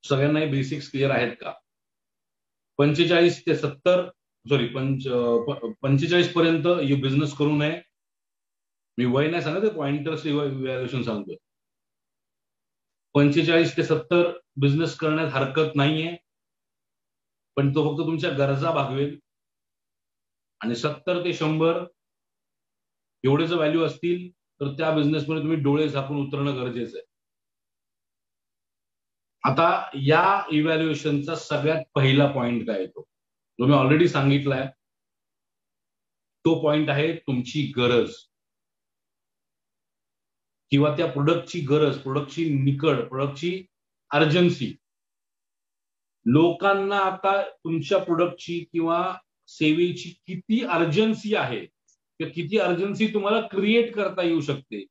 सगळ्यांना हे बेसिक्स क्लिअर आहेत का? 45 ते 70, सॉरी 45 पर्यंत बिझनेस करू नये. मी वय नाही सांगत, पॉइंटर्स इव्हॅल्युएशन सांगतोय. 45 ते 70 बिझनेस करण्यात हरकत नाहीये, पण तो फक्त तुमच्या गरजा भागवेल. आणि 70 ते 100 एवढे जर व्हॅल्यू असतील तर त्या बिझनेसमध्ये तुम्ही डोळे झाकून उतरणं गरजेचं आहे. आता या इव्हॅल्युएशनचा सगळ्यात पहिला पॉइंट काय येतो, जो मी ऑलरेडी सांगितलाय, तो पॉइंट आहे तुमची गरज, किंवा त्या प्रोडक्टची गरज, प्रोडक्टची निकड, प्रोडक्टची अर्जन्सी. लोकांना आता तुमच्या प्रोडक्टची किंवा सेवेची किती अर्जन्सी आहे, किंवा किती अर्जन्सी तुम्हाला क्रिएट करता येऊ शकते.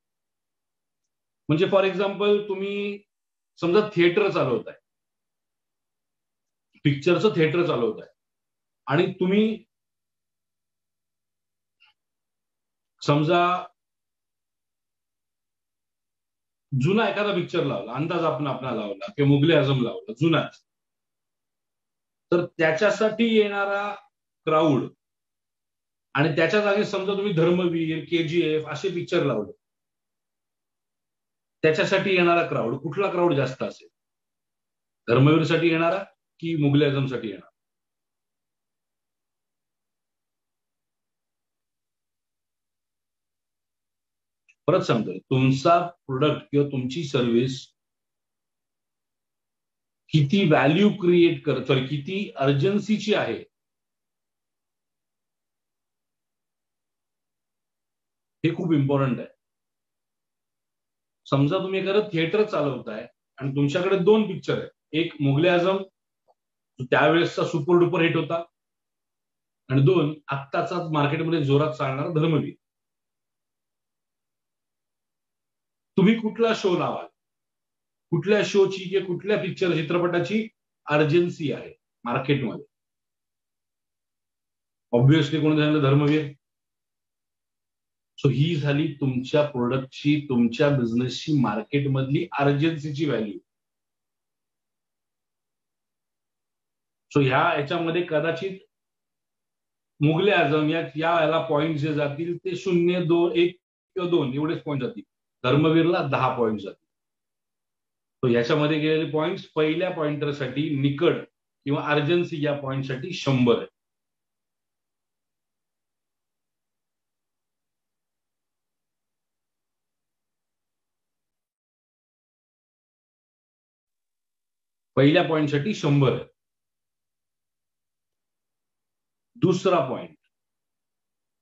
म्हणजे फॉर एक्झाम्पल तुम्ही समजा थिएटर चालवताय, पिक्चरचं थिएटर चालवताय, आणि तुम्ही समजा जुना एखादा पिक्चर लावला, अंदाज आपला लावला किंवा मुघले आझम लावला जुनाच, तर त्याच्यासाठी येणारा क्राऊड आणि त्याच्या जागी समजा तुम्ही धर्मवीर, KGF असे पिक्चर लावले, त्याच्यासाठी येणारा क्राऊड, कुठला क्राऊड जास्त असेल? धर्मवीरसाठी येणारा की मुघले आझमसाठी येणारा? परत सांगतोय, तुमचा प्रोडक्ट किंवा तुमची सर्व्हिस किती व्हॅल्यू क्रिएट करत, सॉरी किती अर्जन्सीची आहे, हे खूप इम्पॉर्टंट आहे. समजा तुम्ही एखादं थिएटर चालवताय आणि तुमच्याकडे 2 पिक्चर आहेत, एक मुघले आझम त्यावेळेसचा सुपर डुपर हिट होता, आणि 2 आत्ताचा मार्केटमध्ये जोरात चालणारा धर्मवीर. तुम्ही कुठला शो लावाल, कुठल्या शोची किंवा कुठल्या पिक्चर चित्रपटाची अर्जन्सी आहे मार्केटमध्ये? ऑब्व्हियसली कोणी झालं? धर्मवीर. सो ही झाली तुमच्या प्रोडक्टची, तुमच्या बिझनेसची मार्केटमधली अर्जन्सीची व्हॅल्यू. सो याच्यामध्ये कदाचित मुघले आझम याला पॉइंट जे जातील ते 0, 2, 1 किंवा 2 एवढेच पॉईंट जातील. धर्मवीरला 10 पॉईंट जातील. तो याच्यामध्ये गेलेले पॉइंट पहिल्या पॉइंटरसाठी निकड किंवा अर्जन्सी या पॉइंटसाठी 100 आहे. पहिल्या पॉइंटसाठी 100 आहे. दुसरा पॉइंट,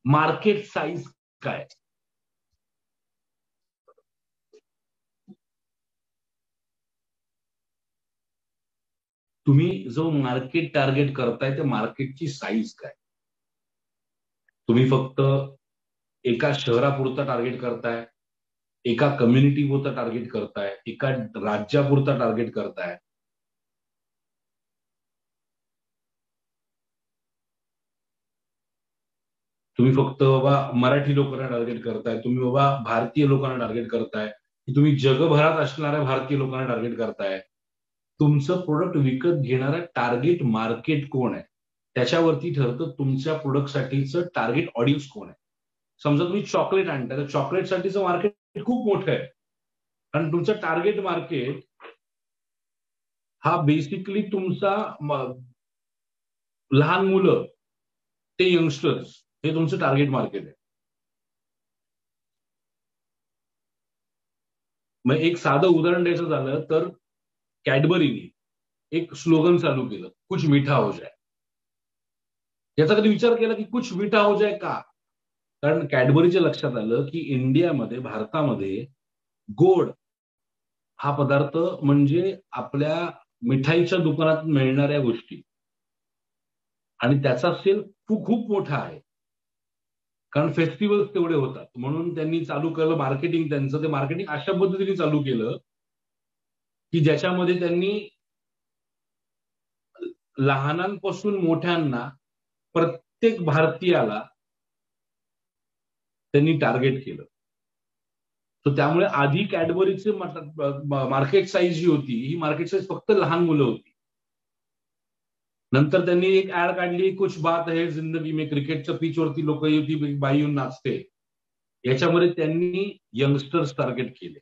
मार्केट साईज काय? तुम्ही जो मार्केट टार्गेट करताय त्या मार्केटची साईज काय? तुम्ही फक्त एका शहरापुरता टार्गेट करताय, एका कम्युनिटीपुरता टार्गेट करताय, एका राज्यापुरता टार्गेट करताय? तुम्ही फक्त बाबा मराठी लोकांना टार्गेट करताय, तुम्ही बाबा भारतीय लोकांना टार्गेट करताय, की तुम्ही जगभरात असणाऱ्या भारतीय लोकांना टार्गेट करताय? तुमचं प्रोडक्ट विकत घेणारा टार्गेट मार्केट कोण आहे त्याच्यावरती ठरतं तुमच्या प्रोडक्टसाठीचं टार्गेट ऑडियन्स कोण आहे. समजा तुम्ही चॉकलेट आणताय, तर चॉकलेटसाठीचं मार्केट खूप मोठं आहे, कारण तुमचं टार्गेट मार्केट हा बेसिकली तुमचा लहान मुलं ते यंगस्टर्स, हे तुमचं टार्गेट मार्केट आहे. मग एक साधं उदाहरण द्यायचं झालं तर कॅडबरीने एक स्लोगन चालू केलं, कुछ मीठा हो जाए. याचा कधी विचार केला की कुछ मीठा हो जाए का? कारण कॅडबरीच्या लक्षात आलं की इंडियामध्ये, भारतामध्ये गोड हा पदार्थ म्हणजे आपल्या मिठाईच्या दुकानात मिळणाऱ्या गोष्टी, आणि त्याचा सेल खूप खूप मोठा आहे, कारण फेस्टिवल्स तेवढे होतात. म्हणून त्यांनी चालू केलं मार्केटिंग. त्यांचं ते मार्केटिंग अशा पद्धतीने चालू केलं की ज्याच्यामध्ये त्यांनी लहानांपासून मोठ्यांना, प्रत्येक भारतीयाला त्यांनी टार्गेट केलं. तर त्यामुळे आधी कॅडबरीचे मार्केट साईज जी होती, ही मार्केट साईज फक्त लहान मुलं होती. नंतर त्यांनी एक ऍड काढली, कुछ बात है जिंदगी में, क्रिकेटच्या पिचवरती लोक येऊन बाई येऊन नाचते, याच्यामध्ये त्यांनी यंगस्टर्स टार्गेट केले.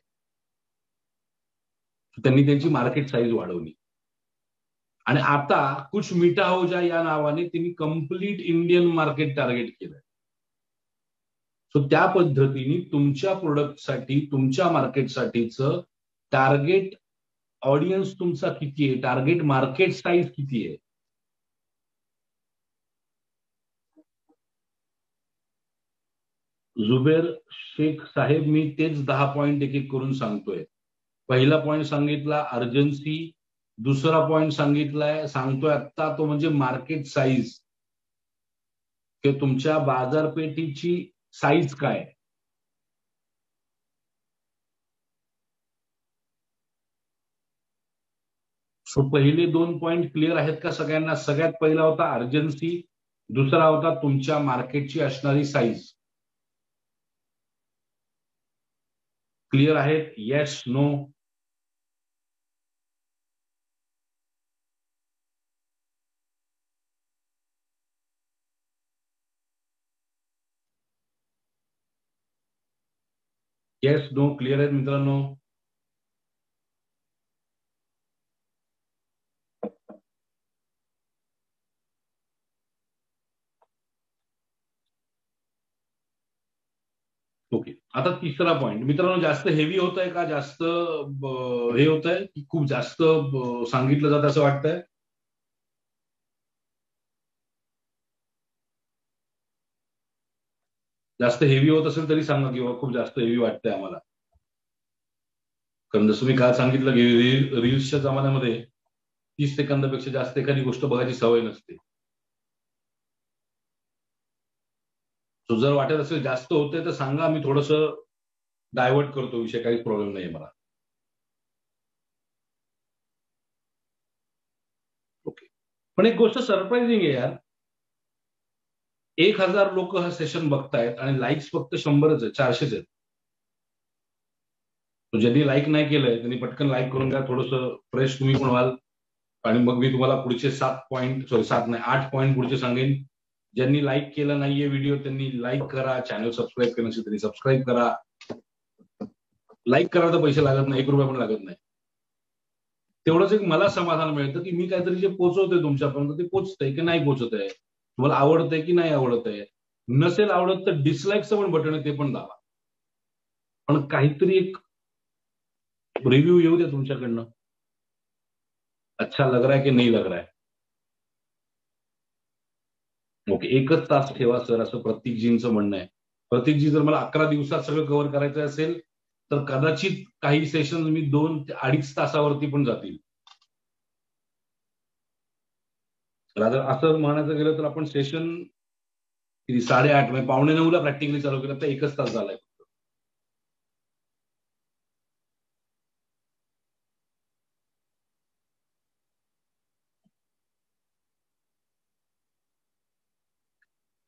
त्यांनी त्यांची मार्केट साईज वाढवली. आणि आता कुछ मीठा हो जाए या नावाने त्यांनी कम्प्लीट इंडियन मार्केट टार्गेट केलं. सो त्या पद्धतीने तुमच्या प्रोडक्टसाठी, तुमच्या मार्केटसाठीचं टार्गेट ऑडियन्स तुमचा किती आहे, टार्गेट मार्केट साईज किती आहे. जुबेर शेख साहेब, मी तेच 10 पॉइंट एक एक करून सांगतोय. पहिला पॉइंट सांगितला अर्जन्सी, दुसरा पॉइंट सांगतोय आता तो म्हणजे मार्केट साईज, की तुमच्या बाजारपेठीची साईज काय. सो पहिले 2 पॉइंट क्लिअर आहेत का सगळ्यांना? सगळ्यात पहिला होता अर्जन्सी, दुसरा होता तुमच्या मार्केटची असणारी साईज. क्लिअर आहेत? Yes, no? Yes, no clear आहेत मित्रांनो? ओके. आता तिसरा पॉइंट मित्रांनो, जास्त हेवी होत आहे का? जास्त हे होत आहे की खूप जास्त सांगितलं जात असं वाटतंय? जास्त हेवी होत असेल तरी सांगा, किंवा खूप जास्त हेवी वाटतंय आम्हाला. कारण जसं मी काल सांगितलं की रील्सच्या जमान्यामध्ये 30 सेकंदापेक्षा जास्त एखादी गोष्ट बघायची सवय नसते. तो जर वाटत असेल जास्त होतंय तर सांगा, मी थोडस डायव्हर्ट करतो विषय, काहीच प्रॉब्लेम नाही मला. ओके. पण एक गोष्ट सरप्राइझिंग आहे यार, 1000 लोक हा सेशन बघतायत आणि लाईक्स फक्त 100च आहेत, 400च आहेत. तो ज्यांनी लाईक नाही केलंय त्यांनी पटकन लाईक करून द्या, थोडंसं फ्रेश तुम्ही पण व्हाल. आणि मग मी तुम्हाला पुढचे 7 पॉईंट, सॉरी 7 नाही 8 पॉईंट पुढचे सांगेन. ज्यांनी लाईक केलं नाहीये व्हिडिओ त्यांनी लाईक करा, चॅनल सबस्क्राईब केलं नसेल त्यांनी सबस्क्राईब करा. लाईक करायला तर पैसे लागत नाही, 1 रुपया पण लागत नाही. तेवढंच एक मला समाधान मिळतं की मी काहीतरी जे पोहोचवतोय तुमच्यापर्यंत ते पोहोचतंय की नाही पोहोचत आहे, तुम्हाला आवडतंय की नाही आवडत आहे. नसेल आवडत तर डिसलाईकचं पण बटन आहे, ते पण दाबा. पण काहीतरी एक रिव्ह्यू येऊ द्या तुमच्याकडनं. अच्छा लग रहा है की नाही लग रहा है? ओके. 1च तास ठेवा सर, असं प्रतीकजींचं म्हणणं आहे. प्रतीकजी, जर मला 11 दिवसात सगळं कव्हर करायचं असेल तर कदाचित काही सेशन मी 2 ते 2.5 तासावरती पण जातील. रादर असं म्हणायचं गेलं तर आपण सेशन 8:30 म्हणजे 8:45ला प्रॅक्टिकली चालू केलं तर 1च तास झालाय.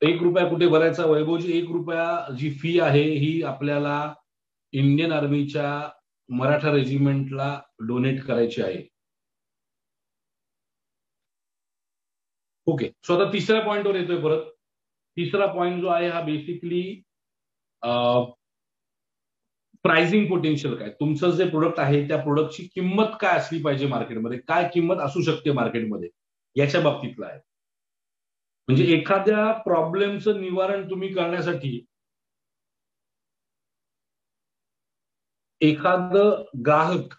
₹1 कुठे भरायचा वैभवजी? ₹1 जी फी आहे ही आपल्याला इंडियन आर्मीच्या मराठा रेजिमेंटला डोनेट करायची आहे. ओके. सो आता तिसऱ्या पॉइंटवर येतोय परत. तिसरा पॉइंट जो आहे हा बेसिकली प्राइसिंग पोटेन्शियल काय, तुमचं जे प्रोडक्ट आहे त्या प्रोडक्टची किंमत काय असली पाहिजे मार्केटमध्ये, काय किंमत असू शकते मार्केटमध्ये, याच्या बाबतीतला आहे. म्हणजे एखाद्या प्रॉब्लेमचं निवारण तुम्ही करण्यासाठी एखादं ग्राहक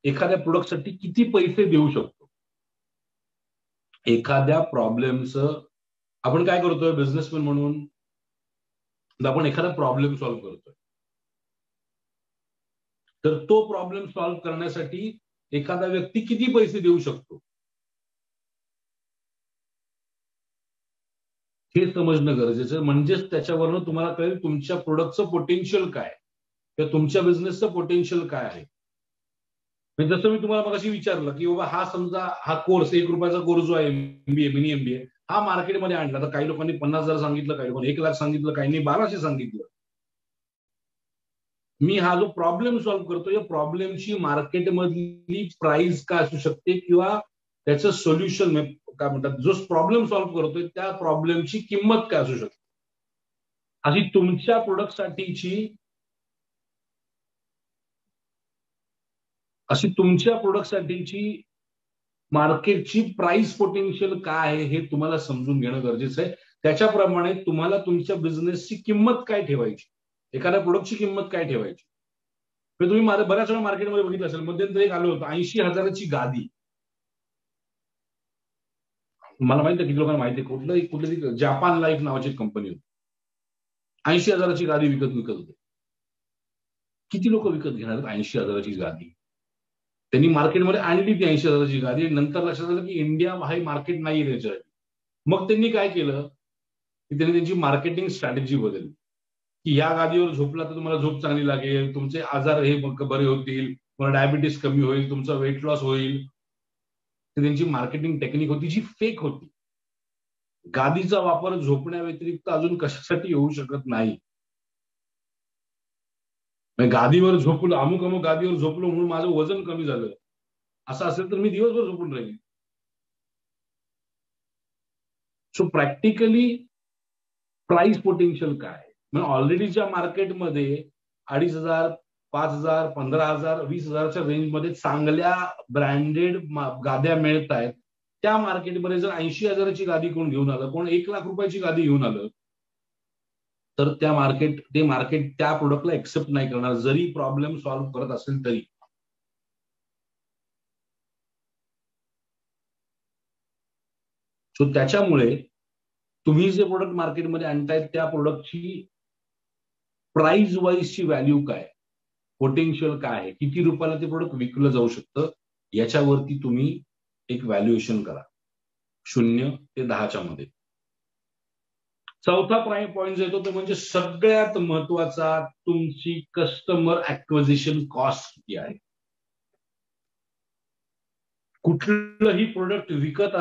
एखाद्या प्रोडक्टसाठी किती पैसे देऊ शकतो. एखाद्या प्रॉब्लेमचं आपण काय करतोय बिझनेसमॅन म्हणून, आपण एखादा प्रॉब्लेम सॉल्व्ह करतोय, तर तो प्रॉब्लेम सॉल्व्ह करण्यासाठी एखादा व्यक्ती किती पैसे देऊ शकतो हे समजणं गरजेचं आहे. म्हणजेच त्याच्यावरनं तुम्हाला कळेल तुमच्या प्रोडक्टचं पोटेन्शियल काय, किंवा तुमच्या बिझनेसचं पोटेन्शियल काय आहे. म्हणजे जसं मी तुम्हाला मगाशी विचारलं की बाबा हा समजा हा कोर्स ₹1 कोर्स जो आहे एमबीए, मिनी एमबीए, हा मार्केटमध्ये आणला तर काही लोकांनी 50,000 सांगितलं, काही लोकांनी 1 लाख सांगितलं, काहींनी 1200 सांगितलं. मी हा जो प्रॉब्लेम सॉल्व्ह करतो या प्रॉब्लेमची मार्केटमधली प्राइस काय असू शकते, किंवा त्याचं सोल्युशन काय म्हणतात, जो प्रॉब्लेम सॉल्व्ह करतोय त्या प्रॉब्लेमची किंमत काय असू शकते, अशी तुमच्या प्रोडक्टसाठीची मार्केटची प्राइस पोटेन्शियल काय आहे हे तुम्हाला समजून घेणं गरजेचं आहे. त्याच्याप्रमाणे तुम्हाला तुमच्या बिझनेसची किंमत काय ठेवायची, एखाद्या प्रोडक्टची किंमत काय ठेवायची. तुम्ही बऱ्याच वेळा मार्केटमध्ये बघितलं असेल, मध्यंतरी एक आलं होतं 80,000ची गादी. मला माहिती आहे किती लोकांना माहिती आहे, कुठली जापान लाईफ नावाची कंपनी होती, 80,000ची गादी विकत होते. किती लोक विकत घेणार आहेत 80,000ची गादी? त्यांनी मार्केटमध्ये आणली ती 80,000ची गादी, नंतर लक्षात आलं की इंडिया हा मार्केट नाही त्याच्यासाठी. मग त्यांनी काय केलं की त्यांनी त्यांची मार्केटिंग स्ट्रॅटेजी बदलली, की या गादीवर झोपला तर तुम्हाला झोप चांगली लागेल, तुमचे आजार हे बरे होतील, तुम्हाला डायबिटीस कमी होईल, तुमचा वेट लॉस होईल. त्यांची मार्केटिंग टेक्निक होती जी फेक होती. गादीचा वापर झोपण्या व्यतिरिक्त अजून कशासाठी होऊ शकत नाही. गादीवर झोपलो, अमुक अमुक गादीवर झोपलो म्हणून माझं वजन कमी झालं असं असेल तर मी दिवसभर झोपून राहील. सो प्रॅक्टिकली प्राइस पोटेन्शियल काय, म्हणजे ऑलरेडीच्या मार्केटमध्ये 2,500, 5,000, 15,000, 20,000च्या रेंजमध्ये चांगल्या ब्रँडेड गाद्या मिळत आहेत. त्या मार्केटमध्ये जर 80,000ची गादी कोण घेऊन आलं, कोण 1,00,000 रुपयाची गादी घेऊन आलं, तर ते मार्केट त्या प्रोडक्टला एक्सेप्ट नाही करणार, जरी प्रॉब्लेम सॉल्व्ह करत असेल तरी. सो त्याच्यामुळे तुम्ही जे प्रोडक्ट मार्केटमध्ये आणतायत त्या प्रोडक्टची प्राइस वाईजची व्हॅल्यू काय, पोटेन्शियल काय आहे, किती रुपयाला ते प्रोडक्ट विकलं जाऊ शकतं, याच्यावरती तुम्ही एक व्हॅल्युएशन करा 0 ते 10च्या मध्ये. चौथा पॉइंट येतो तो म्हणजे सगळ्यात महत्वाचा, तुमची कस्टमर ऍक्विजिशन कॉस्ट किती आहे. कुठलंही प्रोडक्ट विकत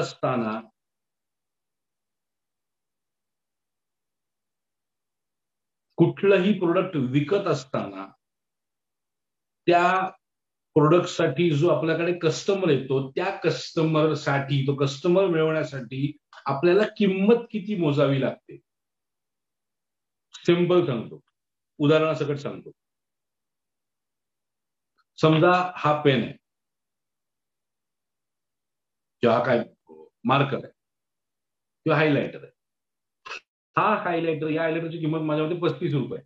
असताना त्या प्रोडक्टसाठी जो आपल्याकडे कस्टमर येतो, त्या कस्टमरसाठी, तो कस्टमर मिळवण्यासाठी आपल्याला किंमत किती मोजावी लागते. सिंपल सांगतो, उदाहरणासकट सांगतो. समजा हा पेन आहे किंवा काय मार्कर आहे किंवा हायलायटर आहे. या हायलायटरची किंमत माझ्यामध्ये 35 रुपये.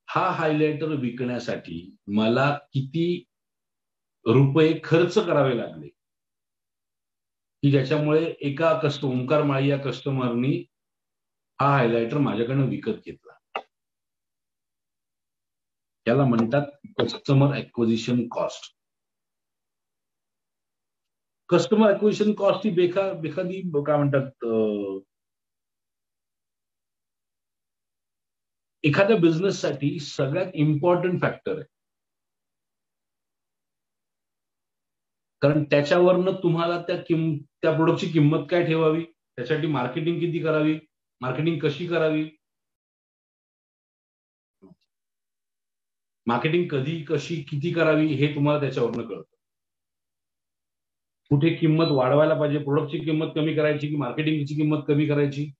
हा हायलायटर विकण्यासाठी मला किती रुपये खर्च करावे लागले की ज्याच्यामुळे एका ओंकार माळी या कस्टमरनी हा हायलायटर माझ्याकडनं विकत घेतला. याला म्हणतात customer acquisition cost. Customer acquisition cost ही एखादी काय म्हणतात, एखाद्या बिझनेससाठी सगळ्यात इम्पॉर्टंट फॅक्टर आहे. कारण त्याच्यावरनं तुम्हाला त्या प्रोडक्टची किंमत काय ठेवावी, त्यासाठी मार्केटिंग किती करावी, मार्केटिंग कशी करावी, मार्केटिंग कधी कशी किती करावी हे तुम्हाला त्याच्यावरनं कळतं. कुठे किंमत वाढवायला पाहिजे, प्रोडक्टची किंमत कमी करायची की मार्केटिंगची किंमत कमी करायची,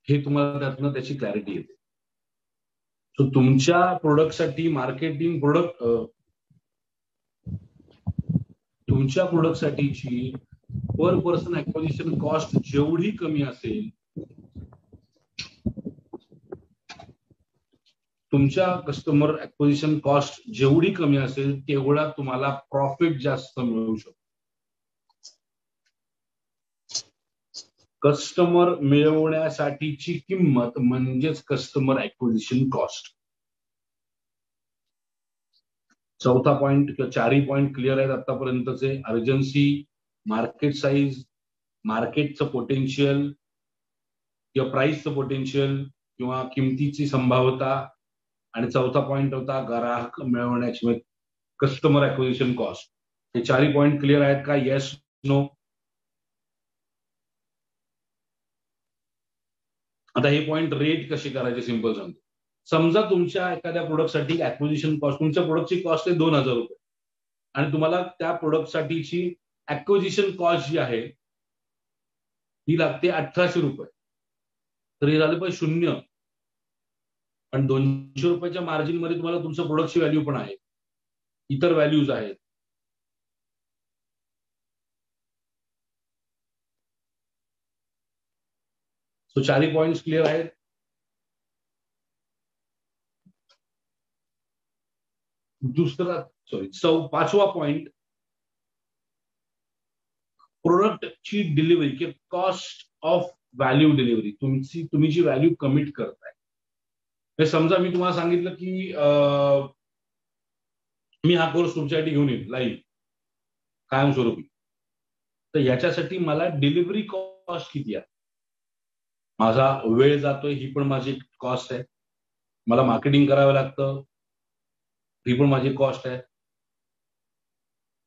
हे तुम्हाला त्यातनं त्याची क्लॅरिटी येते. सो तुमच्या प्रोडक्टसाठी मार्केटिंग तुमच्या प्रोडक्टसाठीची पर पर्सन ऍक्विजिशन कॉस्ट जेवढी कमी असेल, तुमच्या कस्टमर ऍक्विजिशन कॉस्ट जेवढी कमी असेल तेवढा तुम्हाला प्रॉफिट जास्त मिळू शकतो. कस्टमर मिळवण्यासाठीची किंमत म्हणजेच कस्टमर ऍक्विजिशन कॉस्ट. चौथा पॉइंट किंवा 4ही पॉइंट क्लिअर आहेत आतापर्यंतचे. अर्जन्सी, मार्केट साईज, मार्केटचं पोटेन्शियल किंवा प्राइसचं पोटेन्शियल किंवा किमतीची संभाव्यता, आणि चौथा पॉइंट होता ग्राहक मिळवण्याची कस्टमर ऍक्विजिशन कॉस्ट. हे 4ही पॉइंट क्लिअर आहेत का? Yes, no? आता हे पॉइंट रेट कशी करायचे सिंपल सांगतो. समजा तुमच्या एखाद्या प्रोडक्टसाठी ऍक्विजिशन कॉस्ट, तुमच्या प्रोडक्टची कॉस्ट आहे 2,000 रुपये आणि तुम्हाला त्या प्रोडक्टसाठीची ऍक्विजिशन कॉस्ट जी आहे ती लागते 1,800 रुपये. तर हे झालं पाहिजे 0. पण 200 रुपयाच्या मार्जिन मध्ये तुम्हाला तुमच्या प्रोडक्टची व्हॅल्यू पण आहे, इतर व्हॅल्यूज आहेत. सो 4ही पॉइंट क्लिअर आहेत. पाचवा पॉइंट, प्रोडक्टची डिलिव्हरी किंवा कॉस्ट ऑफ व्हॅल्यू डिलिव्हरी. तुम्ही जी व्हॅल्यू कमिट करताय. समजा मी तुम्हाला सांगितलं की मी हा कोर्स तुमच्यासाठी घेऊन येईल लाईव्ह कायमस्वरूपी, तर याच्यासाठी मला डिलिव्हरी कॉस्ट किती आहे, माझा वेळ जातोय ही पण माझी कॉस्ट आहे, मला मार्केटिंग करावं लागतं ही पण माझी कॉस्ट आहे,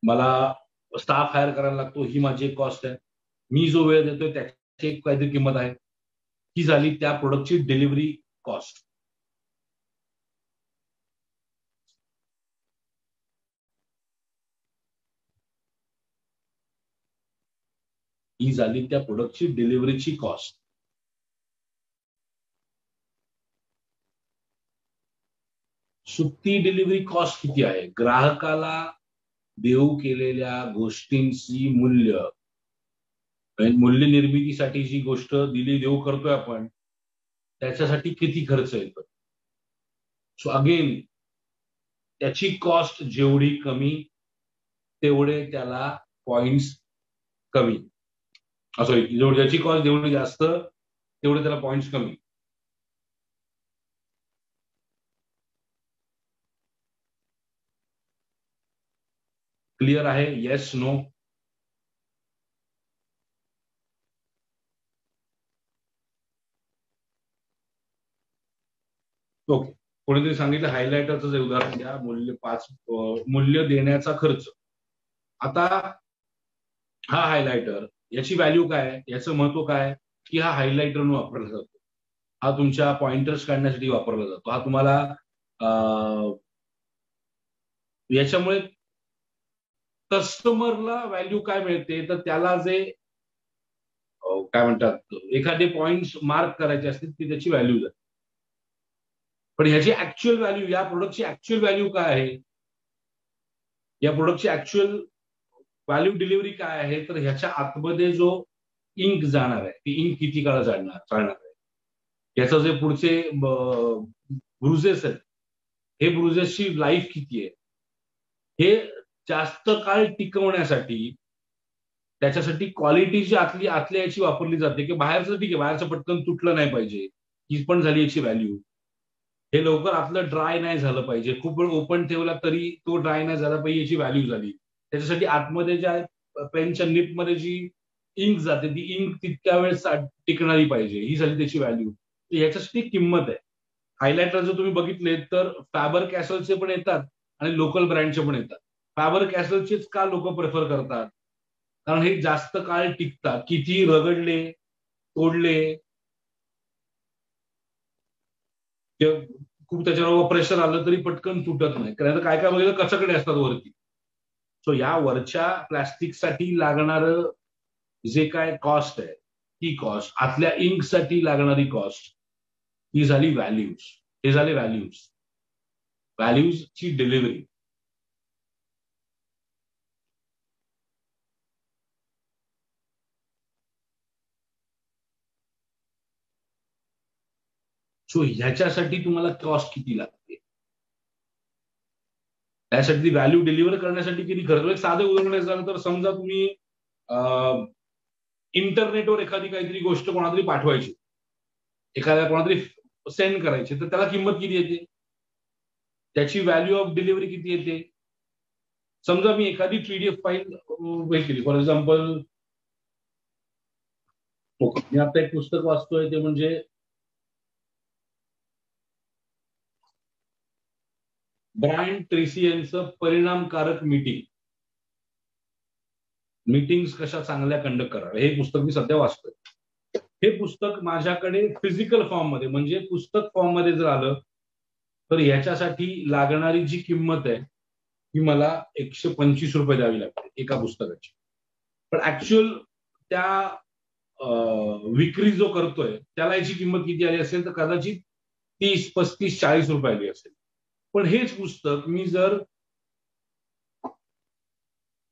मला स्टाफ हायर करायला लागतो ही माझी एक कॉस्ट आहे, मी जो वेळ देतोय त्याची एक काहीतरी किंमत आहे. ही झाली त्या प्रोडक्टची डिलिव्हरी कॉस्ट. ही झाली त्या प्रोडक्टची डिलिव्हरीची कॉस्ट. ती डिलिव्हरी कॉस्ट किती आहे? ग्राहकाला देऊ केलेल्या गोष्टींची मूल्य निर्मितीसाठी जी गोष्ट देऊ करतोय आपण त्याच्यासाठी किती खर्च येतो. सो अगेन त्याची कॉस्ट जेवढी कमी तेवढे त्याला पॉइंट्स कमी. सॉरी, ज्याची कॉस्ट जेवढी जास्त तेवढे त्याला पॉइंट्स कमी. क्लिअर आहे? Yes, no? ओके. कोणीतरी सांगितलं हायलायटरचं जे उदाहरण द्या. मूल्य देण्याचा खर्च. आता हा हायलायटर याची व्हॅल्यू काय, याचं महत्व काय की हा हायलायटर म्हणून वापरला जातो. हा तुमच्या पॉइंटर्स काढण्यासाठी वापरला जातो. हा तुम्हाला याच्यामुळे कस्टमरला व्हॅल्यू काय मिळते तर त्याला जे काय म्हणतात एखादे पॉइंट्स मार्क करायचे असतील ती त्याची व्हॅल्यू जाते. पण ह्याची ऍक्च्युअल व्हॅल्यू, या प्रोडक्टची ऍक्च्युअल व्हॅल्यू काय आहे, या प्रोडक्टची ऍक्च्युअल व्हॅल्यू डिलिव्हरी काय आहे तर ह्याच्या आतमध्ये जो इंक जाणार आहे ती इंक किती काळ चालणार आहे, याचं जे पुढचे ब्रुजेस आहेत हे ब्रुजेसची लाईफ किती आहे, हे जास्त काळ टिकवण्यासाठी त्याच्यासाठी क्वालिटी जी आतल्या याची वापरली जाते की बाहेरचं ठीक आहे, बाहेरचं पटकन तुटलं नाही पाहिजे, ही पण झाली याची व्हॅल्यू. हे लवकर आतलं ड्राय नाही झालं पाहिजे, खूप वेळ ओपन ठेवला तरी तो ड्राय नाही झाला पाहिजे, याची व्हॅल्यू झाली. त्याच्यासाठी आतमध्ये ज्या पेनच्या निपमध्ये जी इंक जाते ती इंक तितक्या वेळ टिकणारी पाहिजे, ही झाली त्याची व्हॅल्यू. याच्यासाठी किंमत आहे. हायलायटर जर तुम्ही बघितले तर फॅबर कॅसलचे पण येतात आणि लोकल ब्रँडचे पण येतात. फॅबर कॅसलचेच का लोक प्रेफर करतात, कारण हे जास्त काळ टिकतात. किती रगडले तोडले खूप त्याच्यावर प्रेशर आलं तरी पटकन तुटत नाही, कारण काय काय बघितलं कचकडे असतात वरती. सो या वरच्या प्लॅस्टिकसाठी लागणार जे काय कॉस्ट आहे ती कॉस्ट, आतल्या इंक साठी लागणारी कॉस्ट, ही झाली व्हॅल्यूज. हे झाले व्हॅल्यूजची डिलिव्हरी. सो ह्याच्यासाठी तुम्हाला कॉस्ट किती लागते, त्यासाठी व्हॅल्यू डिलिव्हर करण्यासाठी किती खर्च. एक साधं उदाहरण झालं तर समजा तुम्ही इंटरनेटवर एखादी काहीतरी गोष्ट कोणातरी पाठवायची, एखाद्या कोणातरी सेंड करायची, तर त्याला किंमत किती येते, त्याची व्हॅल्यू ऑफ डिलिव्हरी किती येते. समजा मी एखादी पीडीएफ फाईल हे केली, फॉर एक्झाम्पल मी आता एक पुस्तक वाचतोय ते म्हणजे ब्रायन ट्रेसी यांचं परिणामकारक मीटिंग्स कशा चांगल्या कंडक्ट करा, हे पुस्तक मी सध्या वाचतोय. हे पुस्तक माझ्याकडे फिजिकल फॉर्म मध्ये म्हणजे पुस्तक फॉर्म मध्ये जर आलं तर याच्यासाठी लागणारी जी किंमत आहे ती मला 125 रुपये द्यावी लागते एका पुस्तकाची. पण ऍक्च्युअल त्या विक्री जो करतोय त्याला याची किंमत किती आली असेल तर कदाचित 30, 35, 40 रुपये आली असेल. पण हेच पुस्तक मी जर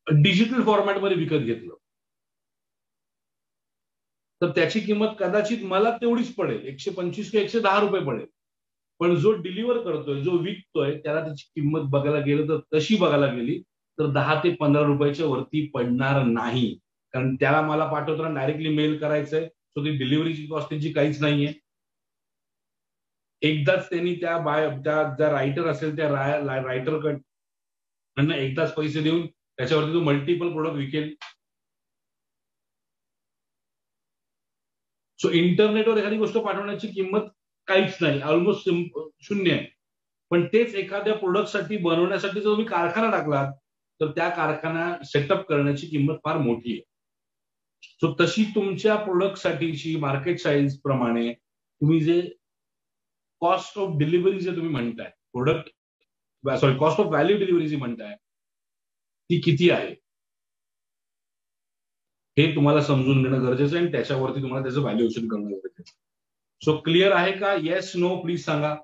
डिजिटल फॉर्मॅटमध्ये विकत घेतलं तर त्याची किंमत कदाचित मला तेवढीच पडेल, 125 किंवा 110 रुपये पडेल. पण जो डिलिव्हर करतोय, जो विकतोय, त्याला त्याची किंमत बघायला गेलं तर तशी बघायला गेली तर 10 ते 15 रुपयाच्या वरती पडणार नाही, कारण त्याला मला पाठवताना डायरेक्टली मेल करायचंय, सो ती डिलिव्हरीची कॉस्ट त्याची काहीच नाहीये. एकदाच त्यांनी त्या ज्या रायटर असेल त्या रायटरकडनं एकदाच पैसे देऊन त्याच्यावरती तो मल्टिपल प्रोडक्ट विकेल. सो इंटरनेटवर एखादी गोष्ट पाठवण्याची किंमत काहीच नाही, ऑलमोस्ट शून्य आहे. पण तेच एखाद्या प्रोडक्टसाठी बनवण्यासाठी जर तुम्ही कारखाना टाकलात तर त्या कारखाना सेटअप करण्याची किंमत फार मोठी आहे. सो तशी तुमच्या प्रोडक्टसाठीची मार्केट साईज प्रमाणे तुम्ही जे कॉस्ट ऑफ डिलिव्हरी जे तुम्ही म्हणताय, कॉस्ट ऑफ व्हॅल्यू डिलिव्हरी जी म्हणताय ती किती आहे हे तुम्हाला समजून घेणं गरजेचं आहे आणि त्याच्यावरती तुम्हाला त्याचं व्हॅल्युएशन करणं गरजेचं आहे. सो क्लिअर आहे का? येस नो प्लीज सांगा.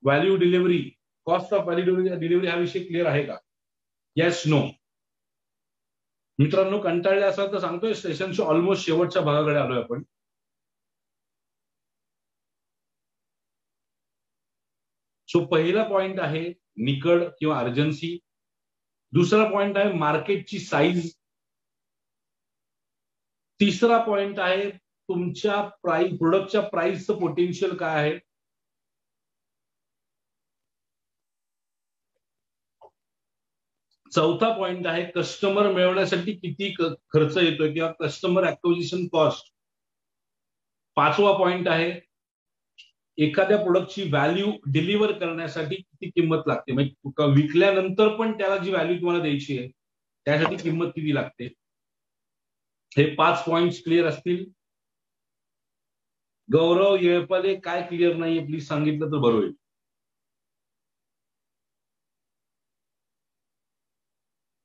Value delivery, cost of value delivery हा विषय क्लिअर आहे का? Yes no. मित्रांनो, कंटाळले असाल तर सांगतोय, सेशनच्या ऑलमोस्ट शेवटच्या भागाकडे आलोय आपण. सो पहिला पॉइंट आहे निकड किंवा अर्जन्सी. दुसरा पॉइंट आहे मार्केटची साईज. तिसरा पॉइंट आहे तुमच्या प्रोडक्टच्या प्राइसचं पोटेन्शियल काय आहे. चौथा पॉइंट आहे कस्टमर मिळवण्यासाठी किती खर्च येतोय किंवा कस्टमर ऍक्विजिशन कॉस्ट. पाचवा पॉइंट आहे एखाद्या प्रोडक्टची व्हॅल्यू डिलिव्हर करण्यासाठी किती किंमत लागते, म्हणजे विकल्यानंतर पण त्याला जी व्हॅल्यू तुम्हाला द्यायची आहे त्यासाठी किंमत किती लागते. हे 5 पॉइंट्स क्लिअर असतील. गौरव येळपाले काय क्लिअर नाहीये प्लीज सांगितलं तर बरं होईल.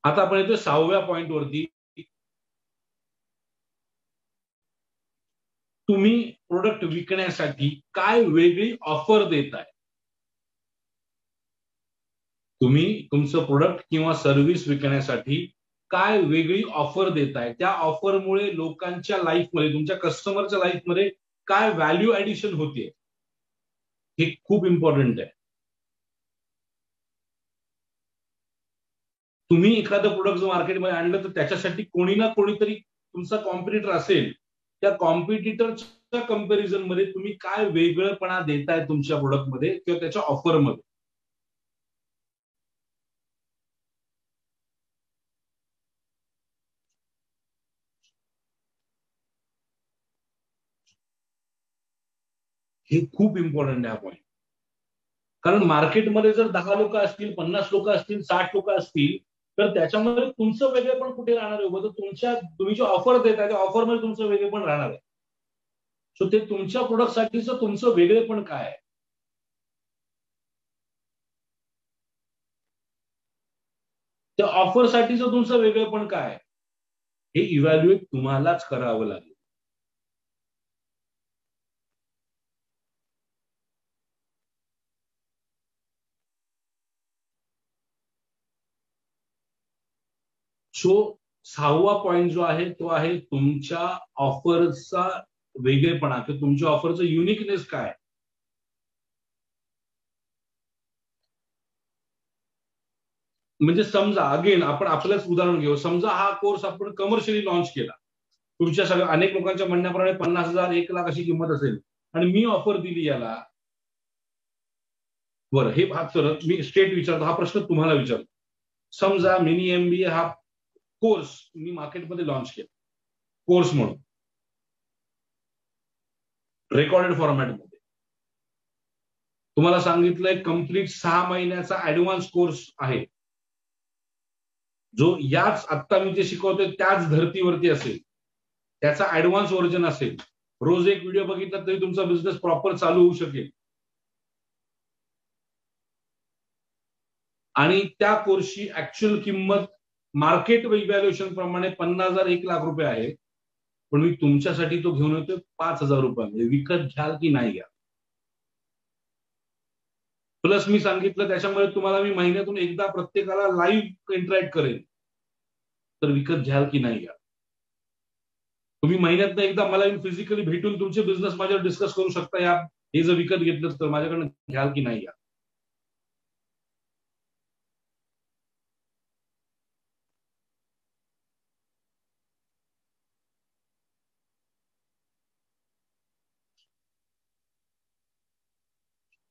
आता आपण येतो 6व्या पॉइंट वरती. तुम्ही प्रोडक्ट विकण्यासाठी काय वेगळी ऑफर देताय. तुम्ही तुमचं प्रोडक्ट किंवा सर्व्हिस विकण्यासाठी काय वेगळी ऑफर देताय. त्या ऑफरमुळे लोकांच्या लाईफमध्ये, तुमच्या कस्टमरच्या लाईफमध्ये काय व्हॅल्यू ऍडिशन होते, हे खूप इम्पॉर्टंट आहे. तुम्ही एखादं प्रोडक्ट जर मार्केटमध्ये आणलं तर त्याच्यासाठी कोणी ना कोणीतरी तुमचा कॉम्पिटिटर असेल. त्या कॉम्पिटिटरच्या कंपॅरिझन मध्ये तुम्ही काय वेगळेपणा देताय तुमच्या प्रोडक्टमध्ये किंवा त्याच्या ऑफरमध्ये. हे खूप इम्पॉर्टंट आहे हा पॉईंट. कारण मार्केटमध्ये जर 10 लोक असतील, 50 लोक असतील, 60 लोक असतील, तर त्याच्यामध्ये तुमचं वेगळेपण कुठे राहणार आहे. तुम्ही जे ऑफर देताय त्या ऑफरमध्ये तुमचं वेगळेपण राहणार आहे. सो ते तुमच्या प्रोडक्टसाठीचं तुमचं वेगळेपण काय आहे. त्या ऑफरसाठीचं तुमचं वेगळेपण काय आहे हे इव्हॅल्युएट तुम्हालाच करावं लागेल. सो 6वा पॉइंट जो आहे तो आहे तुमच्या ऑफरचा वेगळेपणा किंवा तुमच्या ऑफरचं युनिकनेस काय. म्हणजे समजा अगेन आपण आपलंच उदाहरण घेऊ. समजा हा कोर्स आपण कमर्शियली लॉन्च केला. तुमच्या सगळ्या अनेक लोकांच्या म्हणण्याप्रमाणे 50,000 1,00,000 अशी किंमत असेल आणि मी ऑफर दिली याला. बरं, हे मी स्टेट विचारतो, हा प्रश्न तुम्हाला विचारतो. समजा मिनी MBA हा कोर्स मी मार्केटमध्ये लॉन्च केला कोर्स म्हणून रेकॉर्डेड फॉर्मॅटमध्ये. तुम्हाला सांगितलंय कम्प्लीट 6 महिन्याचा ऍडव्हान्स कोर्स आहे जो याच आत्ता मी जे शिकवतोय त्याच धर्तीवरती असेल. त्याचा ऍडव्हान्स व्हर्जन असेल. रोज एक व्हिडिओ बघितला तरी तुमचा बिझनेस प्रॉपर चालू होऊ शकेल. आणि त्या कोर्सची ऍक्च्युअल किंमत मार्केट इव्हॅल्युएशन प्रमाणे 50,000 1,00,000 आहे. पण मी तुमच्यासाठी तो घेऊन येतोय 5,000 रुपयामध्ये. विकत घ्याल की नाही घ्या. प्लस मी सांगितलं त्याच्यामुळे तुम्हाला मी महिन्यातून एकदा प्रत्येकाला लाईव्ह इंटरॅक्ट करेन. तर विकत घ्याल की नाही घ्या. तुम्ही महिन्यातनं एकदा मला फिजिकली भेटून तुमचे बिझनेस माझ्यावर डिस्कस करू शकता. या हे जर विकत घेतलं तर माझ्याकडनं घ्याल की नाही घ्या.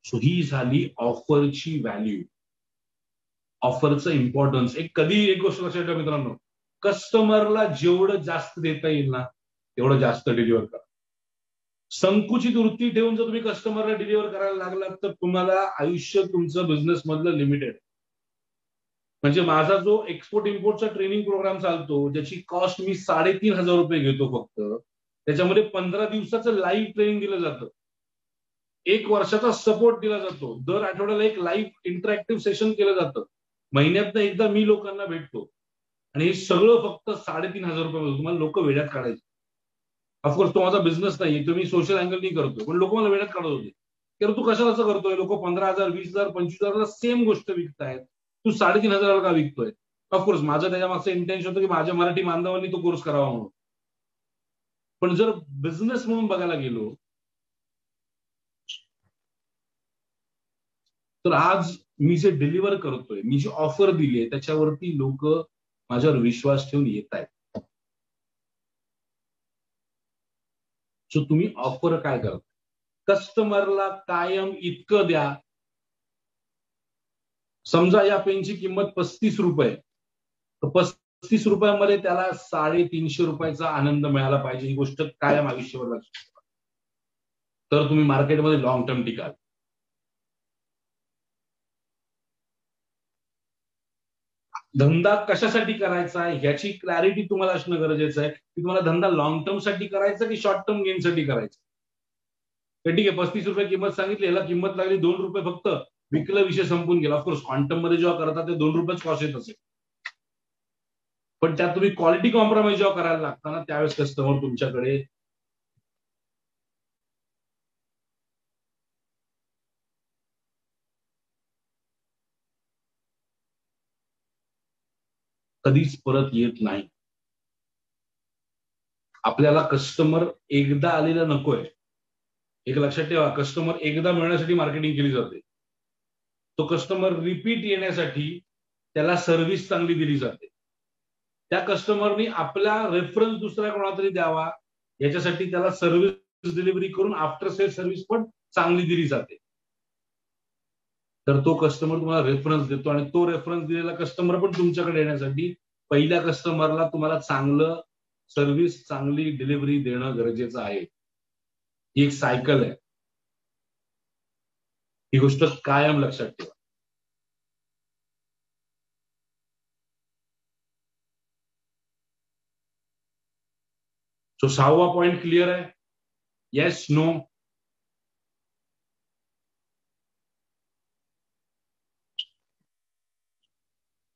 सो ही झाली ऑफरची व्हॅल्यू, ऑफरचं इम्पॉर्टन्स. कधी एक गोष्ट लक्षात ठेवा मित्रांनो, कस्टमरला जेवढं जास्त देता येईल ना तेवढं जास्त डिलिव्हर करा. संकुचित वृत्ती ठेवून जर तुम्ही कस्टमरला डिलिव्हर करायला लागलात तर तुम्हाला आयुष्य तुमचं बिझनेस मधलं लिमिटेड. म्हणजे माझा जो एक्सपोर्ट इम्पोर्टचा ट्रेनिंग प्रोग्राम चालतो ज्याची कॉस्ट मी 3,500 रुपये घेतो फक्त, त्याच्यामध्ये 15 दिवसाचं लाईव्ह ट्रेनिंग दिलं जातं. 1 वर्षाचा सपोर्ट दिला जातो. दर आठवड्याला एक लाईव्ह इंटरॅक्टिव्ह सेशन केलं जातं. महिन्यातनं एकदा मी लोकांना भेटतो. आणि हे सगळं फक्त 3,500 तुम्हाला लोक वेड्यात काढायचे. ऑफकोर्स तो माझा बिझनेस नाही, तो मी सोशल अँगलनी करतोय, पण लोक मला वेड्यात काढत होते की तू कशाला असं करतोय, लोक 15,000 20,000 25,000 सेम गोष्ट विकतायत, तू 3,500 का विकतोय. ऑफकोर्स माझं त्याच्या मागचं इंटेन्शन होतं की माझ्या मराठी बांधवांनी तो कोर्स करावा म्हणून. पण जर बिझनेस म्हणून बघायला गेलो तर आज मी जे डिलिव्हर करतोय, मी जी ऑफर दिली आहे त्याच्यावरती लोक माझ्यावर विश्वास ठेवून येत आहेत. सो तुम्ही ऑफर काय करता, कस्टमरला कायम इतकं द्या. समजा या पेनची किंमत 35 रुपये, तर 35 रुपयामध्ये त्याला 350 रुपयाचा आनंद मिळाला पाहिजे, ही गोष्ट कायम आयुष्यभर लक्षात ठेवा. तर तुम्ही मार्केटमध्ये लॉंग टर्म टिकाल. धंदा कशासाठी करायचा आहे ह्याची क्लॅरिटी तुम्हाला असणं गरजेचं आहे, की तुम्हाला धंदा लॉंग टर्म साठी करायचा की शॉर्ट टर्म गेमसाठी करायचा. तर ठीक आहे, 35 रुपये किंमत सांगितली, याला किंमत लागली 2 रुपये फक्त, विकलं, विषय संपून गेला. ऑफकोर्स क्वांटम मध्ये जेव्हा करतात ते 2 रुपयेच कॉस्ट येत असेल, पण त्यात तुम्ही क्वालिटी कॉम्प्रोमाइज जेव्हा करायला लागता ना, त्यावेळेस कस्टमर तुमच्याकडे कधीच परत येत नाही. आपल्याला कस्टमर एकदा आलेला नकोय. एक लक्षात ठेवा, कस्टमर एकदा मिळण्यासाठी मार्केटिंग केली जाते. तो कस्टमर रिपीट येण्यासाठी त्याला सर्व्हिस चांगली दिली जाते. त्या कस्टमरनी आपला रेफरन्स दुसऱ्या कोणाला तरी द्यावा याच्यासाठी त्याला सर्व्हिस डिलिव्हरी करून आफ्टर सेल सर्व्हिस पण चांगली दिली जाते. तर तो कस्टमर तुम्हाला रेफरन्स देतो आणि तो रेफरन्स दिलेला कस्टमर पण तुमच्याकडे येण्यासाठी पहिल्या कस्टमरला तुम्हाला चांगलं सर्व्हिस, चांगली डिलिव्हरी देणं गरजेचं आहे. ही एक सायकल आहे, ही गोष्ट कायम लक्षात ठेवा. सो 6वा पॉइंट क्लिअर आहे? Yes, no?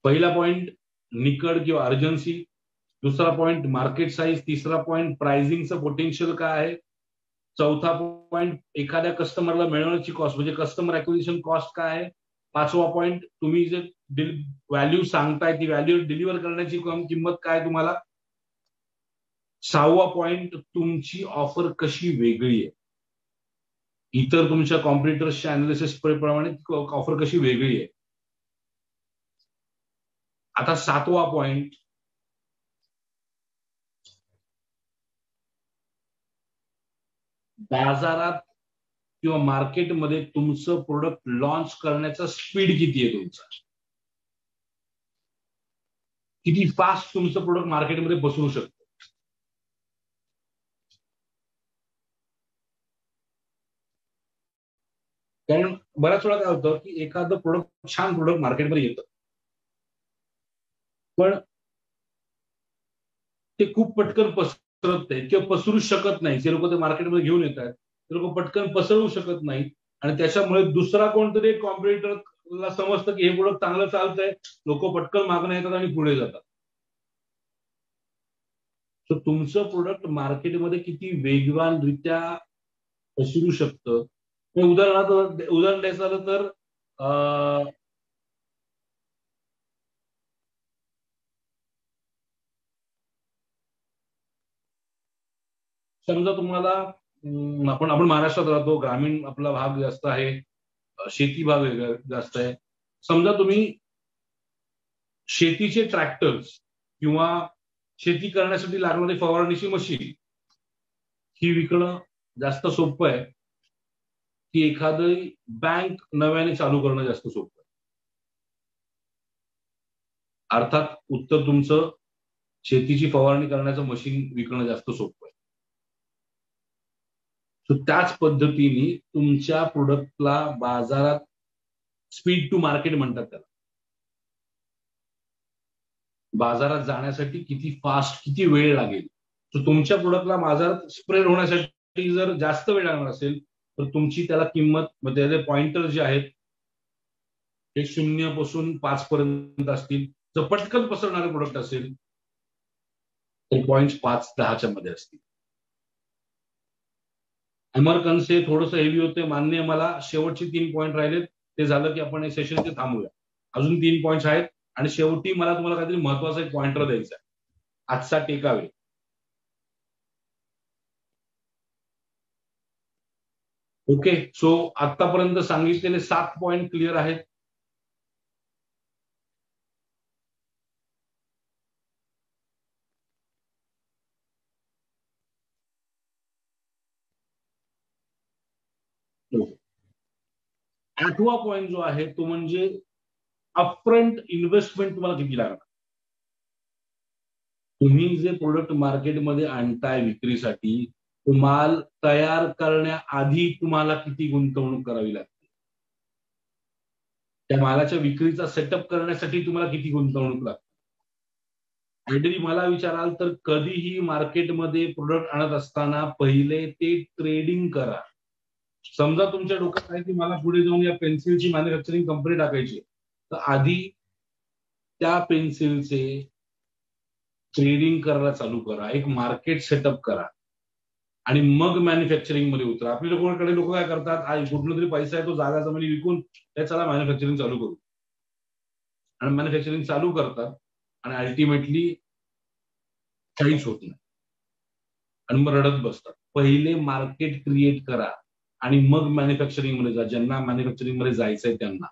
पहिला पॉइंट निकड किंवा अर्जन्सी, दुसरा पॉइंट मार्केट साईज, तिसरा पॉइंट प्राइसिंगचं पोटेन्शियल काय आहे, चौथा पॉइंट एखाद्या कस्टमरला मिळवण्याची कॉस्ट म्हणजे कस्टमर ऍक्विजिशन कॉस्ट काय आहे, पाचवा पॉइंट तुम्ही जे व्हॅल्यू सांगताय ती व्हॅल्यू डिलिव्हर करण्याची किंमत काय तुम्हाला, 6वा पॉइंट तुमची ऑफर कशी वेगळी आहे, इतर तुमच्या कॉम्पिटिटर्सच्या अनालिसिस प्रमाणे ऑफर कशी वेगळी आहे. आता 7वा पॉइंट, बाजारात किंवा मार्केटमध्ये तुमचं प्रोडक्ट लॉन्च करण्याचा स्पीड किती आहे तुमचा, किती फास्ट तुमचं प्रोडक्ट मार्केटमध्ये पसरू शकतं. कारण बऱ्याच वेळा काय होतं की एखादं प्रोडक्ट, छान प्रोडक्ट मार्केटमध्ये येतं, पण ते खूप पटकन पसरत नाही किंवा पसरू शकत नाही. जे लोक ते मार्केटमध्ये घेऊन येत आहेत ते लोक पटकन पसरवू शकत नाहीत आणि त्याच्यामुळे दुसरा कोणतरी कॉम्पिटिटरला समजतं की हे प्रोडक्ट चांगलं चालतंय, लोक पटकन मागणं येतात आणि पुढे जातात. तर तुमचं प्रोडक्ट मार्केटमध्ये किती वेगवानरित्या पसरू शकतं. उदाहरण द्यायचं झालं तर समजा तुम्हाला आपण महाराष्ट्रात राहतो, ग्रामीण आपला भाग जास्त आहे, शेती भाग जास्त आहे. समजा तुम्ही शेतीचे ट्रॅक्टर्स किंवा शेती करण्यासाठी लागणारी फवारणीची मशीन ही विकणं जास्त सोपं आहे की एखादी बँक नव्याने चालू करणं जास्त सोपं आहे. अर्थात उत्तर तुमचं शेतीची फवारणी करण्याचं मशीन विकणं जास्त सोपं आहे. त्याच पद्धतीने तुमच्या प्रोडक्टला बाजारात स्पीड टू मार्केट म्हणतात त्याला, बाजारात जाण्यासाठी किती फास्ट, किती वेळ लागेल. तर तुमच्या प्रोडक्टला बाजारात स्प्रेड होण्यासाठी जर जास्त वेळ लागणार असेल तर तुमची त्याला किंमत म्हणजे पॉइंटर जे आहेत ते 0 पासून 5 पर्यंत असतील. जर पटकन पसरणारे प्रोडक्ट असेल तर पॉईंट 5-10च्या मध्ये असतील. अमरकन्स हे थोडंसं हेवी होते, मान्य मला. शेवटचे 3 पॉईंट राहिलेत, ते झालं की आपण सेशनचे थांबूया. अजून 3 पॉईंट आहेत आणि शेवटी मला तुम्हाला काहीतरी महत्वाचा एक पॉइंटर द्यायचा आहे, आजचा टेकावे. ओके, सो आतापर्यंत सांगितलेले 7 पॉइंट क्लिअर आहेत. आठवा पॉइंट जो आहे तो म्हणजे अपफ्रंट इन्व्हेस्टमेंट तुम्हाला किती लागणार. तुम्ही जे प्रोडक्ट मार्केटमध्ये आणताय विक्रीसाठी, तो माल तयार करण्याआधी तुम्हाला किती गुंतवणूक करावी लागते. त्या मालाच्या विक्रीचा सेटअप करण्यासाठी तुम्हाला किती गुंतवणूक लागते. आयडियली मला विचाराल तर कधीही मार्केटमध्ये प्रोडक्ट आणत असताना पहिले ते ट्रेडिंग करा. समजा तुमच्या डोक्यात आहे की मला पुढे जाऊन या पेन्सिलची मॅन्युफॅक्चरिंग कंपनी टाकायची, तर आधी त्या पेन्सिलचे ट्रेडिंग करायला चालू करा, एक मार्केट सेटअप करा आणि मग मॅन्युफॅक्चरिंग मध्ये उतरा. आपल्या लोकांकडे लोक काय करतात, कुठला तरी पैसा आहे तो जागा जमिनी विकून त्याला मॅन्युफॅक्चरिंग चालू करू, आणि मॅन्युफॅक्चरिंग चालू करतात आणि अल्टिमेटली काहीच होत नाही आणि मग रडत बसतात. पहिले मार्केट क्रिएट करा आणि मग मॅन्युफॅक्चरिंग मध्ये जा. ज्यांना मॅन्युफॅक्चरिंग मध्ये जायचंय त्यांना,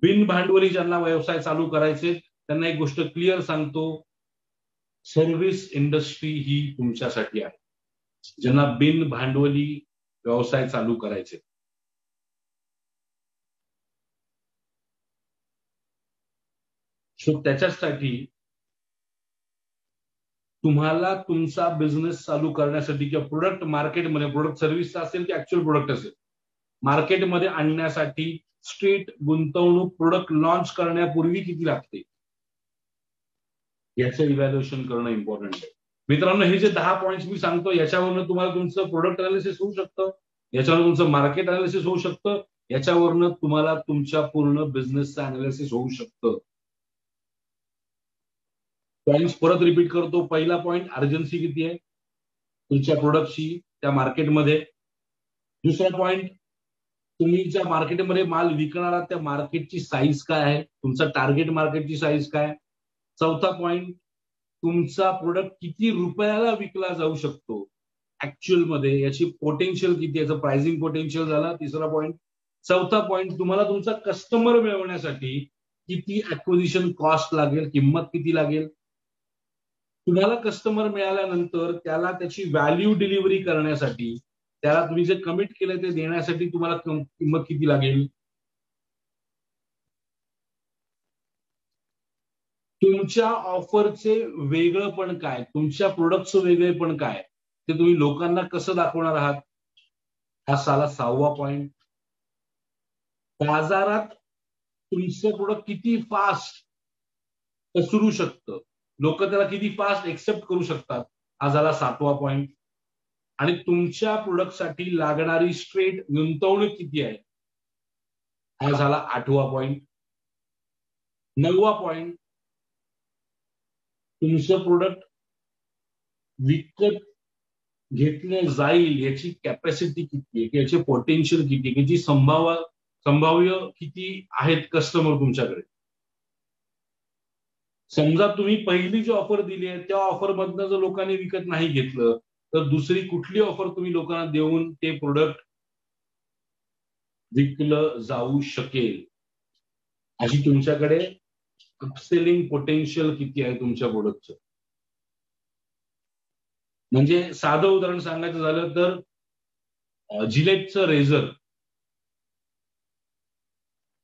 बिन भांडवली ज्यांना व्यवसाय चालू करायचे त्यांना एक गोष्ट क्लिअर सांगतो, सर्व्हिस इंडस्ट्री ही तुमच्यासाठी आहे. ज्यांना बिन भांडवली व्यवसाय चालू करायचे, सो त्याच्यासाठी तुम्हाला तुमचा बिझनेस चालू करण्यासाठी किंवा प्रोडक्ट मार्केटमध्ये, प्रोडक्ट सर्व्हिसचा असेल की ऍक्च्युअल प्रोडक्ट असेल, मार्केटमध्ये आणण्यासाठी स्ट्रीट गुंतवणूक प्रोडक्ट लॉन्च करण्यापूर्वी किती लागते याचं इव्हॅल्युएशन करणं इम्पॉर्टंट आहे. मित्रांनो, हे जे 10 पॉईंट्स मी सांगतो याच्यावरनं तुम्हाला तुमचं प्रोडक्ट अनालिसिस होऊ शकतं, याच्यावर तुमचं मार्केट अनालिसिस होऊ शकतं, याच्यावरनं तुम्हाला तुमच्या पूर्ण बिझनेसचं अनालिसिस होऊ शकतं. पॉईंट्स परत रिपीट करतो. पहिला पॉईंट, अर्जन्सी किती आहे तुमच्या प्रोडक्टची त्या मार्केटमध्ये. दुसरा पॉईंट, तुम्ही ज्या मार्केटमध्ये माल विकणार आहात त्या मार्केटची साईज काय आहे, तुमचा टार्गेट मार्केटची साईज काय. चौथा पॉईंट, तुमचा प्रोडक्ट किती रुपयाला विकला जाऊ शकतो ऍक्च्युअल मध्ये, याची पोटेन्शियल किती, याचं प्राइसिंग पोटेन्शियल झाला तिसरा पॉईंट. चौथा पॉईंट, तुम्हाला तुमचा कस्टमर मिळवण्यासाठी किती ऍक्विजिशन कॉस्ट लागेल, किंमत किती लागेल. तुम्हाला कस्टमर मिळाल्यानंतर त्याला त्याची व्हॅल्यू डिलिव्हरी करण्यासाठी, त्याला तुम्ही जे कमिट केलं ते देण्यासाठी तुम्हाला किंमत किती लागेल. तुमच्या ऑफरचे वेगळेपण काय, तुमच्या प्रोडक्टचं वेगळेपण काय, ते तुम्ही लोकांना कसं दाखवणार आहात. हा साला 6वा पॉईंट. बाजारात तुमचं प्रोडक्ट किती फास्ट पसरू शकतं, लोक त्याला किती फास्ट एक्सेप्ट करू शकतात, हा झाला 7वा पॉईंट. आणि तुमच्या प्रोडक्टसाठी लागणारी स्ट्रेट गुंतवणूक किती आहे, हा झाला 8वा पॉईंट. 9वा पॉईंट, तुमचं प्रोडक्ट विकत घेतलं जाईल याची कॅपॅसिटी किती आहे, याचे पोटेन्शियल किती आहे, याची संभाव्य किती आहेत कस्टमर तुमच्याकडे. समजा तुम्ही पहिली जी ऑफर दिली आहे त्या ऑफर मधनं जर लोकांनी विकत नाही घेतलं तर दुसरी कुठली ऑफर तुम्ही लोकांना देऊन ते प्रोडक्ट विकलं जाऊ शकेल, अशी तुमच्याकडे अपसेलिंग पोटेन्शियल किती आहे तुमच्या प्रोडक्टचं. म्हणजे साधं उदाहरण सांगायचं झालं तर जिलेटचं रेझर,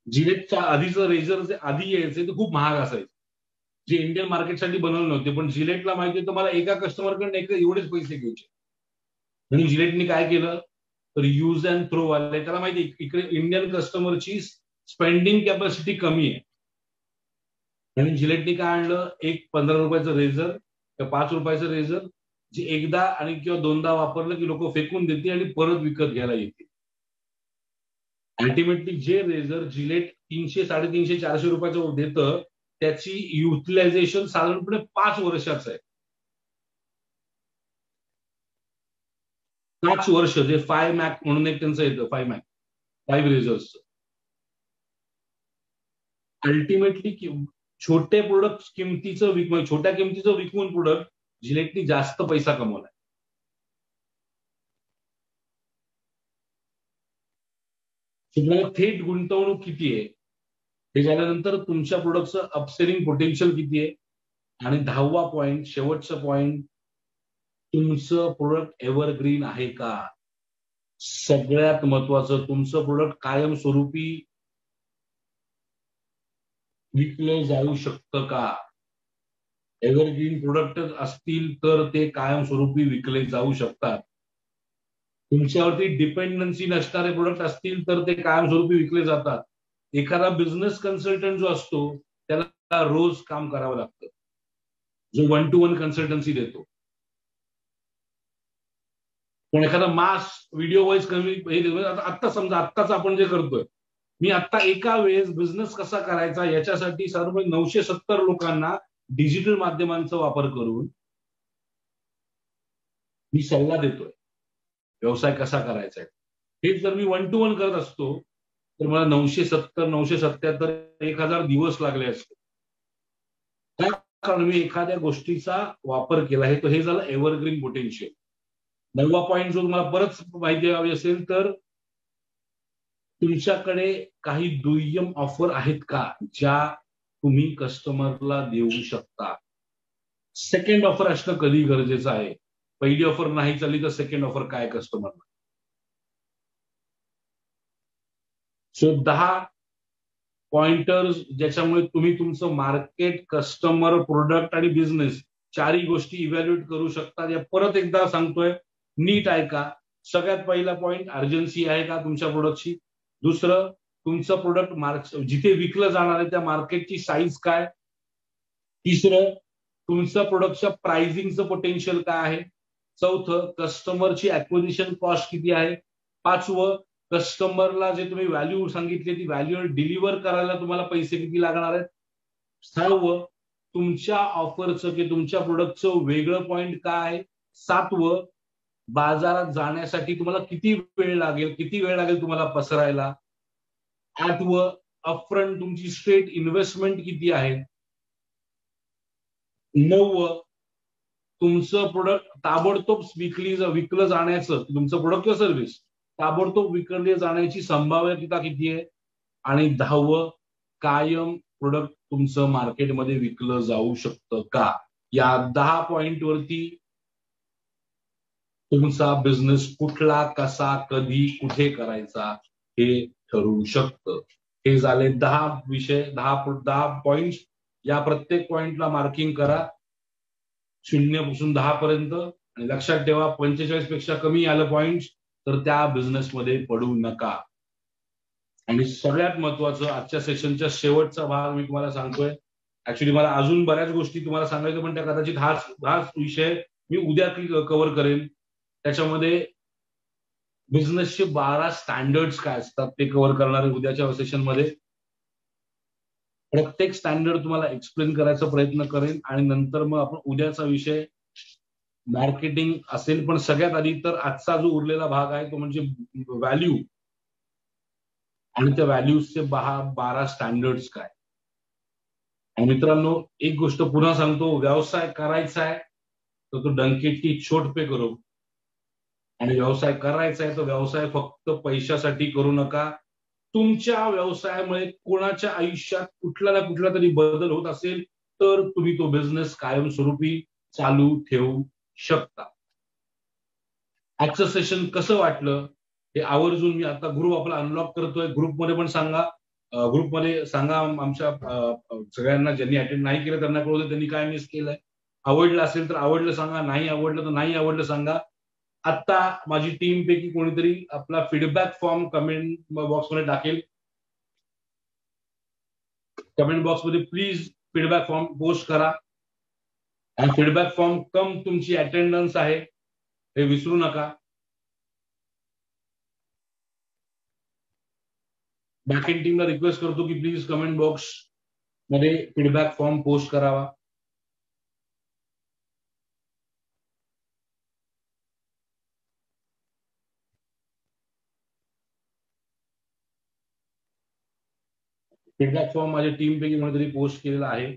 जिलेटच्या आधीचं रेझर जे आधी यायचे ते खूप महाग असायचे, जे इंडियन मार्केटसाठी बनवले नव्हते, पण जिलेटला माहिती तर मला एका कस्टमरकडे एवढेच पैसे घ्यायचे. म्हणून जिलेटनी काय केलं तर यूज अँड थ्रो वाले, त्याला माहिती इकडे इंडियन कस्टमरची स्पेंडिंग कॅपॅसिटी कमी आहे, म्हणून जिलेटनी काय आणलं, एक 15 रुपयाचं रेझर किंवा 5 रुपयाचं रेझर, जे एकदा आणि किंवा दोनदा वापरलं की लोक फेकून देते आणि परत विकत घ्यायला येते. अल्टिमेटली जे रेझर जिलेट 300, 350, 400 रुपयाचं देतं त्याची युटिलायझेशन साधारणपणे 5 वर्षाचं आहे. 5 वर्ष जे 5 मॅक म्हणून एक त्यांचं येतं, 5 मॅक, 5 रेझर्स. अल्टिमेटली छोटे प्रोडक्ट किमतीचं विकून, छोट्या किमतीचं विकून प्रोडक्ट जिलेटनी जास्त पैसा कमवलाय. तुम्हाला थेट गुंतवणूक किती आहे हे झाल्यानंतर तुमच्या प्रोडक्टचं अपसेलिंग पोटेन्शियल किती आहे, आणि 10वा पॉइंट, शेवटचा पॉइंट, तुमचं प्रोडक्ट एव्हरग्रीन आहे का. सगळ्यात महत्वाचं, तुमचं प्रोडक्ट कायमस्वरूपी विकलं जाऊ शकतं का. एव्हरग्रीन प्रोडक्ट असतील तर ते कायमस्वरूपी विकले जाऊ शकतात. तुमच्यावरती डिपेंडन्सी नसणारे प्रोडक्ट असतील तर ते कायमस्वरूपी विकले जातात. एखादा बिझनेस कन्सल्टंट जो असतो त्याला रोज काम करावं लागतं, जो 1 to 1 कन्सल्टन्सी देतो. पण एखादा मास व्हिडिओ वाईज कमी, आत्ता समजा आत्ताच आपण जे करतोय, मी आत्ता एका वेळेस बिझनेस कसा करायचा याच्यासाठी सर्व 970 लोकांना डिजिटल माध्यमांचा वापर करून मी सल्ला देतोय व्यवसाय कसा करायचा आहे. हेच जर मी 1 to 1 करत असतो तर मला 970, 977, 1000 दिवस लागले असते. कारण मी एखाद्या गोष्टीचा वापर केला आहे. तर हे झालं एव्हरग्रीन पोटेन्शियल. 9वा पॉइंट जो तुम्हाला परत माहिती हवी असेल तर तुमच्याकडे काही दुय्यम ऑफर आहेत का ज्या तुम्ही कस्टमरला देऊ शकता. सेकंड ऑफर असणं कधी गरजेचं आहे. पहिली ऑफर नाही चालली तर सेकंड ऑफर काय कस्टमरला. सो 10 पॉइंटर्स ज्याच्यामुळे तुम्ही तुमचं मार्केट, कस्टमर, प्रोडक्ट आणि बिझनेस चारही गोष्टी इव्हॅल्युएट करू शकता. या परत एकदा सांगतोय, नीट आहे का. सगळ्यात पहिला पॉइंट, अर्जन्सी आहे का तुमच्या प्रोडक्टची. दुसरं, तुमचं प्रोडक्ट जिथे विकलं जाणार आहे त्या मार्केटची साईज काय. तिसरं, तुमचं प्रोडक्टच्या प्राइसिंगचं पोटेन्शियल काय आहे. चौथं, कस्टमरची ऍक्विजिशन कॉस्ट किती आहे. पाचवं, कस्टमरला जे तुम्ही व्हॅल्यू सांगितली ती व्हॅल्यू डिलिव्हर करायला तुम्हाला पैसे किती लागणार आहेत. सहावं, तुमच्या ऑफरचं की तुमच्या प्रोडक्टचं वेगळं पॉइंट काय आहे. सातवं, बाजारात जाण्यासाठी तुम्हाला किती वेळ लागेल तुम्हाला पसरायला. आठवं, अपफ्रंट तुमची स्ट्रेट इन्व्हेस्टमेंट किती आहे. 9वं, तुमचं प्रोडक्ट ताबडतोब विकलं जाण्याचं, तुमचं प्रोडक्ट किंवा सर्व्हिस ताबडतोब विकले जाण्याची संभाव्यता किती आहे. आणि 10वं, कायम प्रोडक्ट तुमचं मार्केटमध्ये विकलं जाऊ शकतं का. या 10 पॉइंट वरती तुमचा बिझनेस कुठला, कसा, कधी, कुठे करायचा हे ठरवू शकतं. हे झाले 10 विषय, 10 पॉइंट. या प्रत्येक पॉइंटला मार्किंग करा 0 पासून 10 पर्यंत. आणि लक्षात ठेवा, 45 पेक्षा कमी आलं पॉइंट तर त्या बिझनेसमध्ये पडू नका. आणि सगळ्यात महत्वाचं, आजच्या सेशनच्या शेवटचा भाग मी तुम्हाला सांगतोय. ऍक्च्युली मला अजून बऱ्याच गोष्टी तुम्हाला सांगायचं, पण त्या कदाचित हाच विषय मी उद्या कव्हर करेन. त्याच्यामध्ये बिझनेसचे 12 स्टँडर्ड्स काय असतात ते कव्हर करणार आहे उद्याच्या सेशनमध्ये. प्रत्येक स्टँडर्ड तुम्हाला एक्सप्लेन करायचा प्रयत्न करेन. आणि नंतर मग आपण उद्याचा विषय मार्केटिंग असेल. पण सगळ्यात आधी तर आजचा जो उरलेला भाग आहे तो म्हणजे व्हॅल्यू, आणि त्या व्हॅल्यूजचे 12 स्टँडर्ड्स काय. आणि मित्रांनो, एक गोष्ट पुन्हा सांगतो, व्यवसाय करायचा आहे तर तो डंकेट की छोट पे करो. आणि व्यवसाय करायचा आहे तर व्यवसाय फक्त पैशासाठी करू नका. तुमच्या व्यवसायामुळे कोणाच्या आयुष्यात कुठला ना कुठला तरी बदल होत असेल तर तुम्ही तो बिझनेस कायमस्वरूपी चालू ठेवू शकता. आजचं सेशन कसं वाटलं हे आवर्जून मी आता ग्रुप आपला अनलॉक करतोय. ग्रुपमध्ये पण सांगा, ग्रुपमध्ये सांगा आमच्या सगळ्यांना, ज्यांनी अटेंड नाही केलं त्यांना कळू दे त्यांनी काय मिस केलंय. आवडलं असेल तर आवडलं सांगा, नाही आवडलं तर नाही आवडलं सांगा. आता माझी टीम पैकी कोणीतरी आपला फीडबॅक फॉर्म कमेंट बॉक्समध्ये टाकेल. कमेंट बॉक्समध्ये प्लीज फीडबॅक फॉर्म पोस्ट करा. आणि फीडबॅक फॉर्म कम तुमची अटेंडन्स आहे हे विसरू नका. बॅकएंड टीमला रिक्वेस्ट करतो की प्लीज कमेंट बॉक्स मध्ये फीडबॅक फॉर्म पोस्ट करावा. फीडबॅक फॉर्म माझ्या टीम पैकी कोणीतरी पोस्ट केलेला आहे,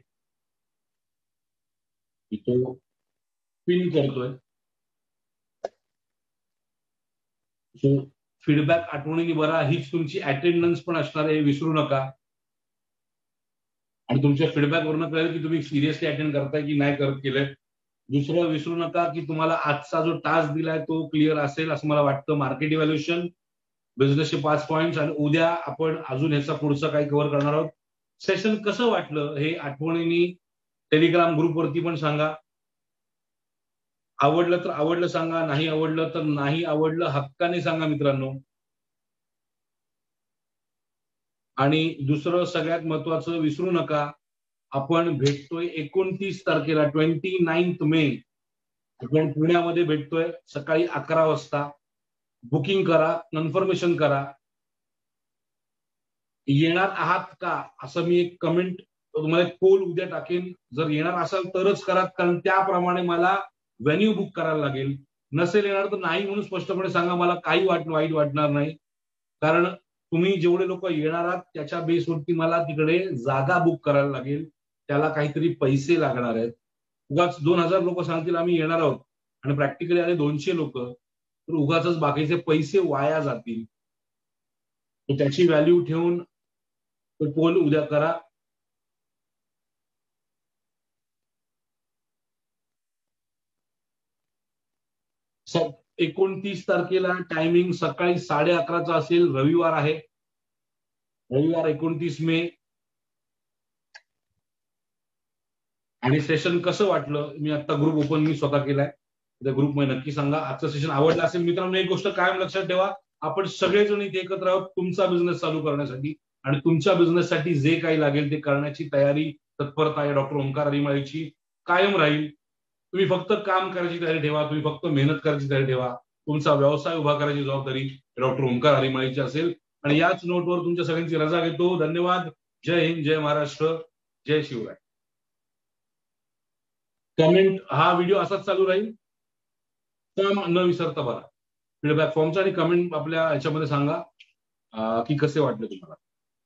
तो पिन करतोय. सो फीडबॅक आठवणीने बरा, हीच तुमची अटेंडन्स पण असणार आहे, विसरू नका. आणि तुमच्या फीडबॅक वरून कळेल की तुम्ही सिरियसली अटेंड करताय की नाही करत केलंय. दुसरं विसरू नका की तुम्हाला आजचा जो टास्क दिलाय तो क्लिअर असेल असं मला वाटतं. मार्केट इव्हॅल्युएशन, बिझनेसचे 5 पॉईंट्स, आणि उद्या आपण अजून ह्याचा पुढचं काही कव्हर करणार आहोत. सेशन कसं वाटलं हे आठवणीने टेलिग्राम ग्रुपवरती पण सांगा. आवडलं तर आवडलं सांगा, नाही आवडलं तर नाही आवडलं हक्काने सांगा मित्रांनो. आणि दुसरं सगळ्यात महत्वाचं विसरू नका, आपण भेटतोय 29 तारखेला, 29 मे. आपण पुण्यामध्ये भेटतोय सकाळी 11 वाजता. बुकिंग करा, कन्फर्मेशन करा. येणार आहात का असं मी एक कमेंट तुम्हाला पोल उद्या टाकेन. जर येणार असाल तरच करा, कारण त्याप्रमाणे मला व्हेन्यू बुक करायला लागेल. नसेल येणार तर नाही म्हणून स्पष्टपणे सांगा, मला काही वाईट वाटणार नाही. कारण तुम्ही जेवढे लोक येणार आहात त्याच्या बेसवरती मला तिकडे जागा बुक करायला लागेल, त्याला काहीतरी पैसे लागणार आहेत. उगाच 2000 लोक सांगतील आम्ही येणार आहोत आणि प्रॅक्टिकली आले 200 लोक, तर उगाच बाकीचे पैसे वाया जातील. त्याची व्हॅल्यू ठेवून तो पोल उद्या करा. सर 29 तारखेला टायमिंग सकाळी 11:30 असेल, रविवार आहे, रविवार 29 मे. आणि सेशन कसं वाटलं, मी आता ग्रुप ओपन मी स्वतः केलाय, त्या ग्रुपमध्ये नक्की सांगा. आजचं सेशन आवडलं असेल मित्रांनो. एक गोष्ट कायम लक्षात ठेवा, आपण सगळेजण इथे एकत्र आहोत तुमचा बिझनेस चालू करण्यासाठी, आणि तुमच्या बिझनेससाठी जे काही लागेल ते करण्याची तयारी, तत्परता या डॉक्टर ओंकार हरिमाळेची कायम राहील. तुम्ही फक्त काम करायची तयारी ठेवा, तुम्ही फक्त मेहनत करायची तयारी ठेवा. तुमचा व्यवसाय उभा करायची जबाबदारी डॉक्टर ओंकार हरिमाळेची असेल. आणि याच नोटवर तुमच्या सगळ्यांची रजा घेतो. धन्यवाद. जय हिंद, जय महाराष्ट्र, जय शिवराय. कमेंट, हा व्हिडिओ असाच चालू राहील, फॉर्म न विसरता भरा. फीडबॅक फॉर्मचा आणि कमेंट आपल्या ह्याच्यामध्ये सांगा की कसे वाटले तुम्हाला.